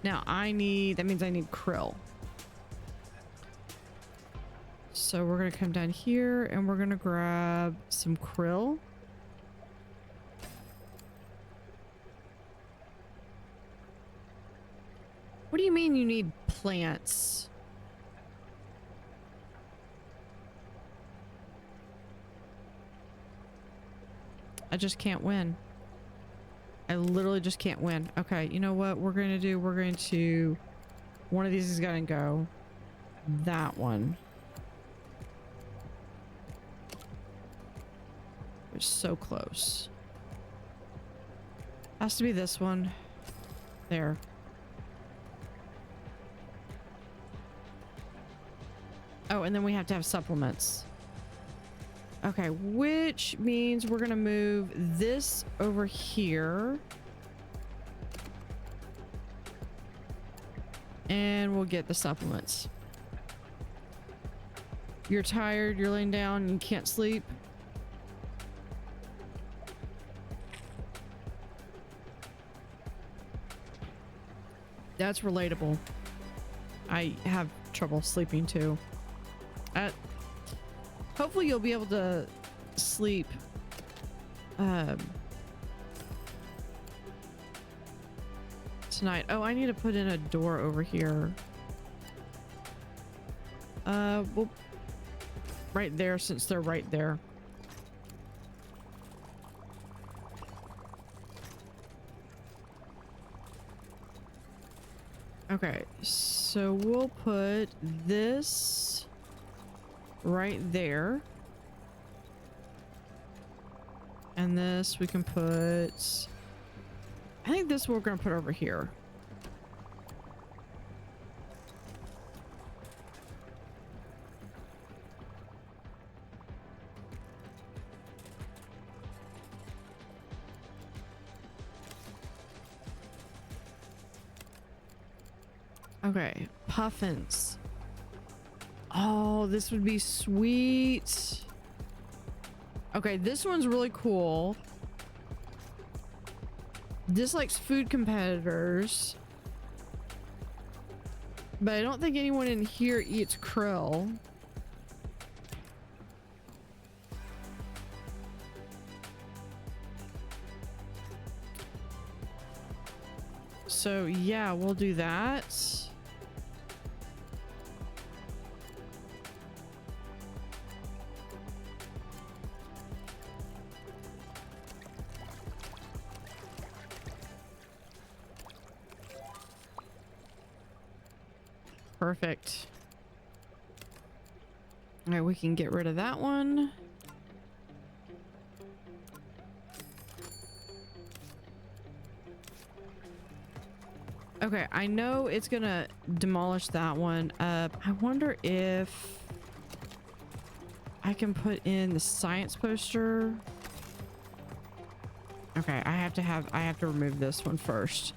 Now that means I need krill. So we're going to come down here and we're going to grab some krill. What do you mean you need plants? I just can't win. I literally just can't win. Okay, you know what we're going to do? We're going to... One of these is going to go. That one. We're so close. Has to be this one. There. Oh, and then we have to have supplements. Okay, which means we're gonna move this over here. And we'll get the supplements. You're tired, you're laying down, you can't sleep. That's relatable. I have trouble sleeping too. Hopefully you'll be able to sleep tonight. Oh, I need to put in a door over here. Well, right there, since they're right there. Okay, so we'll put this right there. And this we can put... I think this we're going to put over here. Okay, puffins. Oh, this would be sweet. Okay, this one's really cool. Dislikes food competitors. But I don't think anyone in here eats krill. So yeah, we'll do that. Perfect. All right, we can get rid of that one. Okay, I know it's gonna demolish that one. I wonder if I can put in the science poster. Okay, I have to remove this one first.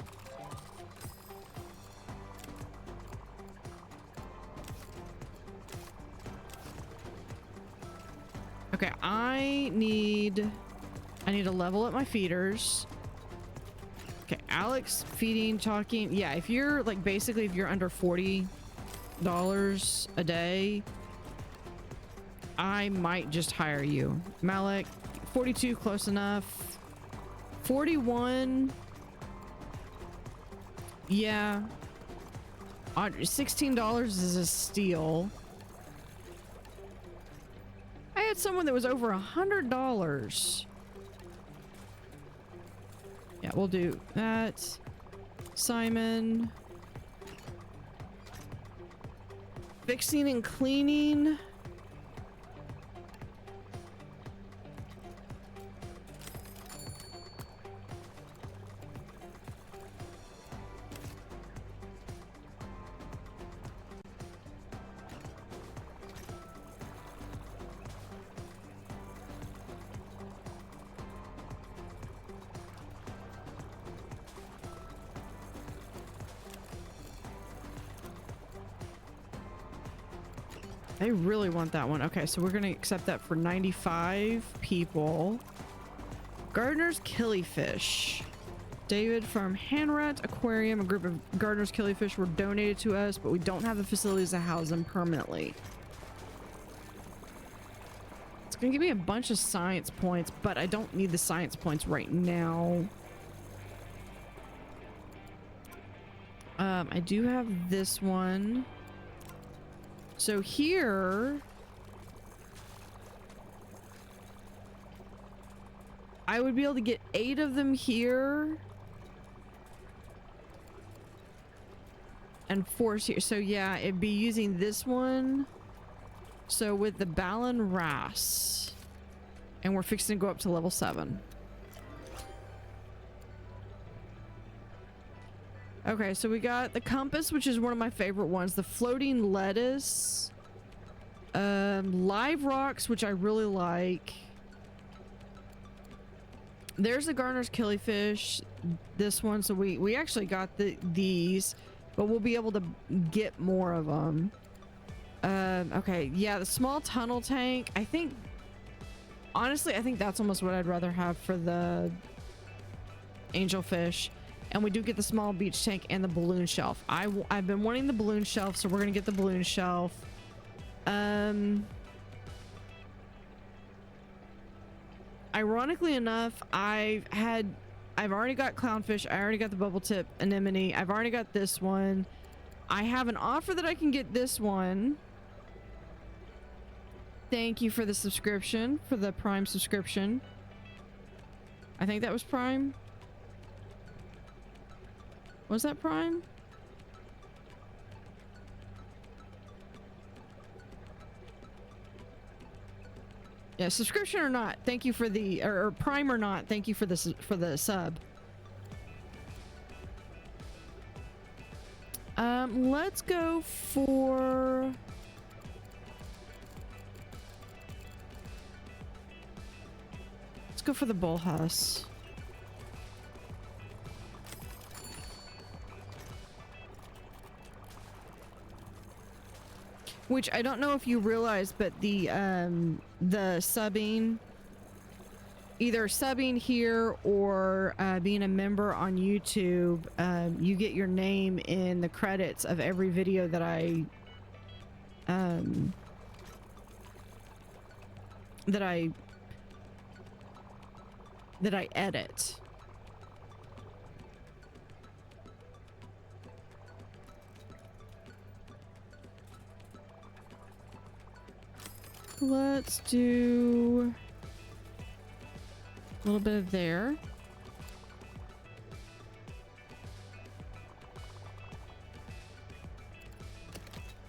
Okay, I need to level up my feeders. Okay, Alex feeding, talking. Yeah, if you're like, basically if you're under 40, $6 a day, I might just hire you. Malik, 42, close enough. 41. Yeah. $16 is a steal. I had someone that was over $100. Yeah, we'll do that. Simon. Fixing and cleaning. They really want that one. Okay, so we're gonna accept that for 95 people. Gardener's Killifish. David from Hanrat Aquarium. A group of Gardener's Killifish were donated to us, but we don't have the facilities to house them permanently. It's gonna give me a bunch of science points, but I don't need the science points right now. I do have this one. So here, I would be able to get 8 of them here and 4 here. So yeah, it'd be using this one. So with the Balan Ras, and we're fixing to go up to level 7. Okay, so we got the compass, which is one of my favorite ones. The floating lettuce. Live rocks, which I really like. There's the Gardener's Killifish. This one. So we actually got these, but we'll be able to get more of them. Okay, yeah, the small tunnel tank. I think, honestly, I think that's almost what I'd rather have for the angelfish. And we do get the small beach tank and the balloon shelf. I've been wanting the balloon shelf, so we're gonna get the balloon shelf. Ironically enough, I've already got clownfish. I already got the bubble tip anemone. I've already got this one. I have an offer that I can get this one. Thank you for the subscription, for the Prime subscription. I think that was Prime. Was that Prime? Yeah, subscription or not, thank you for the, or Prime or not, thank you for the sub. Let's go for... Let's go for the bullhuss. Which I don't know if you realize, but the subbing, either subbing here or being a member on YouTube, you get your name in the credits of every video that I edit. Let's do a little bit of there.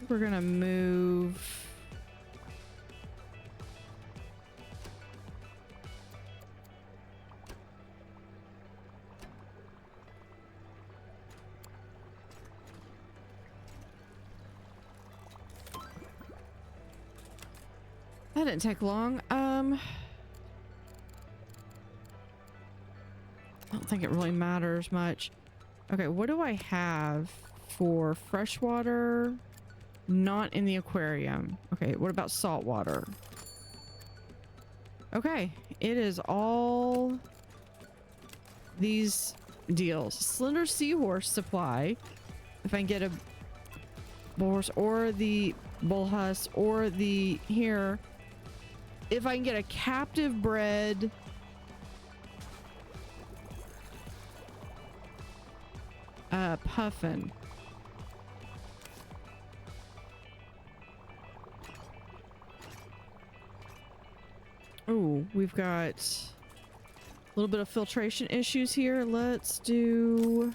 We're gonna move that didn't take long. I don't think it really matters much. Okay, what do I have for freshwater? Not in the aquarium. Okay, what about saltwater? Okay, it is all these deals. Slender seahorse supply. If I can get a horse or the bull huss or the here. If I can get a captive bred puffin. Oh, we've got a little bit of filtration issues here. Let's do...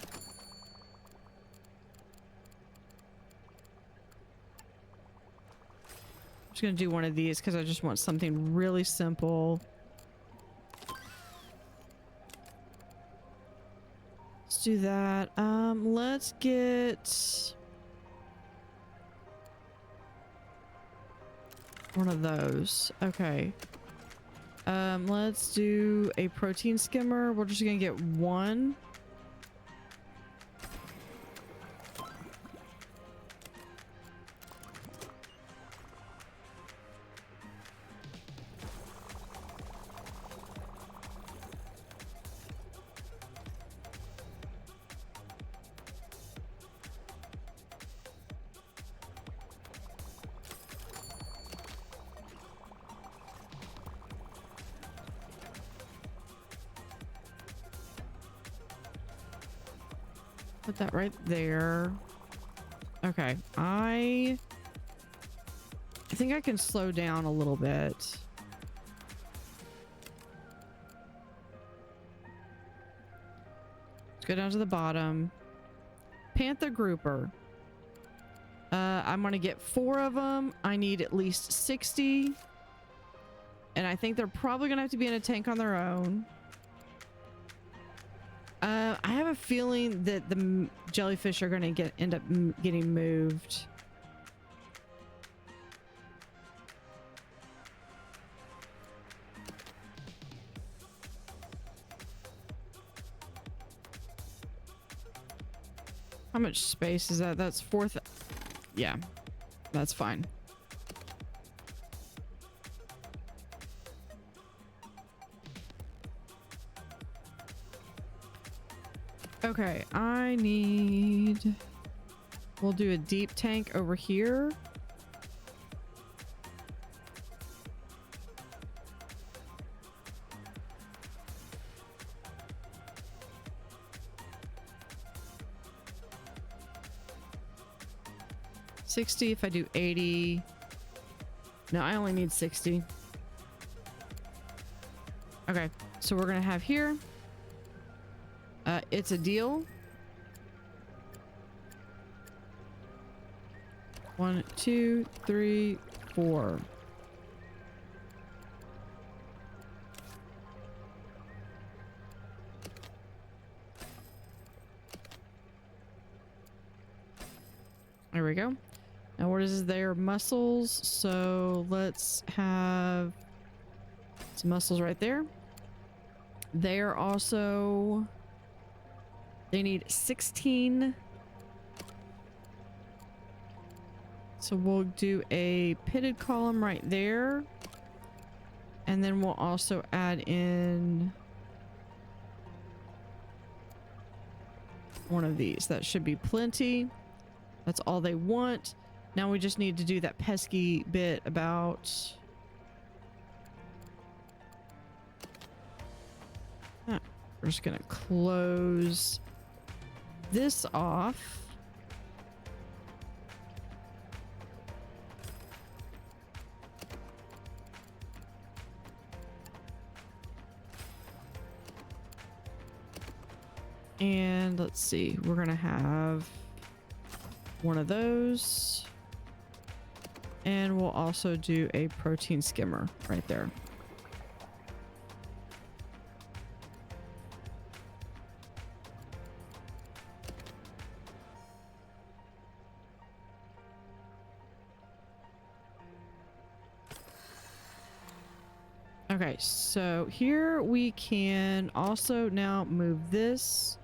I'm just gonna do one of these because I just want something really simple. Let's do that. Let's get one of those. Okay. Let's do a protein skimmer. We're just gonna get one. Put that right there. Okay, I think I can slow down a little bit. Let's go down to the bottom. Panther grouper. I'm gonna get 4 of them. I need at least 60. And I think they're probably gonna have to be in a tank on their own. I have a feeling that the jellyfish are going to end up getting moved. How much space is that? That's 4th. Yeah, that's fine. Okay, I need... We'll do a deep tank over here. $60 if I do 80. No, I only need 60. Okay, so we're gonna have here. It's a deal. 1, 2, 3, 4. There we go. Now what is their muscles? So let's have some muscles right there. They're also... They need 16. So we'll do a pitted column right there. And then we'll also add in one of these. That should be plenty. That's all they want. Now we just need to do that pesky bit about... We're just gonna close this off. And let's see, we're gonna have one of those. And we'll also do a protein skimmer right there. Okay, so here we can also now move this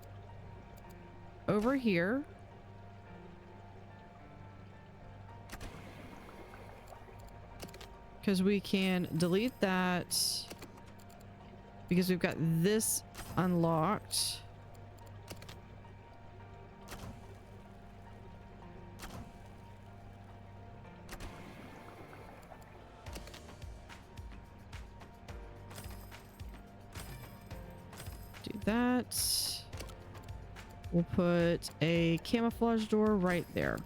over here. Because we can delete that because we've got this unlocked. that. We'll put a camouflage door right there.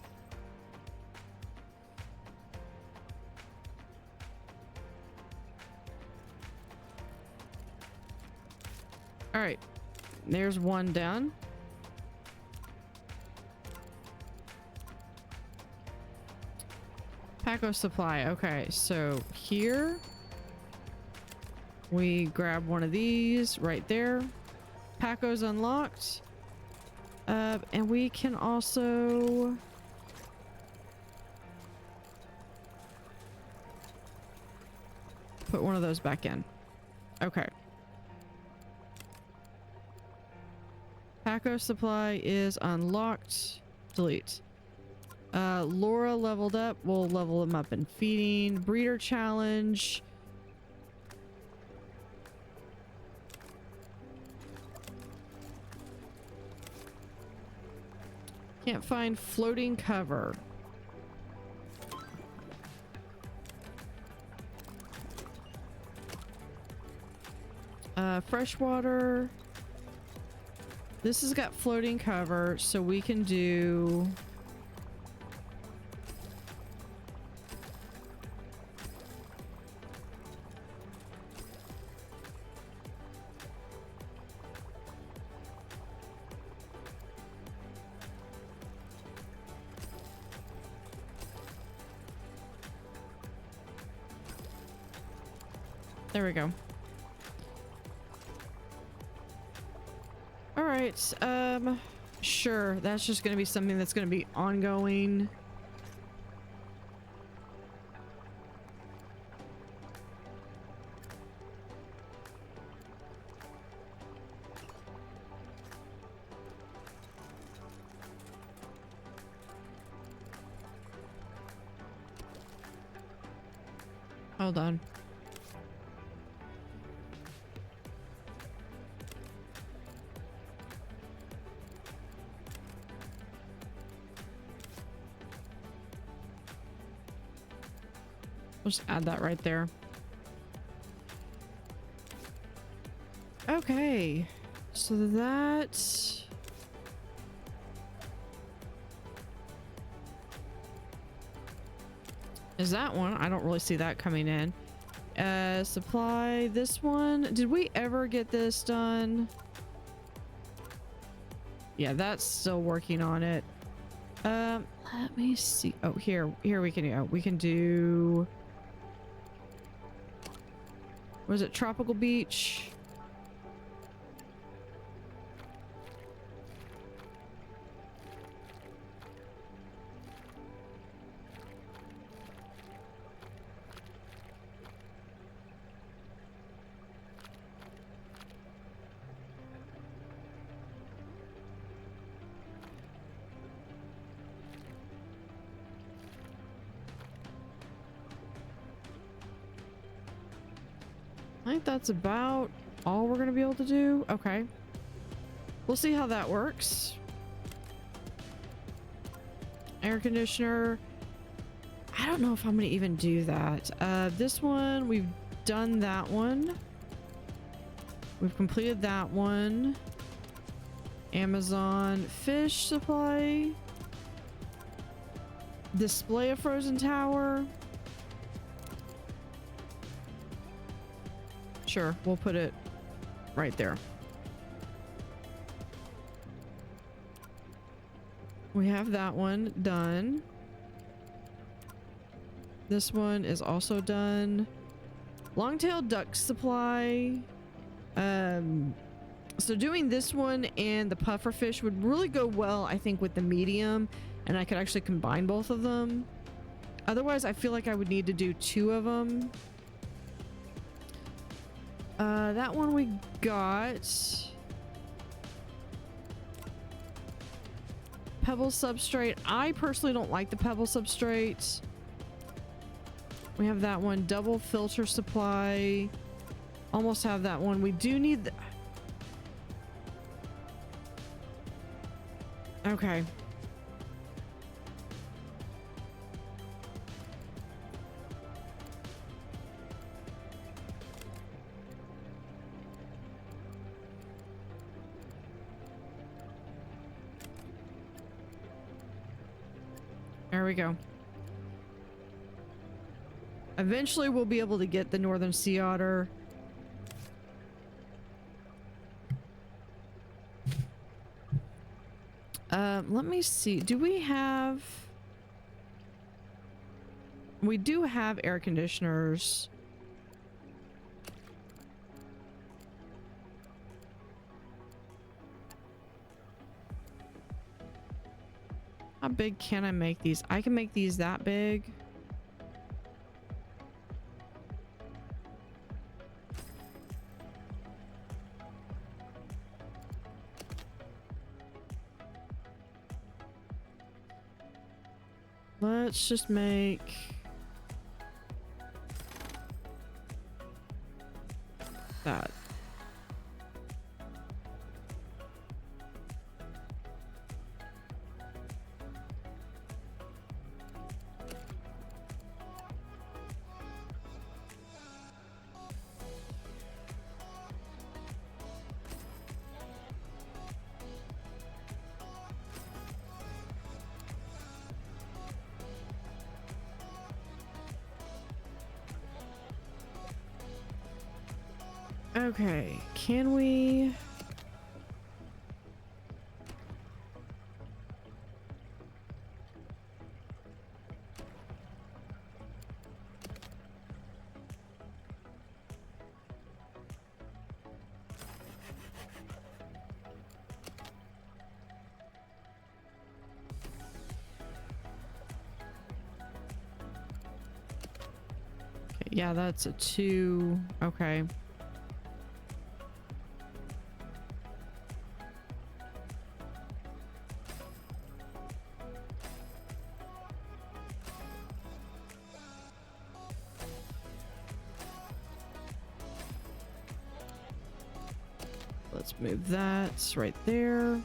All right, there's one down. Paco supply. Okay, so here we grab one of these right there. Paco's unlocked. And we can also put one of those back in. Okay. Paco supply is unlocked. Delete. Laura leveled up. We'll level them up in feeding. Breeder challenge. Can't find floating cover. Freshwater. This has got floating cover, so we can do... There we go. All right. Sure. That's just going to be something that's going to be ongoing. Hold on. We'll just add that right there. Okay, so that is that one. I don't really see that coming in. Supply this one. Did we ever get this done? Yeah, that's still working on it. Let me see. Oh, here we can go. We can do... Was it Tropical Beach? I think that's about all we're going to be able to do. Okay. We'll see how that works. Air conditioner. I don't know if I'm going to even do that. This one, we've done that one. We've completed that one. Amazon fish supply. Display a frozen tower. Sure, we'll put it right there. We have that one done. This one is also done. Long-tailed duck supply. So doing this one and the puffer fish would really go well, I think, with the medium, and I could actually combine both of them. Otherwise, I feel like I would need to do two of them. That one we got. Pebble substrate. I personally don't like the pebble substrate. We have that one. Double filter supply. Almost have that one. We do need okay. There we go. Eventually we'll be able to get the northern sea otter. Let me see. Do we have... We do have air conditioners. How big can I make these? I can make these that big. Let's just make that. Okay, can we... Yeah, that's a 2. Okay. Let's move that right there.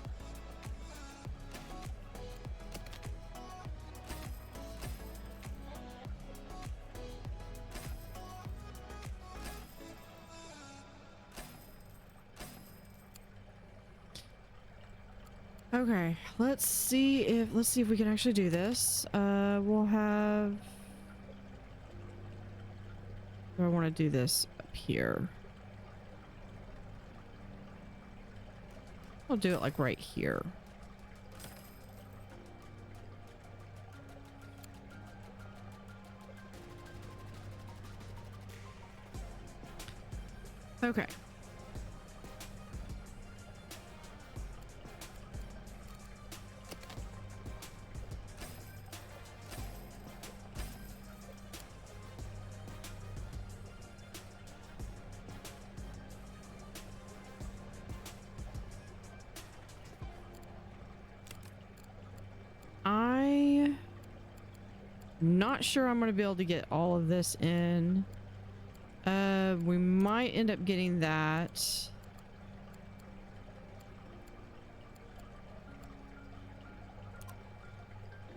Okay, let's see if we can actually do this. We'll have... Do I want to do this up here? We'll do it like right here. Okay. Not sure I'm going to be able to get all of this in. We might end up getting that.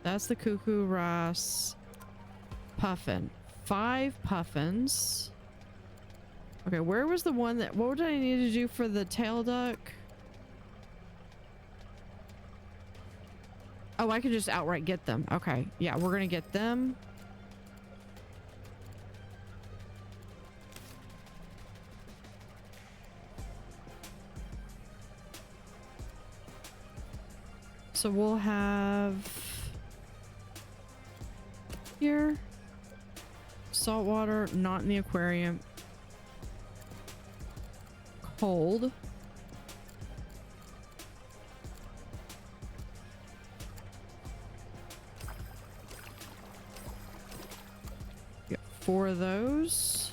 That's the cuckoo wrasse. Puffin. 5 puffins. Okay, where was the one that... What did I need to do for the tail duck? Oh, I can just outright get them. Okay. Yeah, we're gonna get them. So we'll have... Here. Saltwater, not in the aquarium. Cold. Get 4 of those.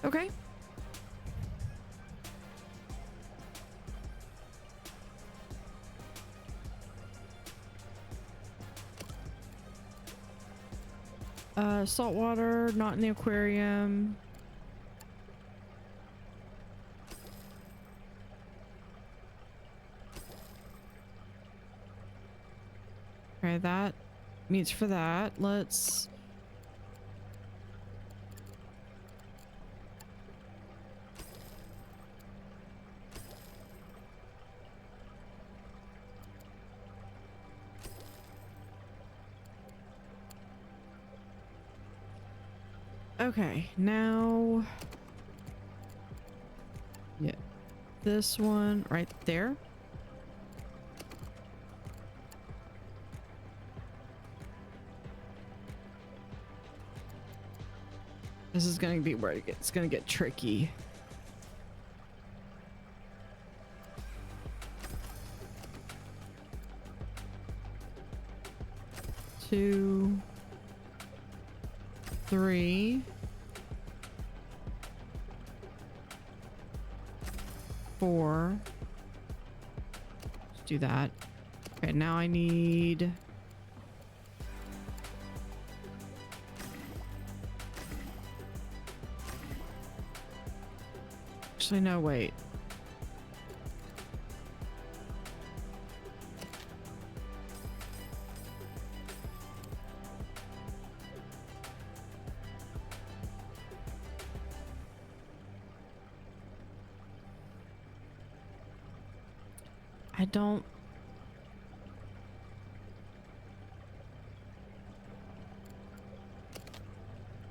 Okay. Saltwater, not in the aquarium. Okay, that meets for that. Let's... Okay, now... Yeah, this one right there. This is going to be where it's going to get tricky. Two, three, four. Let's do that. Okay, now I need... Actually, no, wait. I don't...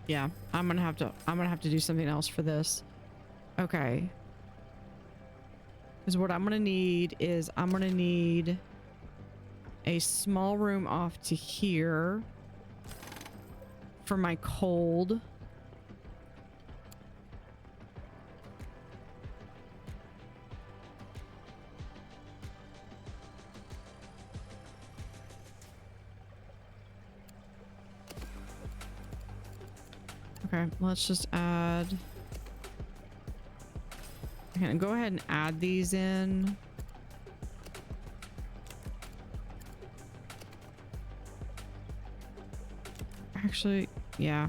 Yeah, I'm gonna have to do something else for this. Okay. Because what I'm gonna need is I'm gonna need a small room off to here for my cold. Okay, let's just add... Okay, go ahead and add these in. Actually, yeah.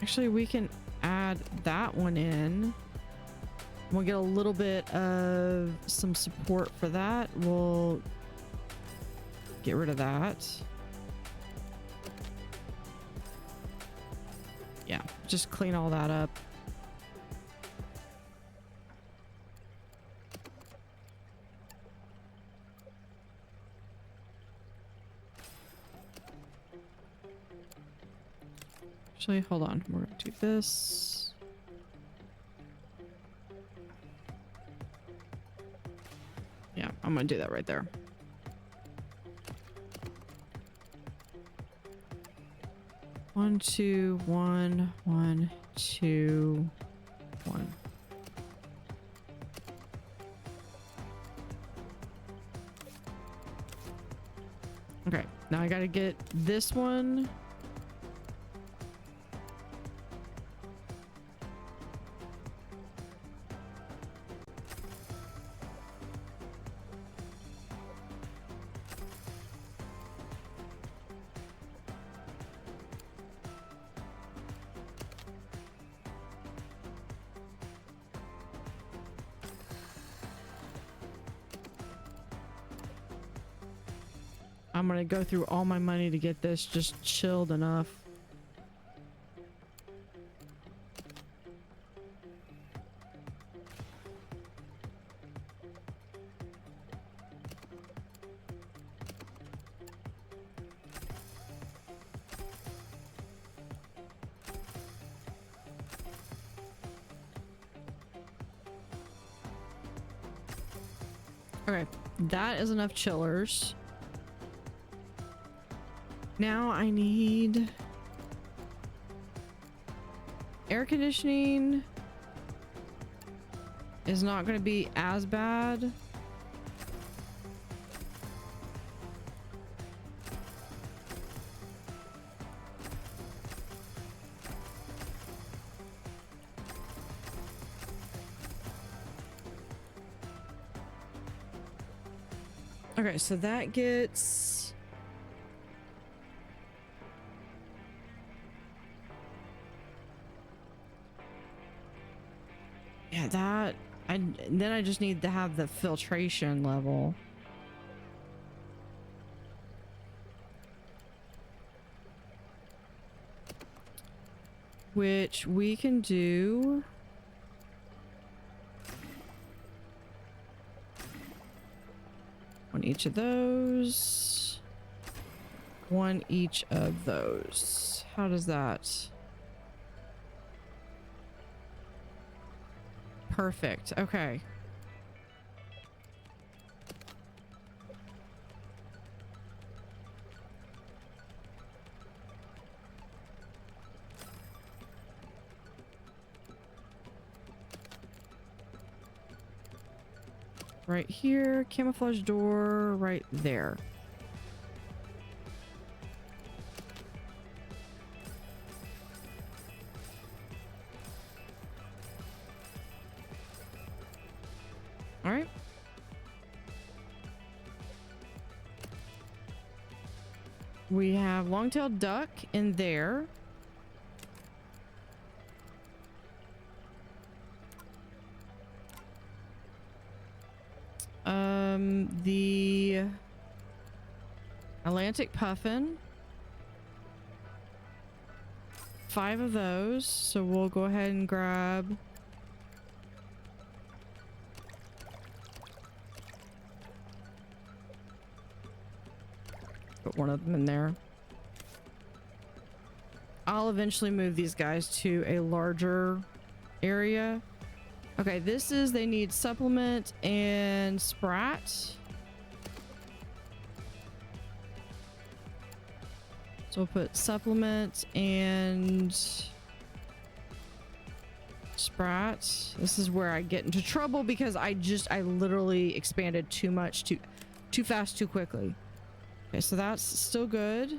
Actually, we can add that one in. We'll get a little bit of some support for that. We'll get rid of that. Yeah, just clean all that up. Actually, hold on. We're gonna do this. Yeah, I'm gonna do that right there. One, two, one, one, two, one. Okay, now I gotta get this one. I'm gonna go through all my money to get this just chilled enough. Okay, that is enough chillers. Now I need air conditioning. Is not going to be as bad. Okay, so that gets... Yeah, that... then I just need to have the filtration level. Which we can do... on each of those. one each of those. How does that? Perfect. Okay. Right here, camouflage door right there. All right. We have long-tailed duck in there. The Atlantic puffin. 5 of those. So we'll go ahead and grab put one of them in there. I'll eventually move these guys to a larger area. Okay, this is, they need supplement and sprat. So we'll put supplement and sprat. This is where I get into trouble because I literally expanded too much, too fast, too quickly. Okay, so that's still good.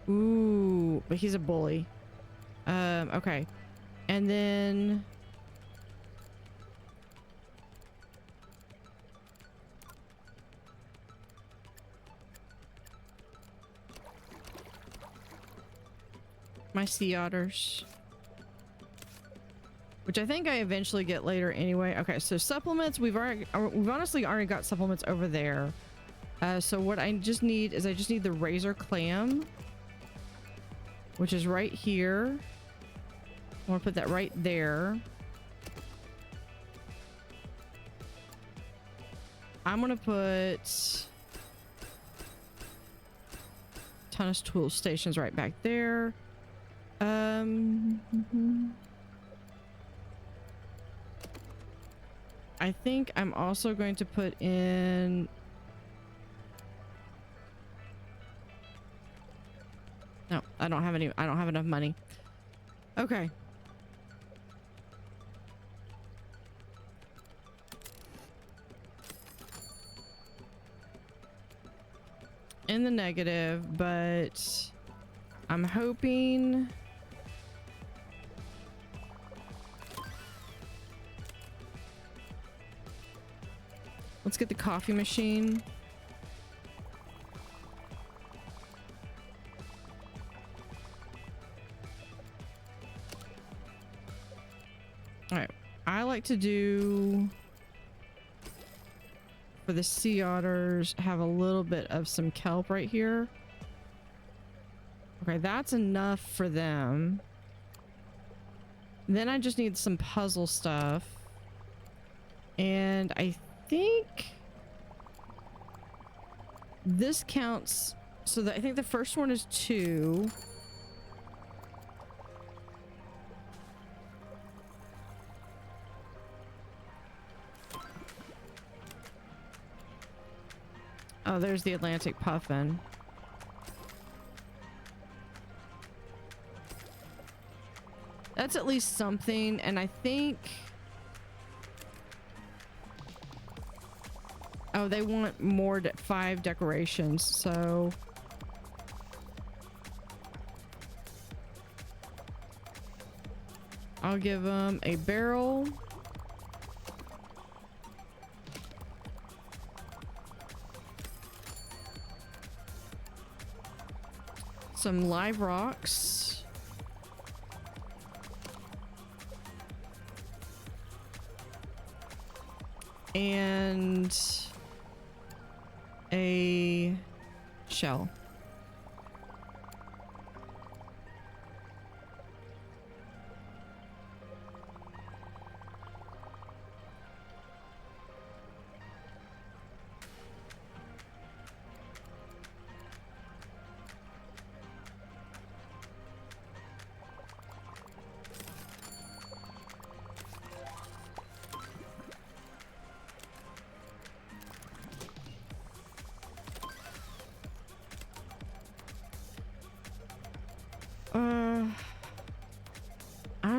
Ooh, but he's a bully. Okay. And then my sea otters, which I think I eventually get later anyway. Okay, so supplements, we've honestly already got supplements over there. So what I just need is the razor clam, which is right here. I want to put that right there. I'm gonna put Tunnus tool stations right back there. I think I'm also going to put in no, I don't have enough money. Okay. In the negative, but I'm hoping let's get the coffee machine. All right, I like to do for the sea otters, have a little bit of some kelp right here. Okay, that's enough for them. Then I just need some puzzle stuff. And I think this counts. So I think the first one is 2. Oh, there's the Atlantic puffin. That's at least something, and I think... Oh, they want more 5 decorations, so... I'll give them a barrel. Some live rocks. And a shell.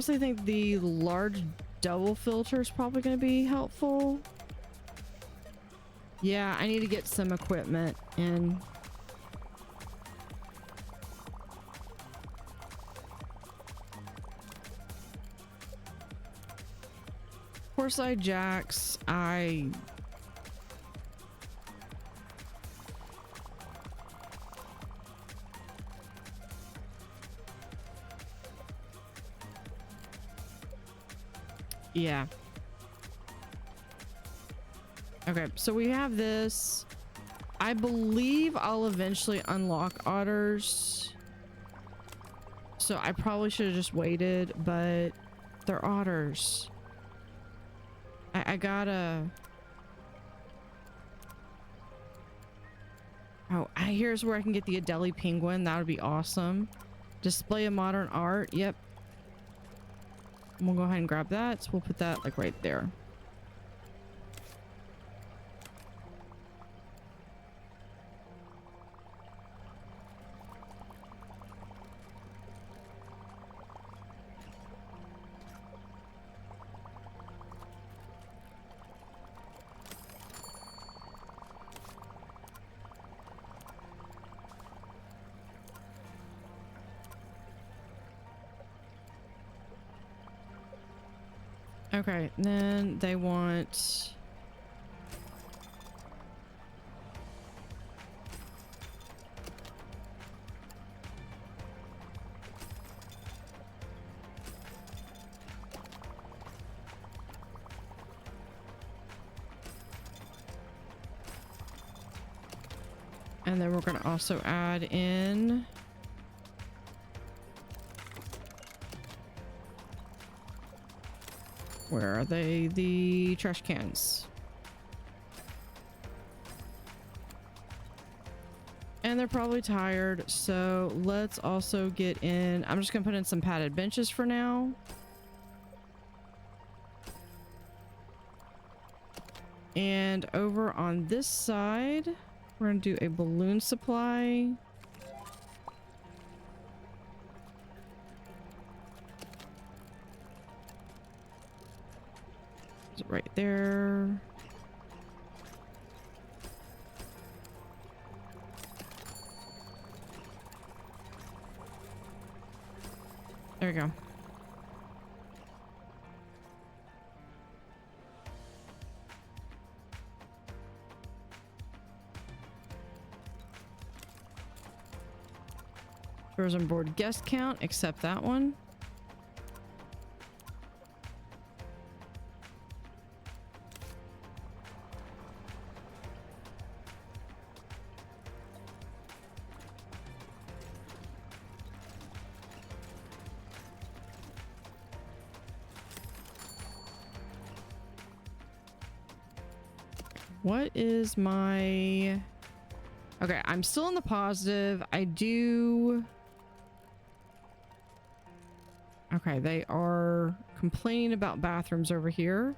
honestly think the large double filter is probably going to be helpful. Yeah, I need to get some equipment in. Side jacks, yeah. Okay, so we have this. I believe I'll eventually unlock otters. So I probably should have just waited, but they're otters. I gotta... Oh, here's where I can get the Adelie penguin. That would be awesome. Display of modern art. Yep. We'll go ahead and grab that. So we'll put that like right there. Okay, then they want... And then we're going to also add in... Where are they? The trash cans. And they're probably tired, so let's also get in... I'm just gonna put in some padded benches for now. And over on this side, we're gonna do a balloon supply. Right there. There we go. Frozen board guest count, except that one. What is my... Okay, I'm still in the positive. I do... Okay, they are complaining about bathrooms over here.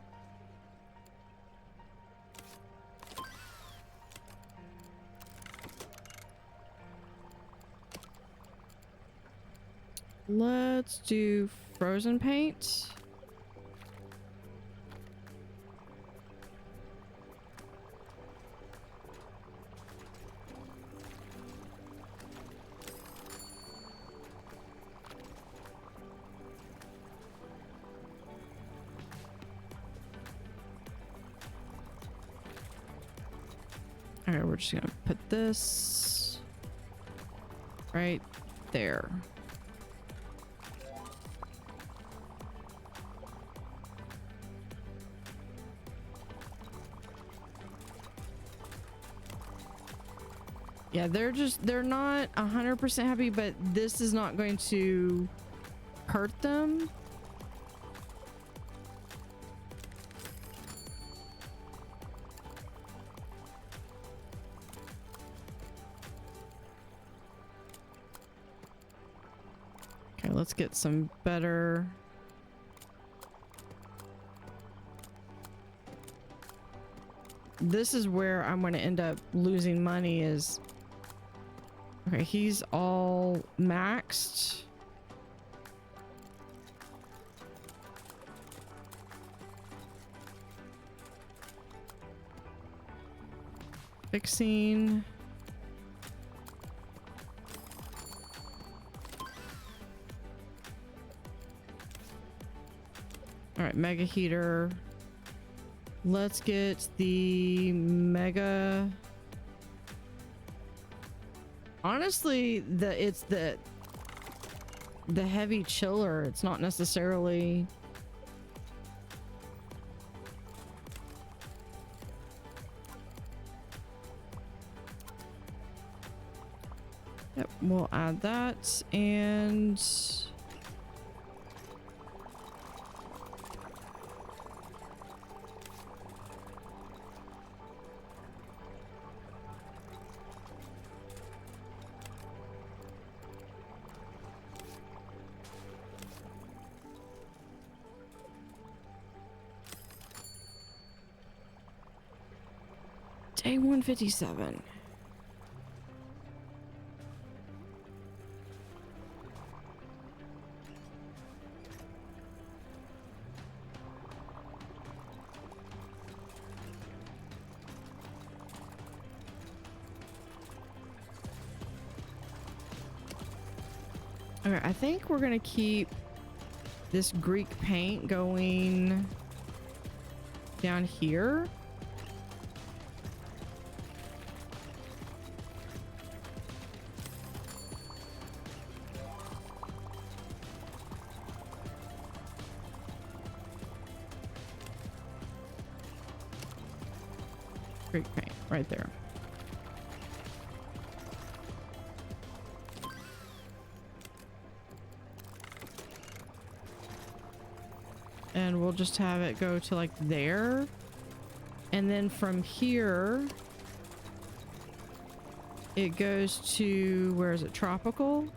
Let's do frozen paint. Okay, we're just gonna put this right there. Yeah, they're not 100% happy, but this is not going to hurt them. Okay, let's get some better... This is where I'm going to end up losing money is... Okay, he's all maxed. Fixing. All right, mega heater. Let's get the mega. Honestly, it's the heavy chiller. It's not necessarily. Yep, we'll add that and. Day 157. Okay, I think we're gonna keep this Greek paint going down here. Greek paint right there. And we'll just have it go to like there. And then from here, it goes to, where is it? Tropical.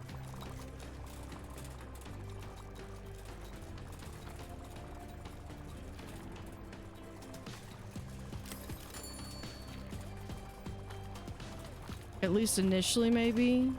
At least initially, maybe.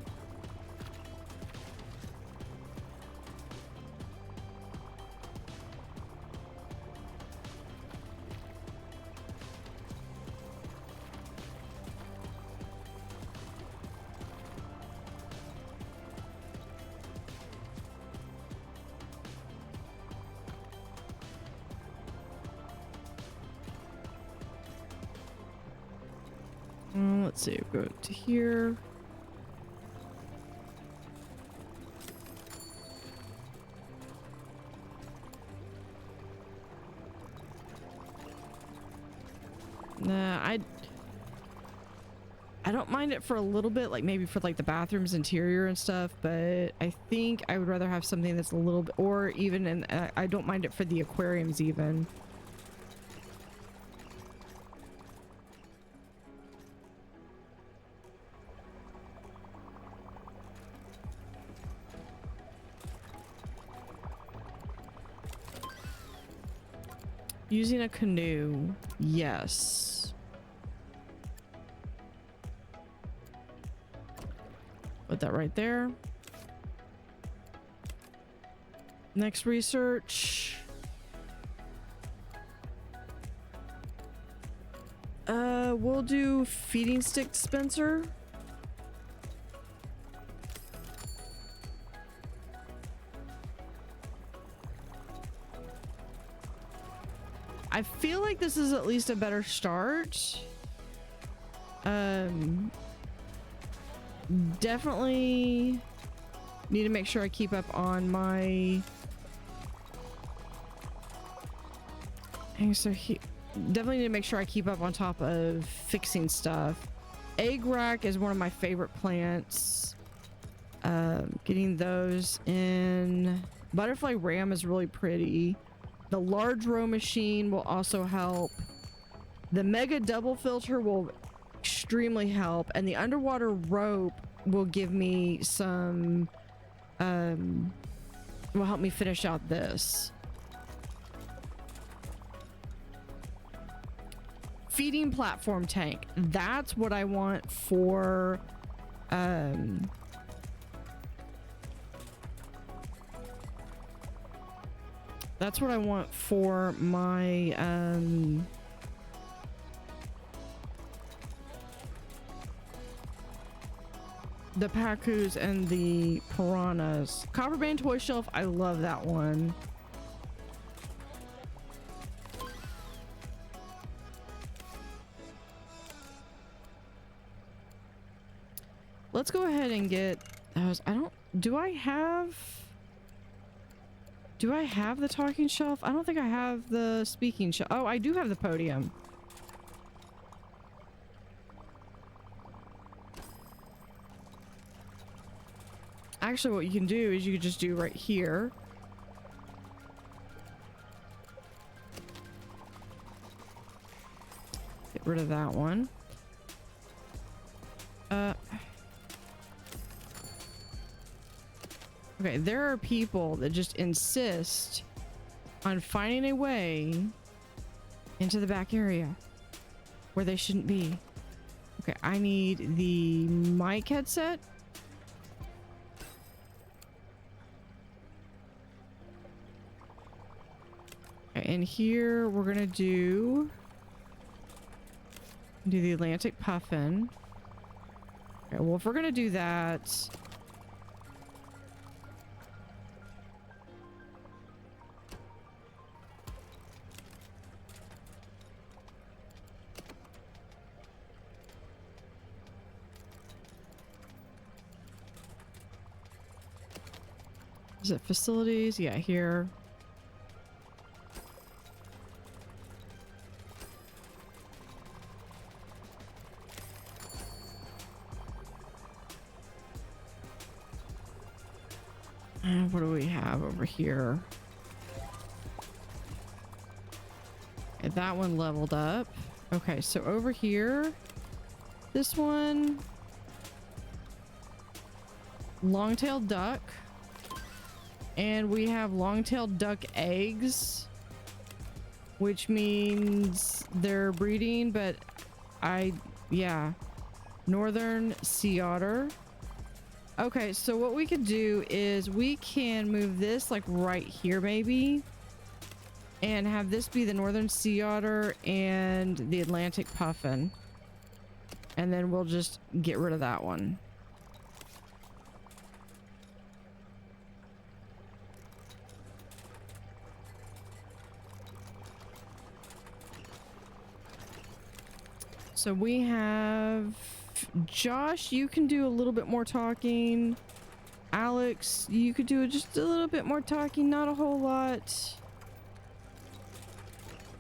Let's see, go to here. Nah, I don't mind it for a little bit, like maybe for like the bathrooms interior and stuff, but I think I would rather have something that's a little bit, or even in, I don't mind it for the aquariums even. Using a canoe, yes. Put that right there. Next research. We'll do feeding stick dispenser. I feel like this is at least a better start. Definitely need to make sure I keep up on my. And so definitely need to make sure I keep up on top of fixing stuff. Egg rack is one of my favorite plants. Getting those in. Butterfly ram is really pretty. The large row machine will also help. The mega double filter will extremely help, and the underwater rope will give me some will help me finish out this. Feeding platform tank, that's what I want for that's what I want for my The Pacus and the Piranhas. Copperband toy shelf. I love that one. Let's go ahead and get those. Do I have the talking shelf? I don't think I have the speaking shelf. Oh, I do have the podium. Actually, what you can do is you can just do right here. Get rid of that one. Okay, there are people that just insist on finding a way into the back area where they shouldn't be. Okay, I need the mic headset. Okay, and here we're gonna do the Atlantic Puffin. Okay, well, if we're gonna do that, is it facilities? Yeah, here. And what do we have over here? Okay, that one leveled up. Okay, so over here, this one, long-tailed duck. And we have long-tailed duck eggs, which means they're breeding, but yeah, northern sea otter. Okay, so what we could do is we can move this like right here maybe, and have this be the northern sea otter and the Atlantic puffin, and then we'll just get rid of that one. So we have Josh, you can do a little bit more talking. Alex, you could do just a little bit more talking, not a whole lot.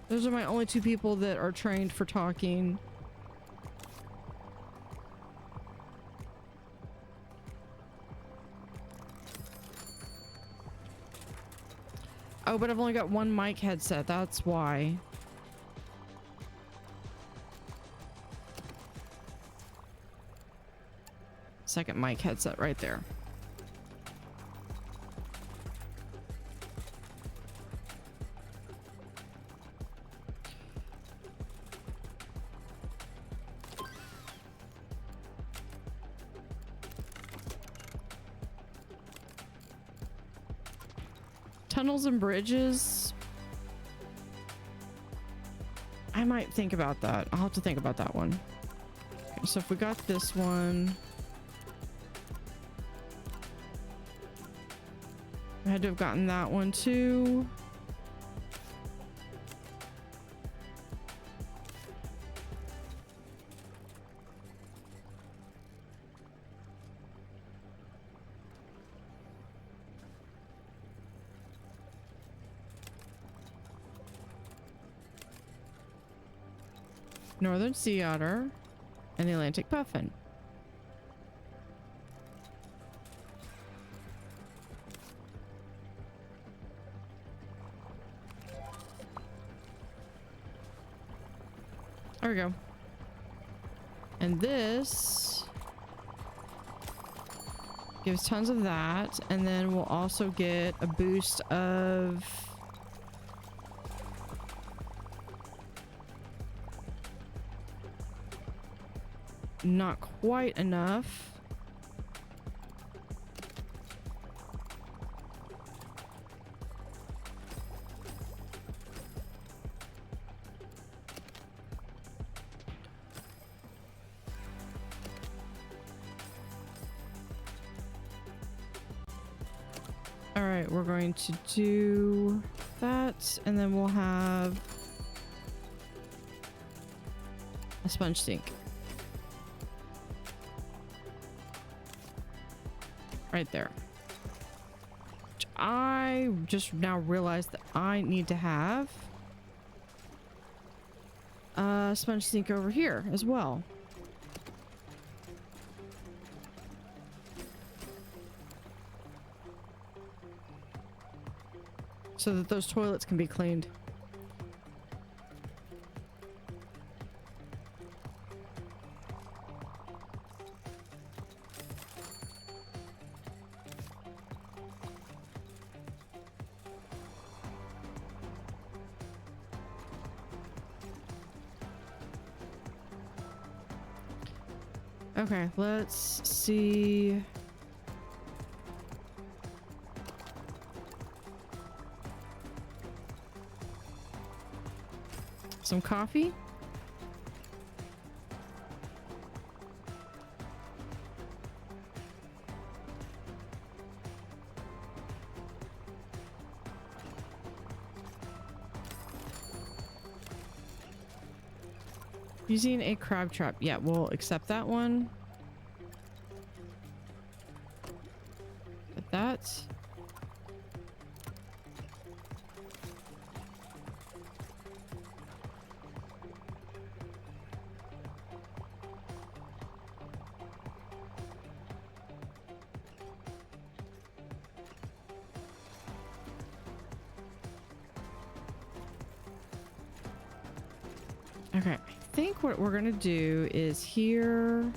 Those are my only two people that are trained for talking. Oh, but I've only got one mic headset, that's why. Second mic headset right there. Tunnels and bridges. I might think about that. I'll have to think about that one. Okay, so if we got this one, I had to have gotten that one too. Northern sea otter and the Atlantic puffin. There we go. And this gives tons of that, and then we'll also get a boost of not quite enough. All right, we're going to do that, and then we'll have a sponge sink. Right there. Which I just now realized that I need to have a sponge sink over here as well. So that those toilets can be cleaned. Okay, let's see. Some coffee. Using a crab trap. Yeah, we'll accept that one. But that. Okay, I think what we're gonna do is here.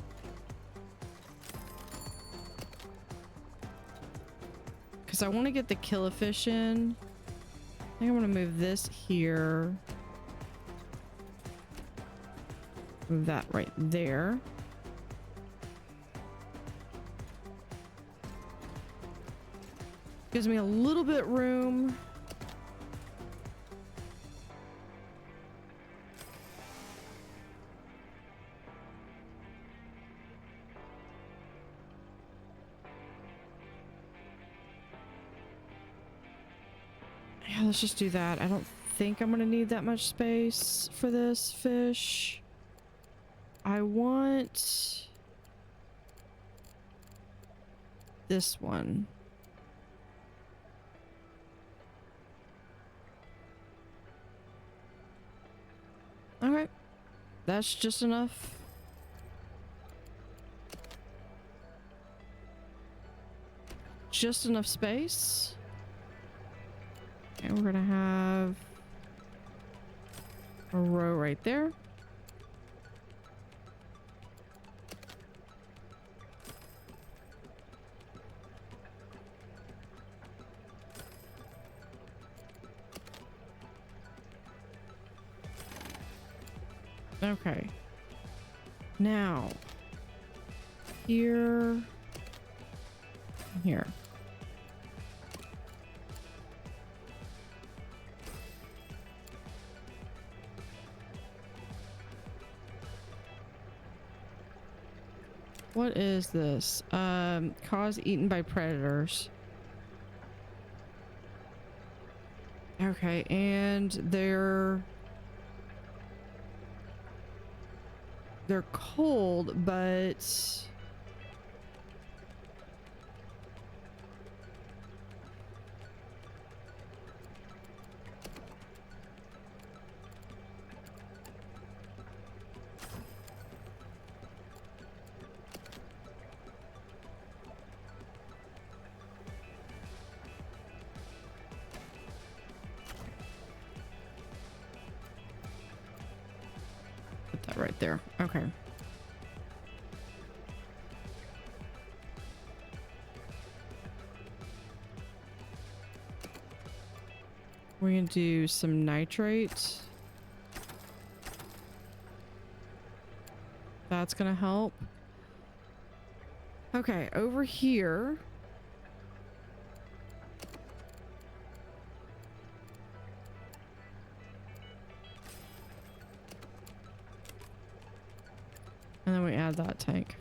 Because I want to get the killifish in. I think I'm gonna move this here. Move that right there. Gives me a little bit room. Yeah, let's just do that. I don't think I'm gonna need that much space for this fish. I want this one. Okay, that's just enough. Just enough space. And we're gonna have a row right there. Okay. Now, here, here. What is this? Cause eaten by predators. Okay, and they're cold, but put that right there. Okay. We're gonna do some nitrate. That's gonna help. Okay, over here. And then we add that tank.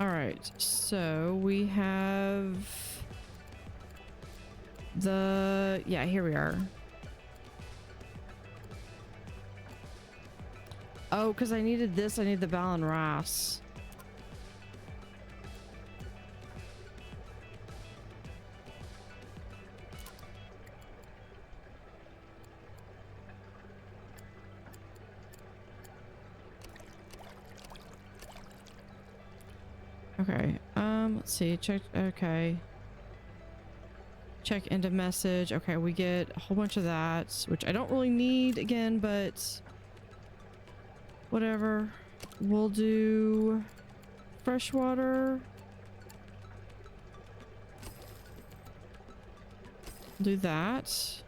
All right, so we have yeah, here we are. Oh, because I needed this. I need the Balan Ras. Okay, let's see, check, okay. Check into message. Okay, we get a whole bunch of that, which I don't really need again, but whatever. We'll do freshwater. Do that.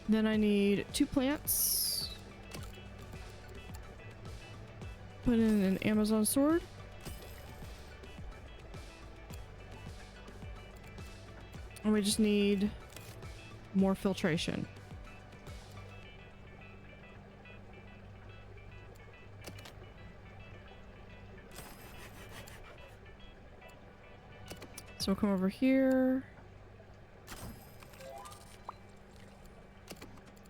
Then I need 2 plants. Put in an Amazon sword. And we just need more filtration. So we'll come over here.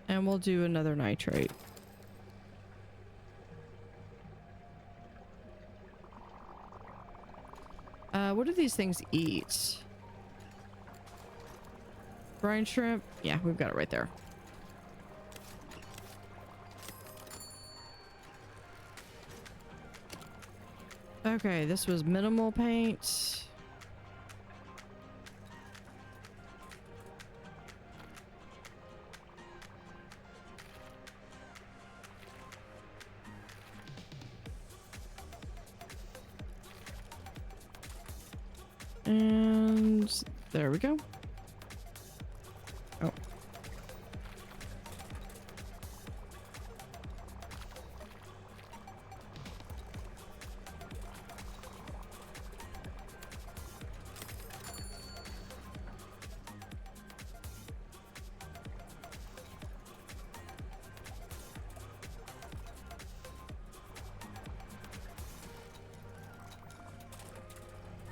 And we'll do another nitrate. What do these things eat? Brine shrimp? Yeah, we've got it right there. Okay, this was minimal paint. And there we go. Oh.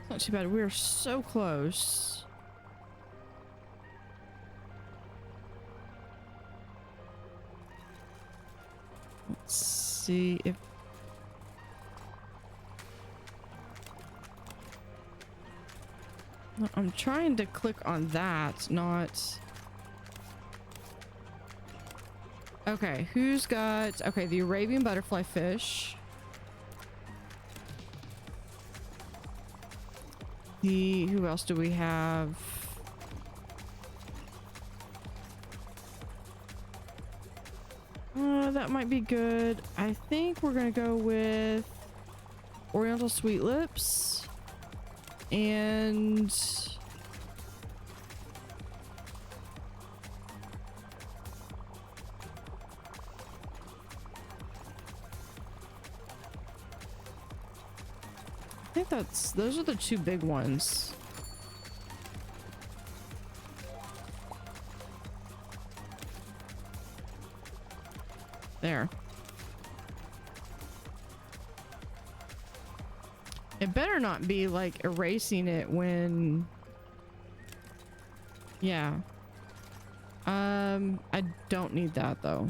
Not too bad. We're so close. Let's see if... I'm trying to click on that, not... Okay, who's got... Okay, the Arabian butterfly fish. Who else do we have? That might be good. I think we're gonna go with Oriental Sweet Lips and I think those are the 2 big ones. There. It better not be like erasing it when... Yeah. I don't need that though.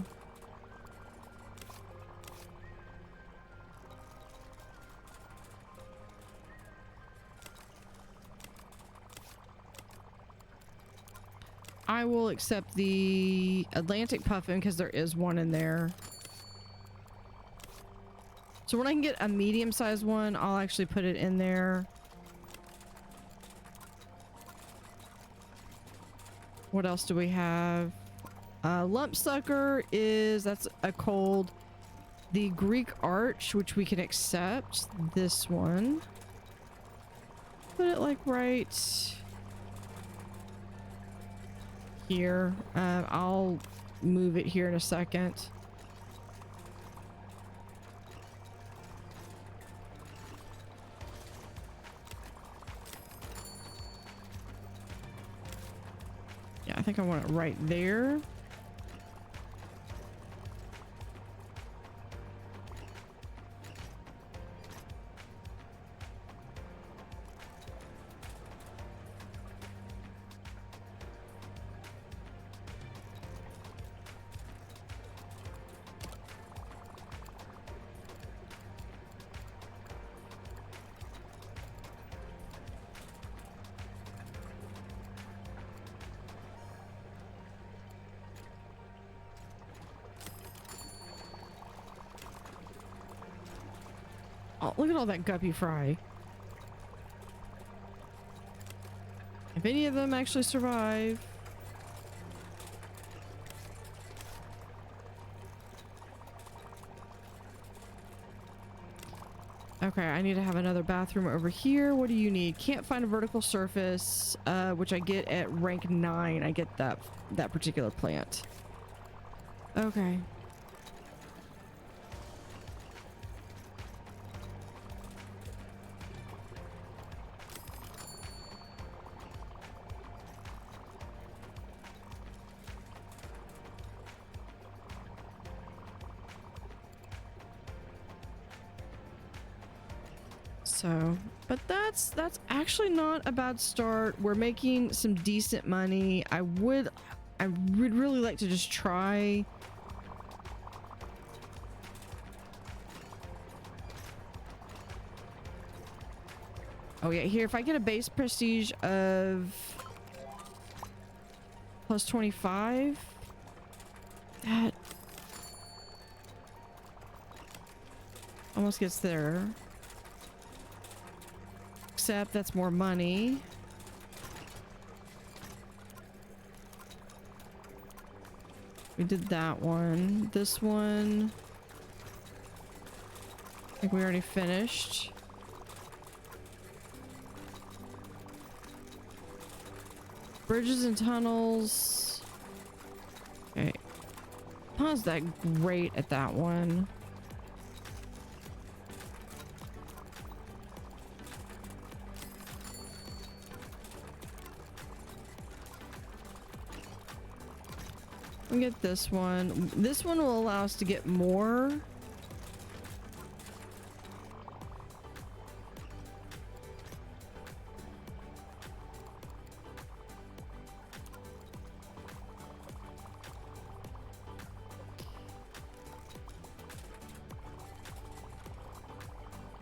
I will accept the Atlantic puffin because there is one in there. So when I can get a medium-sized one, I'll actually put it in there. What else do we have? Lump sucker that's a cold. The Greek arch, which we can accept. This one. Put it like right here. I'll move it here in a second. Yeah, I think I want it right there. Oh, look at all that guppy fry. If any of them actually survive. Okay, I need to have another bathroom over here. What do you need? Can't find a vertical surface, which I get at rank 9. I get that particular plant. Okay. So, but that's actually not a bad start. We're making some decent money. I would really like to just try. Oh yeah, here, if I get a base prestige of plus 25, that almost gets there. Except that's more money. We did that one. This one, I think we already finished. Bridges and tunnels. Okay. Not that great at that one. We get this one. This one will allow us to get more.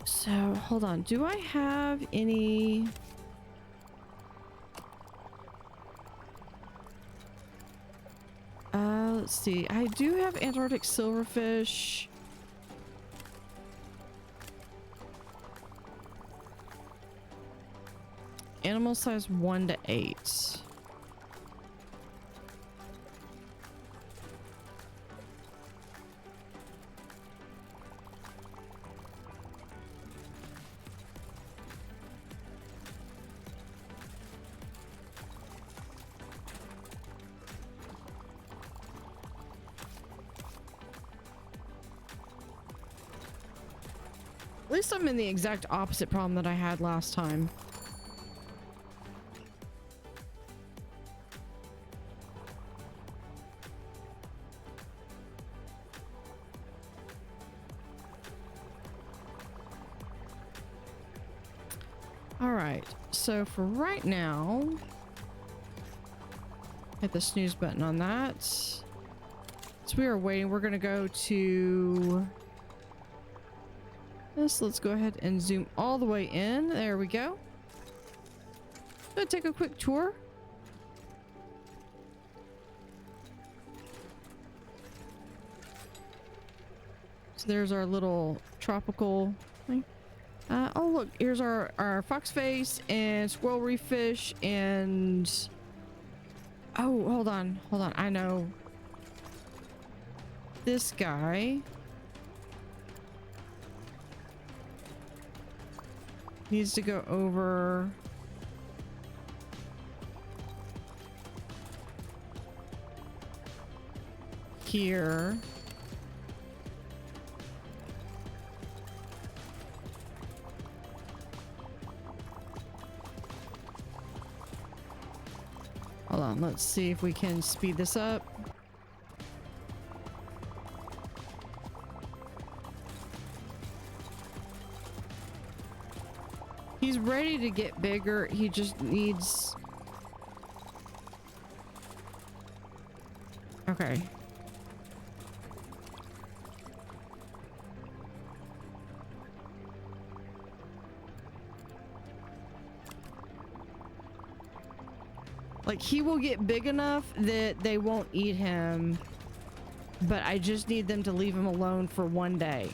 So, hold on. Do I have any... let's see. I do have Antarctic silverfish. Animal size 1 to 8. At least I'm in the exact opposite problem that I had last time. All right, so for right now, hit the snooze button on that. So we are waiting. We're gonna go to this. Let's go ahead and zoom all the way in. There we go. Gonna take a quick tour. So there's our little tropical thing. Oh look, here's our fox face and squirrel reef fish and... Oh, hold on. I know. This guy needs to go over here. Hold on, let's see if we can speed this up. He's ready to get bigger. He just needs... Okay. Like, he will get big enough that they won't eat him, but I just need them to leave him alone for one day.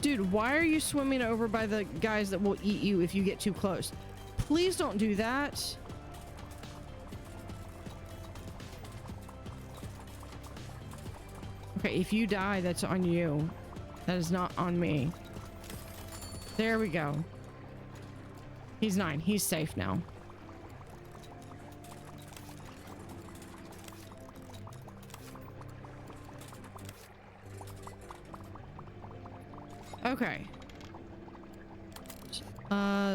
Dude, why are you swimming over by the guys that will eat you if you get too close? Please don't do that. Okay, if you die, that's on you. That is not on me. There we go. He's 9. He's safe now. Okay.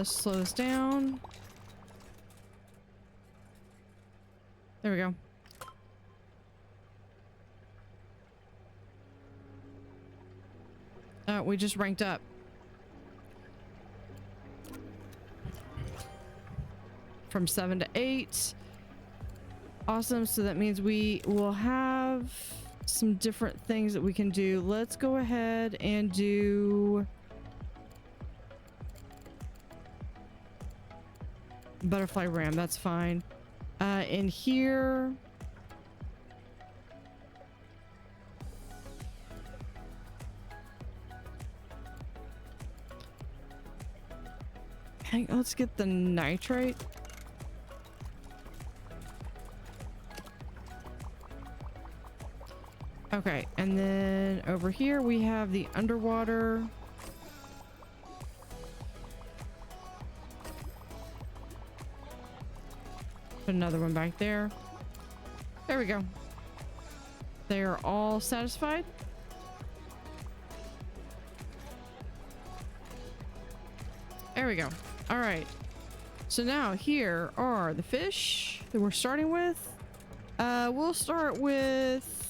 Slow this down. There we go. We just ranked up. From 7 to 8. Awesome. So that means we will have some different things that we can do. Let's go ahead and do butterfly ram. That's fine. In here, let's get the nitrate. Okay, and then over here we have the underwater. Put another one back there. There we go. They are all satisfied. There we go. All right. So now here are the fish that we're starting with. We'll start with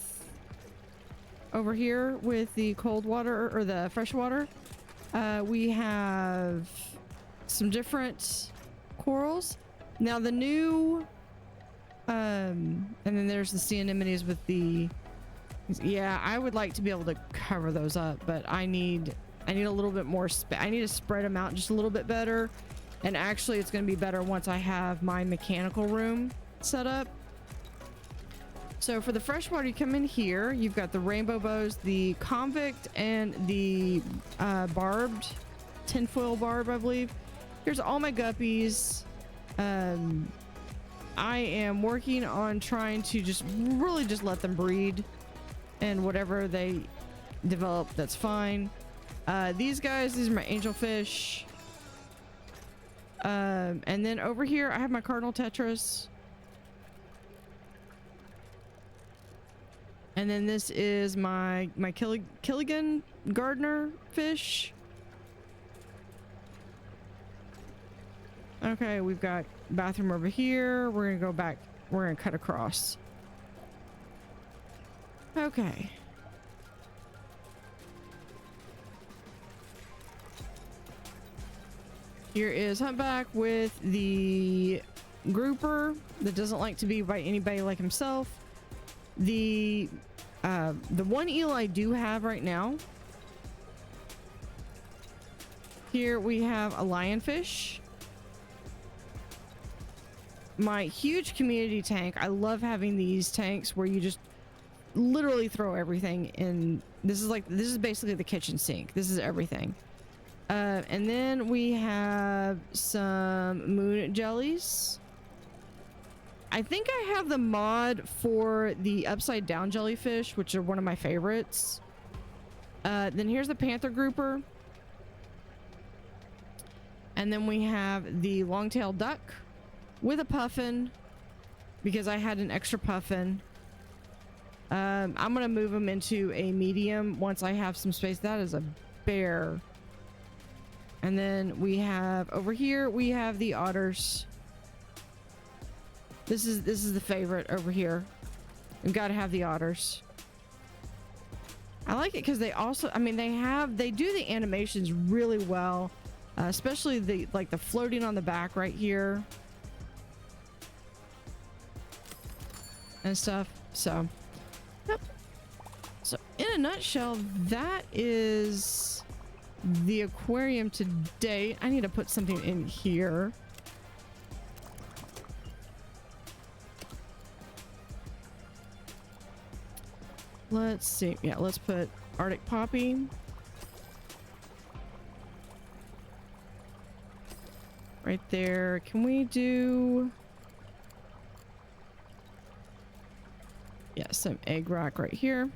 over here with the cold water or the fresh water. We have some different corals. Now the new, and then there's the sea anemones with the, yeah, I would like to be able to cover those up, but I need a little bit more I need to spread them out just a little bit better. And actually it's going to be better once I have my mechanical room set up. So for the freshwater, you come in here, you've got the rainbow bows, the convict, and the barbed, tinfoil barb, I believe. Here's all my guppies. I am working on trying to just really just let them breed, and whatever they develop, that's fine. These guys, these are my angelfish. And then over here, I have my cardinal tetras. And then this is my Killigan gardener fish. Okay, we've got bathroom over here. We're gonna go back. We're gonna cut across. Okay. Here is humpback with the grouper that doesn't like to be by anybody like himself. The one eel I do have right now. Here we have a lionfish. My huge community tank. I love having these tanks where you just literally throw everything in. This is basically the kitchen sink. This is everything. And then we have some moon jellies. I think I have the mod for the upside down jellyfish, which are one of my favorites. Then here's the panther grouper. And then we have the long-tailed duck with a puffin, because I had an extra puffin. I'm gonna move them into a medium once I have some space. That is a bear. And then we have over here, we have the otters. This is the favorite over here. We've got to have the otters. I like it because they also, I mean, they do the animations really well, especially the floating on the back right here and stuff. So, yep. So in a nutshell, that is the aquarium today. I need to put something in here. Let's see. Yeah, let's put Arctic Poppy. right there. Can we do... Yeah, some egg rack right here.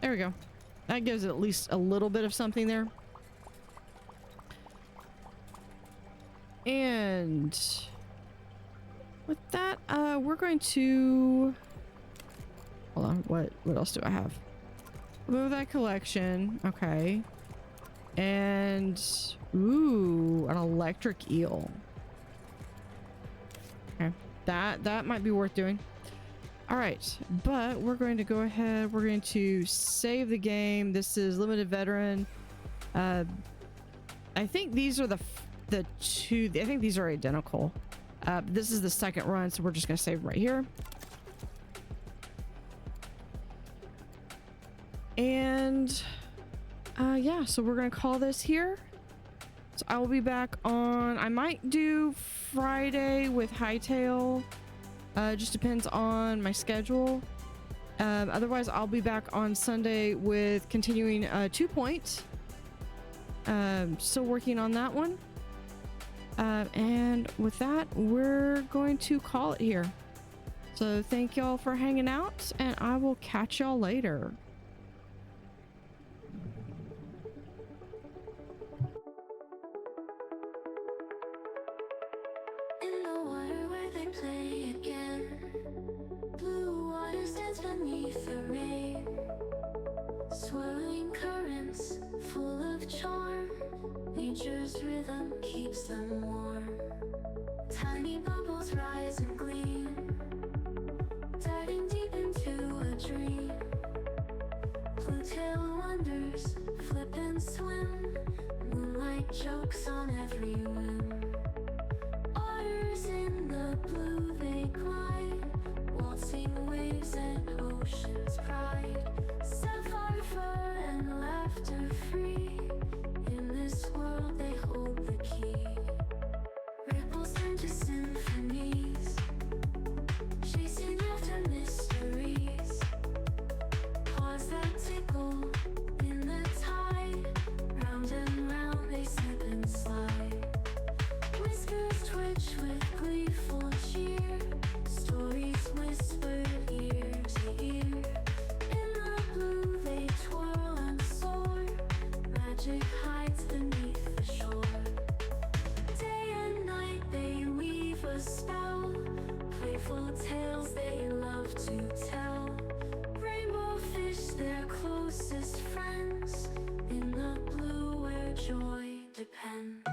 There we go. That gives it at least a little bit of something there. And with that, we're going to... Hold on, what else do I have? Move that collection. Okay. And ooh, an electric eel. Okay. That might be worth doing. All right, but we're going to go ahead. We're going to save the game. This is limited veteran. I think these are the two. I think these are identical. This is the second run, so we're just going to save right here. And yeah, so we're going to call this here. So I will be back on, I might do Friday with Hightail. Just depends on my schedule. Otherwise, I'll be back on Sunday with continuing 2 Point. Still working on that one. And with that, we're going to call it here. So thank y'all for hanging out, and I will catch y'all later. In the water where they play again, blue water stands beneath the rain, swirling currents full of charm. Nature's rhythm keeps them warm. Tiny bubbles rise and gleam, diving deep into a dream. Blue tail wonders flip and swim, moonlight jokes on every whim. Otters in the blue they glide, waltzing waves and ocean's pride. Sapphire fur and laughter free, in this world they hold the key. Ripples turn to symphonies, chasing after mysteries. Paws that tickle in the tide, round and round they slip and slide. Whiskers twitch with gleeful cheer, stories whispered ear to ear. In the blue they twirl and soar, magic hides beneath the shore. Day and night they weave a spell, playful tales they love to tell. Rainbow fish their closest friends, in the blue where joy depends.